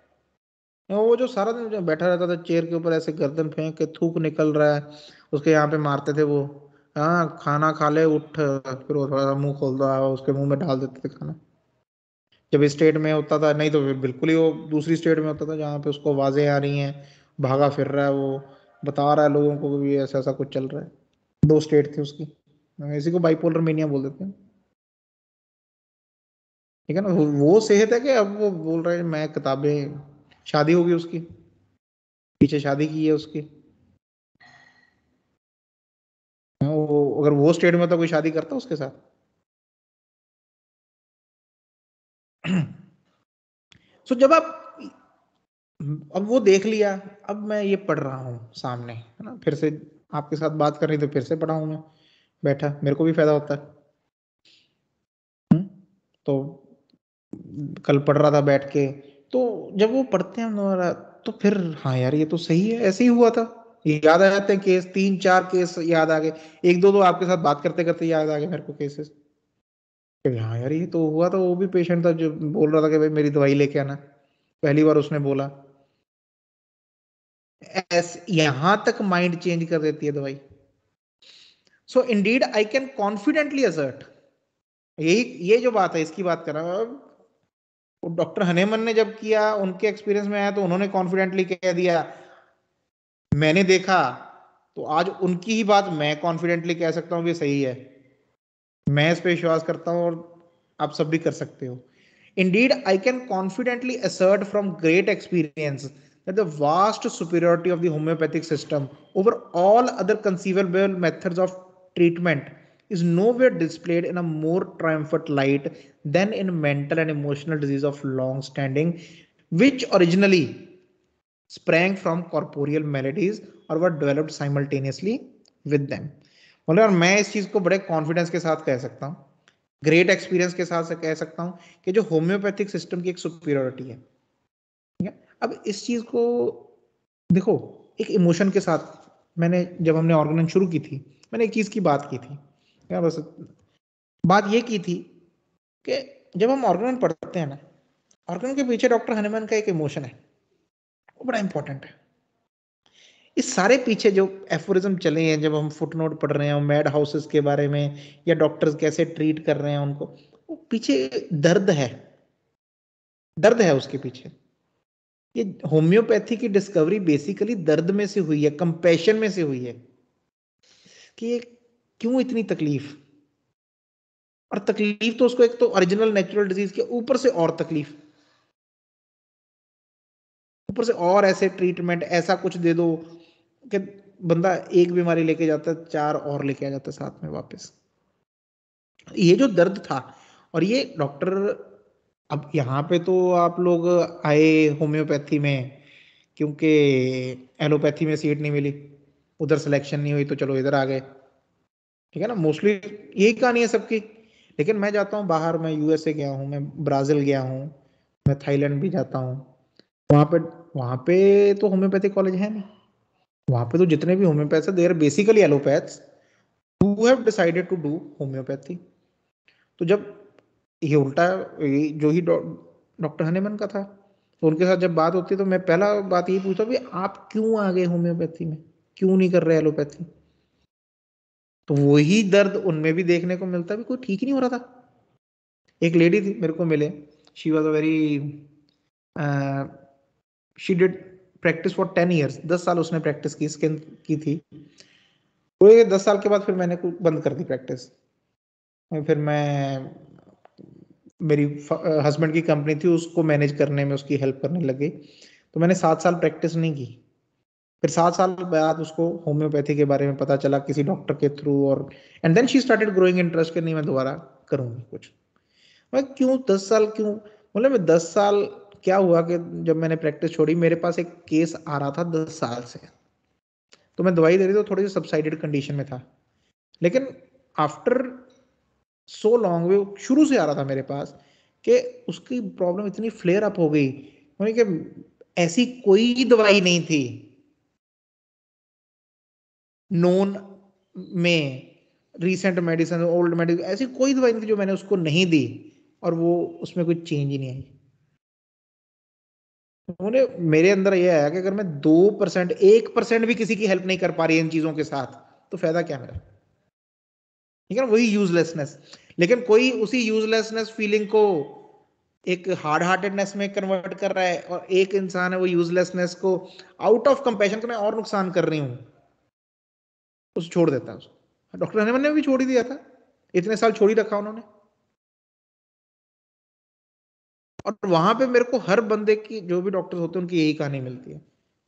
वो जो सारा दिन जो बैठा रहता था चेयर के ऊपर ऐसे गर्दन फेंक के, थूक निकल रहा है उसके, यहाँ पे मारते थे वो, हाँ खाना खा ले उठ, फिर वो थोड़ा सा मुंह खोलता है, उसके मुंह में डाल देते थे खाना। जब स्टेट में होता था, नहीं तो फिर बिल्कुल ही वो दूसरी स्टेट में होता था जहाँ पे उसको आवाजें आ रही हैं, भागा फिर रहा है वो, बता रहा है लोगों को भी ऐसा ऐसा कुछ चल रहा है। दो स्टेट थी उसकी, इसी को बाइपोलर मेनिया बोल देते हैं, ठीक है ना। वो सेहत है कि अब वो बोल रहे हैं मैं किताबें, शादी होगी उसकी, पीछे शादी की है उसकी, वो अगर वो स्टेट में तो कोई शादी करता उसके साथ। सो जब आप, अब वो देख लिया, अब मैं ये पढ़ रहा हूँ सामने, है ना, फिर से आपके साथ बात कर रही तो फिर से पढ़ा हूँ मैं, बैठा, मेरे को भी फायदा होता है। तो कल पढ़ रहा था बैठ के, तो जब वो पढ़ते हैं हम हमारा, तो फिर हाँ यार ये तो सही है, ऐसे ही हुआ था, ये याद आ जाते हैं केस, 3-4 केस याद आ गए, एक दो आपके साथ बात करते करते याद आ गए मेरे को केसेस। हाँ यार ये तो हुआ था, वो भी पेशेंट था जो बोल रहा था कि भाई मेरी दवाई लेके आना, पहली बार उसने बोला। ऐसे यहां तक माइंड चेंज कर देती है दवाई। So indeed I can confidently assert यही ये जो बात है इसकी बात कर रहा हूँ। डॉक्टर हनेमन ने जब किया, उनके एक्सपीरियंस में आया तो उन्होंने कॉन्फिडेंटली कह दिया मैंने देखा, तो आज उनकी ही बात मैं कॉन्फिडेंटली कह सकता हूँ कि सही है। मैं इस पे विश्वास करता हूँ और आप सब भी कर सकते हो। Indeed, I can confidently assert from great experience that the vast superiority of the homeopathic system over all other conceivable methods of treatment is nowhere displayed in a more triumphant light than in mental and emotional disease of long standing, which originally sprang from corporeal maladies or were developed simultaneously with them. बोले, और मैं इस चीज को बड़े confidence के साथ कह सकता हूँ, ग्रेट एक्सपीरियंस के साथ से कह सकता हूँ कि जो होम्योपैथिक सिस्टम की एक सुपीरियोरिटी है, ठीक है। अब इस चीज को देखो एक इमोशन के साथ, मैंने जब हमने ऑर्गेनाइज शुरू की थी, मैंने एक चीज की बात की थी, क्या बस बात ये की थी कि जब हम ऑर्गेनाइज पढ़ते हैं ना, ऑर्गेनाइज के पीछे डॉक्टर हनुमान का एक इमोशन है, वो बड़ा इंपॉर्टेंट है। इस सारे पीछे जो एफोरिज्म चले हैं, जब हम फुटनोट पढ़ रहे हैं मैड हाउसेस के बारे में, या डॉक्टर्स कैसे ट्रीट कर रहे हैं उनको, वो पीछे दर्द है, दर्द है उसके पीछे। ये होम्योपैथी की डिस्कवरी बेसिकली दर्द में से हुई है, कंपैशन में से हुई है कि ये क्यों इतनी तकलीफ, और तकलीफ तो उसको एक तो ओरिजिनल नेचुरल डिजीज के ऊपर से और तकलीफ, ऊपर से और ऐसे ट्रीटमेंट ऐसा कुछ दे दो कि बंदा एक बीमारी लेके जाता है, चार और लेके आ जाता है साथ में वापस। ये जो दर्द था, और ये डॉक्टर, अब यहाँ पे तो आप लोग आए होम्योपैथी में क्योंकि एलोपैथी में सीट नहीं मिली, उधर सिलेक्शन नहीं हुई, तो चलो इधर आ गए, ठीक है ना। मोस्टली यही कहानी है सबकी। लेकिन मैं जाता हूँ बाहर, मैं यूएसए गया हूँ, मैं ब्राजील गया हूँ, मैं थाईलैंड भी जाता हूँ, वहाँ पे वहाँ पे तो होम्योपैथी कॉलेज है नहीं। वहाँ पे तो जितने भी homeopaths they are basically allopaths who have decided to do homeopathy. तो जब ये उल्टा, जो ही डॉक्टर हनेमन का था, तो उनके साथ जब बात होती है तो मैं पहला बात यही पूछता भी आप क्यों आ गए होम्योपैथी में, क्यों नहीं कर रहे एलोपैथी। तो वही दर्द उनमें भी देखने को मिलता, भी कोई ठीक ही नहीं हो रहा था। एक लेडी थी मेरे को मिले, she was a very, she did practice for 10 years, 10 साल उसने प्रैक्टिस की स्किन की थी। वो 10 साल के बाद फिर मैंने बंद कर दी प्रैक्टिस। फिर मैं, मेरी हस्बैंड की कंपनी थी, उसको मैनेज करने में उसकी हेल्प करने लगे, तो मैंने 7 साल प्रैक्टिस नहीं की। फिर 7 साल बाद उसको होम्योपैथी के बारे में पता चला किसी डॉक्टर के थ्रू, और and then she started growing interest कि नहीं मैं दोबारा करूंगी कुछ। मैं क्यों 10 साल क्यों, मतलब मैं 10 साल, क्या हुआ कि जब मैंने प्रैक्टिस छोड़ी, मेरे पास एक केस आ रहा था 10 साल से, तो मैं दवाई दे रही तो थोड़ी सी सब्साइडेड कंडीशन में था, लेकिन आफ्टर सो लॉन्ग वे शुरू से आ रहा था मेरे पास कि उसकी प्रॉब्लम इतनी फ्लेयर अप हो गई, यानी कि ऐसी कोई दवाई नहीं थी नोन में, रिसेंट मेडिसिन, ओल्ड मेडिसिन, ऐसी कोई दवाई नहीं थी जो मैंने उसको नहीं दी और वो उसमें कोई चेंज ही नहीं आई। उन्होंने, मेरे अंदर ये आया कि अगर मैं 2%, 1% भी किसी की हेल्प नहीं कर पा रही इन चीजों के साथ, तो फायदा क्या मेरा, ठीक है ना, वही यूजलेसनेस। लेकिन कोई उसी यूजलेसनेस फीलिंग को एक हार्ड हार्टेडनेस में कन्वर्ट कर रहा है, और एक इंसान है वो यूजलेसनेस को आउट ऑफ कंपैशन, मैं और नुकसान कर रही हूँ, उसे छोड़ देता है उसको। डॉक्टर हनीमन ने भी छोड़ ही दिया था, इतने साल छोड़ ही रखा उन्होंने। और वहां पे मेरे को हर बंदे की, जो भी डॉक्टर होते हैं उनकी यही कहानी मिलती है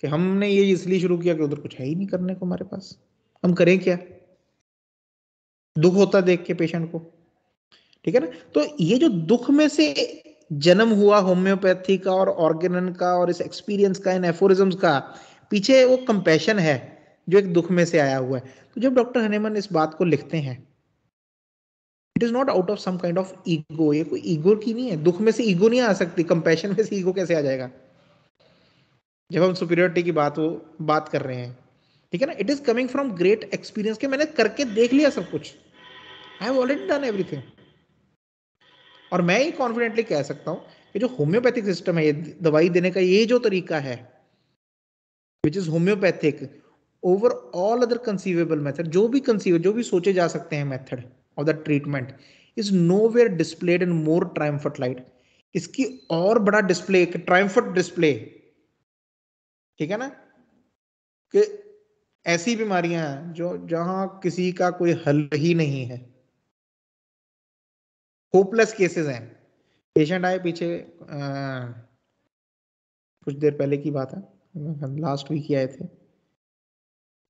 कि हमने ये इसलिए शुरू किया कि उधर कुछ है ही नहीं करने को हमारे पास, हम करें क्या, दुख होता देख के पेशेंट को, ठीक है ना। तो ये जो दुख में से जन्म हुआ होम्योपैथी का और ऑर्गेनन का और इस एक्सपीरियंस का, इन एफोरिज्म्स का, पीछे वो कंपैशन है जो एक दुख में से आया हुआ है। तो जब डॉक्टर हनेमन इस बात को लिखते हैं, it is not out of some kind of ego, ये कोई ईगो की नहीं है, दुख में से ईगो नहीं आ सकती, कंपैशन में से ईगो कैसे आ जाएगा जब हम सुपीरियोरिटी की बात कर रहे हैं, ठीक है ना। It is coming from great experience के मैंने करके देख लिया सब कुछ, I have already done everything. और मैं ही कॉन्फिडेंटली कह सकता हूं कि जो होम्योपैथिक सिस्टम है, ये दवाई देने का ये जो तरीका है, which is homeopathic over all other conceivable method, जो भी सोचे जा सकते हैं method of the treatment, is nowhere displayed in more triumphant light. इसकी और बड़ा डिस्प्ले, ट्रायम्फेंट डिस्प्ले, ठीक है ना, कि ऐसी बीमारियां हैं जो जहां किसी का कोई हल ही नहीं है, होपलेस केसेस हैं। पेशेंट आए पीछे, कुछ देर पहले की बात है, हम लास्ट वीक ही आए थे,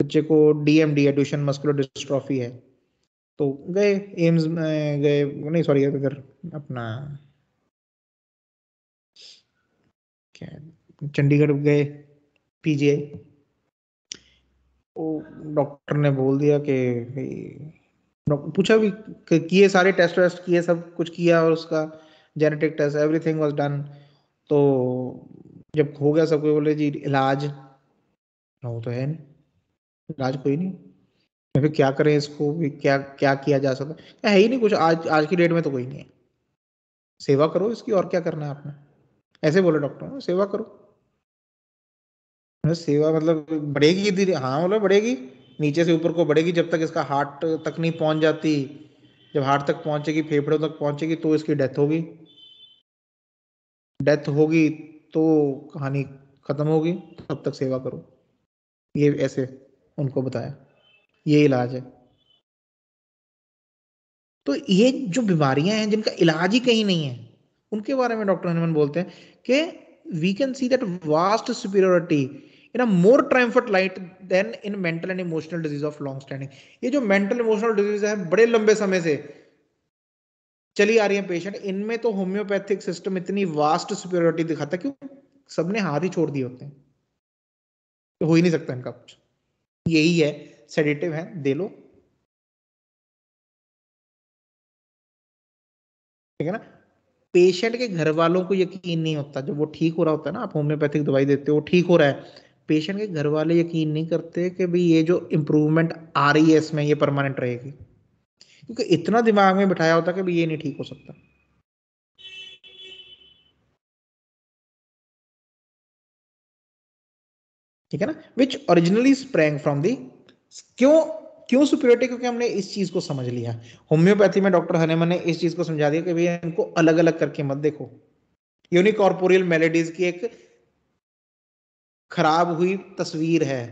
बच्चे को डीएमडी है, ड्यूशेन मस्कुलर डिस्ट्रॉफी है, तो गए एम्स में, गए नहीं सॉरी इधर अपना क्या है, चंडीगढ़ गए पीजीआई, वो डॉक्टर ने बोल दिया कि पूछा भी किए, सारे टेस्ट वेस्ट किए, सब कुछ किया, और उसका genetic test everything was done. तो जब हो गया सब कुछ, बोले जी इलाज, वो तो है नहीं, इलाज कोई नहीं, फिर क्या करें इसको भी, क्या क्या किया जा सकता है ही नहीं कुछ, आज आज की डेट में तो कोई नहीं है, सेवा करो इसकी, और क्या करना है आपने, ऐसे बोले डॉक्टर, सेवा करो। सेवा मतलब बढ़ेगी धीरे, हाँ मतलब बढ़ेगी, नीचे से ऊपर को बढ़ेगी, जब तक इसका हार्ट तक नहीं पहुंच जाती, जब हार्ट तक पहुंचेगी, फेफड़ों तक पहुंचेगी, तो इसकी डेथ होगी, डेथ होगी तो कहानी खत्म होगी, तब तक सेवा करो। ये ऐसे उनको बताया, ये इलाज है। तो ये जो बीमारियां हैं जिनका इलाज ही कहीं नहीं है, उनके बारे में डॉक्टर हनुमान बोलते हैं कि we can see that vast superiority in a more triumphant light than in mental and emotional disease of long standing. ये जो मेंटल इमोशनल डिजीज है बड़े लंबे समय से चली आ रही है पेशेंट, इनमें तो होम्योपैथिक सिस्टम इतनी वास्ट सुपीरियोरिटी दिखाता है, क्यों, सबने हाथ ही छोड़ दिए होते हैं, तो हो ही नहीं सकता इनका कुछ, यही है, सेडेटिव है, दे लो, ठीक है ना। पेशेंट के घर वालों को यकीन नहीं होता, जब वो ठीक हो रहा होता है ना, आप होम्योपैथिक दवाई देते हो, ठीक हो रहा है, पेशेंट के घर वाले यकीन नहीं करते कि भाई ये जो इम्प्रूवमेंट आ रही है इसमें, ये परमानेंट रहेगी, क्योंकि इतना दिमाग में बिठाया होता है कि भाई ये नहीं ठीक हो सकता, ठीक है ना, विच ओरिजिनली स्प्रैंग फ्रॉम दी, क्यों, क्यों सुपीरियोरिटी, क्योंकि हमने इस चीज को समझ लिया। होम्योपैथी में डॉक्टर हनेमन ने इस चीज को समझा दिया कि भैया इनको अलग अलग करके मत देखो, यूनिकॉर्पोरियल मेलेडीज की एक खराब हुई तस्वीर है,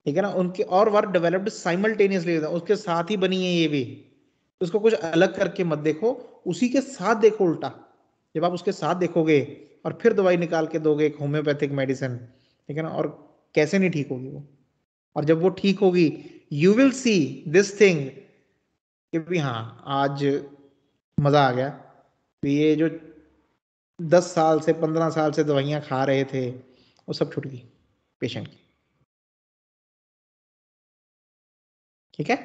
ठीक है ना, उनके और वर्क डेवलप्ड साइमल्टेनियसली, उसके साथ ही बनी है ये भी, उसको कुछ अलग करके मत देखो, उसी के साथ देखो उल्टा, जब आप उसके साथ देखोगे और फिर दवाई निकाल के दोगे एक होम्योपैथिक मेडिसिन, ठीक है ना, और कैसे नहीं ठीक होगी वो, और जब वो ठीक होगी you will see this thing कि भी हाँ आज मजा आ गया, तो ये जो 10 साल से 15 साल से दवाइयां खा रहे थे वो सब छूट गई पेशेंट की, ठीक है।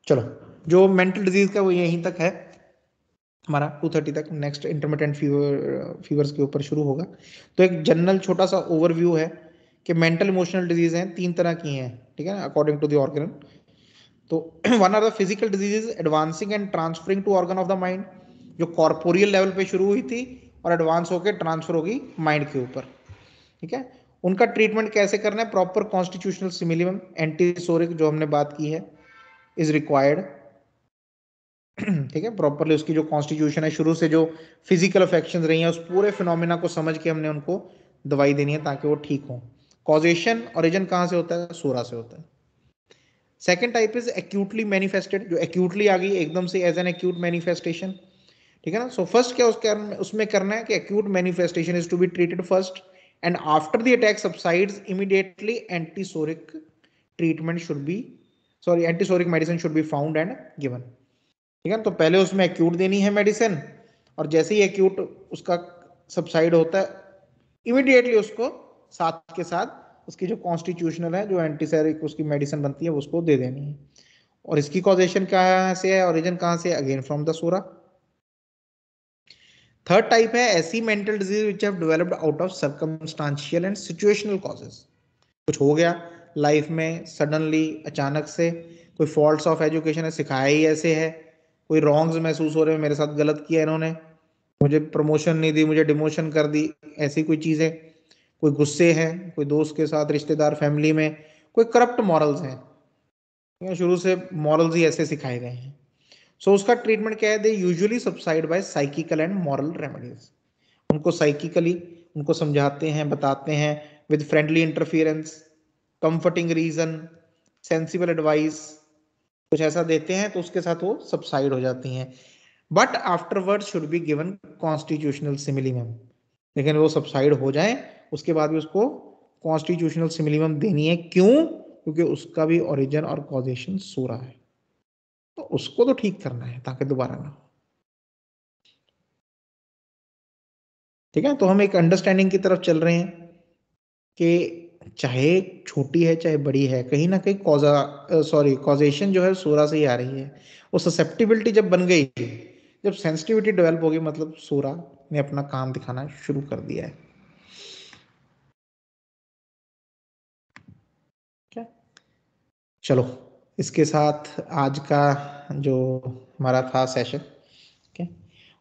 चलो, जो मेंटल डिजीज का वो यहीं तक है हमारा, 2:30 तक, नेक्स्ट इंटरमिटेंट फीवर्स के ऊपर शुरू होगा। तो एक जनरल छोटा सा ओवरव्यू है कि मेंटल इमोशनल डिजीज हैं, 3 तरह की हैं, ठीक है ना, अकॉर्डिंग टू द ऑर्गन। तो one are the physical diseases advancing and transferring to organ of the mind, जो कॉर्पोरियल लेवल पे शुरू हुई थी और एडवांस होकर ट्रांसफर होगी माइंड के ऊपर, ठीक है। उनका ट्रीटमेंट कैसे करना है, प्रॉपर कॉन्स्टिट्यूशनल सिमिलियम एंटीसोरिक जो हमने बात की है इज रिक्वायर्ड, ठीक है, प्रॉपरली उसकी जो कॉन्स्टिट्यूशन है, शुरू से जो फिजिकल अफेक्शन रही हैं, उस पूरे फिनोमिना को समझ के हमने उनको दवाई देनी है ताकि वो ठीक हो। कॉजेशन ओरिजिन कहाँ से होता है, सोरा से होता है। Second type is actually manifested, जो एक्यूटली आ गई एकदम से एज एन एक्यूट मैनिफेस्टेशन, ठीक है ना। सो फर्स्ट क्या उसमें करना है कि acute manifestation is to be treated first, and after the attack subsides immediately antipsoric treatment should be, sorry antipsoric medicine should be found and given, ठीक है। तो पहले उसमें एक्यूट देनी है मेडिसिन, और जैसे ही एक्यूट उसका सबसाइड होता है इमीडिएटली उसको साथ के साथ उसकी जो कॉन्स्टिट्यूशनल है, जो एंटीसेरिक उसकी मेडिसिन बनती है उसको दे देनी है। और इसकी कॉजेशन कहाँ से है, ओरिजिन कहाँ से, again from the psora. Third type है ऐसी mental disease which have developed out of circumstantial and situational causes, कुछ हो गया लाइफ में सडनली अचानक से, कोई फॉल्ट्स ऑफ एजुकेशन है, सिखाया ही ऐसे है, कोई रॉन्ग्स महसूस हो रहे हैं, मेरे साथ गलत किया इन्होंने, मुझे प्रमोशन नहीं दी, मुझे डिमोशन कर दी, ऐसी कोई चीज़ है, कोई गुस्से हैं, कोई दोस्त के साथ, रिश्तेदार, फैमिली में कोई करप्ट मॉरल्स हैं, शुरू से मॉरल्स ही ऐसे सिखाए गए हैं। सो उसका ट्रीटमेंट क्या है, they usually subside by psychical and moral remedies. उनको साइकिकली उनको समझाते हैं, बताते हैं with friendly interference, comforting reason, sensible advice, कुछ ऐसा देते हैं तो उसके साथ वो सबसाइड हो जाती हैं। But afterward should be given constitutional similimum, लेकिन वो सबसाइड हो जाए उसके बाद भी उसको कॉन्स्टिट्यूशनल सिमिलिमम देनी है। क्यों? क्योंकि उसका भी ओरिजिन और कॉजेशन सो रहा है, तो उसको तो ठीक करना है ताकि दोबारा ना हो। ठीक है, तो हम एक अंडरस्टैंडिंग की तरफ चल रहे हैं कि चाहे छोटी है चाहे बड़ी है, कहीं ना कहीं कॉजेशन जो है सोरा से ही आ रही है। वो ससेप्टिबिलिटी जब बन गई, जब सेंसिटिविटी डेवलप होगी, मतलब सोरा ने अपना काम दिखाना शुरू कर दिया है। क्या, चलो इसके साथ आज का जो हमारा था सेशन, ठीक है,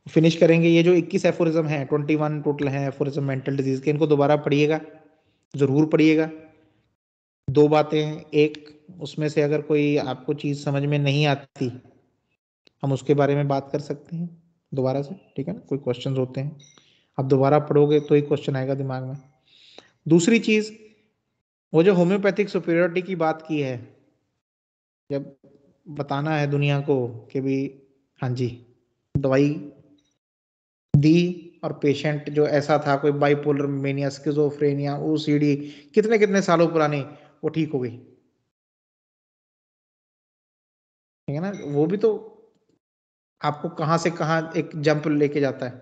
फिनिश करेंगे। ये जो 21 एफोरिज्म है, 21 टोटल है एफोरिज्म मेंटल डिजीज के, इनको दोबारा पढ़िएगा, जरूर पढ़िएगा। दो बातें हैं, एक उसमें से अगर कोई आपको चीज समझ में नहीं आती, हम उसके बारे में बात कर सकते हैं दोबारा से, ठीक है ना, कोई क्वेश्चंस होते हैं, आप दोबारा पढ़ोगे तो ही क्वेश्चन आएगा दिमाग में। दूसरी चीज, वो जो होम्योपैथिक सुपीरियरिटी की बात की है, जब बताना है दुनिया को कि भी हाँ जी दवाई दी और पेशेंट जो ऐसा था, कोई बाइपोलर मेनिया, स्किज़ोफ्रेनिया, ओसीडी, कितने कितने सालों पुरानी, वो ठीक हो गई, ठीक है ना, वो भी तो आपको कहाँ से कहाँ एक जंप लेके जाता है।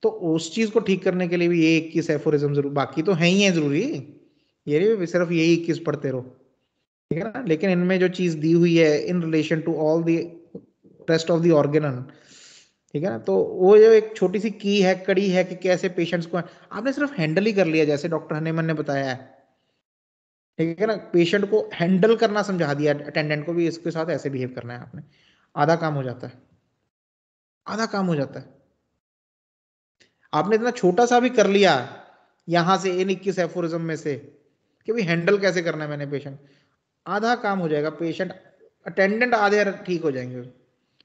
तो उस चीज को ठीक करने के लिए भी ये 21 एफोरिज्म जरूर, बाकी तो है ही है जरूरी, ये नहीं भी सिर्फ यही 21 पढ़ते रहो, ठीक है ना, लेकिन इनमें जो चीज दी हुई है in relation to all the rest of the organ, ठीक है ना, तो वो जो एक छोटी सी की है, कड़ी है कि कैसे पेशेंट्स को आपने सिर्फ हैंडल ही कर लिया, जैसे डॉक्टर हनीमन ने बताया है, ठीक है ना, पेशेंट को हैंडल करना समझा दिया, अटेंडेंट को भी इसके साथ ऐसे बिहेव करना है आपने, आधा काम हो जाता है, आधा काम हो जाता है। आपने इतना छोटा सा भी कर लिया यहां से इन 21 एफोरिज्म में से कि भाई हैंडल कैसे करना है मैंने पेशेंट, आधा काम हो जाएगा, पेशेंट अटेंडेंट आधे ठीक हो जाएंगे,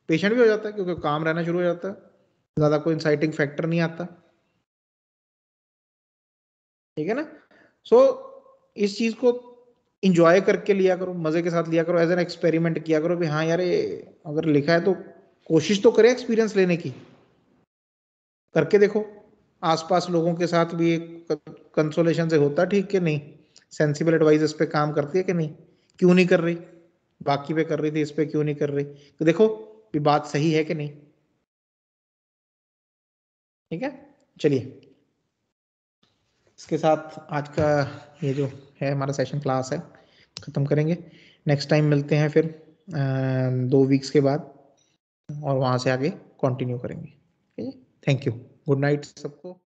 पेशेंट भी हो जाता है क्योंकि काम रहना शुरू हो जाता है, ज्यादा कोई इंसाइटिंग फैक्टर नहीं आता, ठीक है ना। सो इस चीज को इंजॉय करके लिया करो, मजे के साथ लिया करो, एज एन एक्सपेरिमेंट किया करो भी हाँ यार ये अगर लिखा है तो कोशिश तो करें एक्सपीरियंस लेने की, करके देखो, आसपास लोगों के साथ भी एक कंसोलेशन से होता ठीक कि नहीं, सेंसिबल एडवाइस पे काम करती है कि नहीं, क्यों नहीं कर रही, बाकी पे कर रही थी इस पे क्यों नहीं कर रही, तो देखो कि बात सही है कि नहीं, ठीक है। चलिए इसके साथ आज का ये जो है हमारा सेशन क्लास है खत्म करेंगे, नेक्स्ट टाइम मिलते हैं फिर 2 वीक्स के बाद, और वहां से आगे कंटिन्यू करेंगे, ठीक है। थैंक यू, गुड नाइट सबको।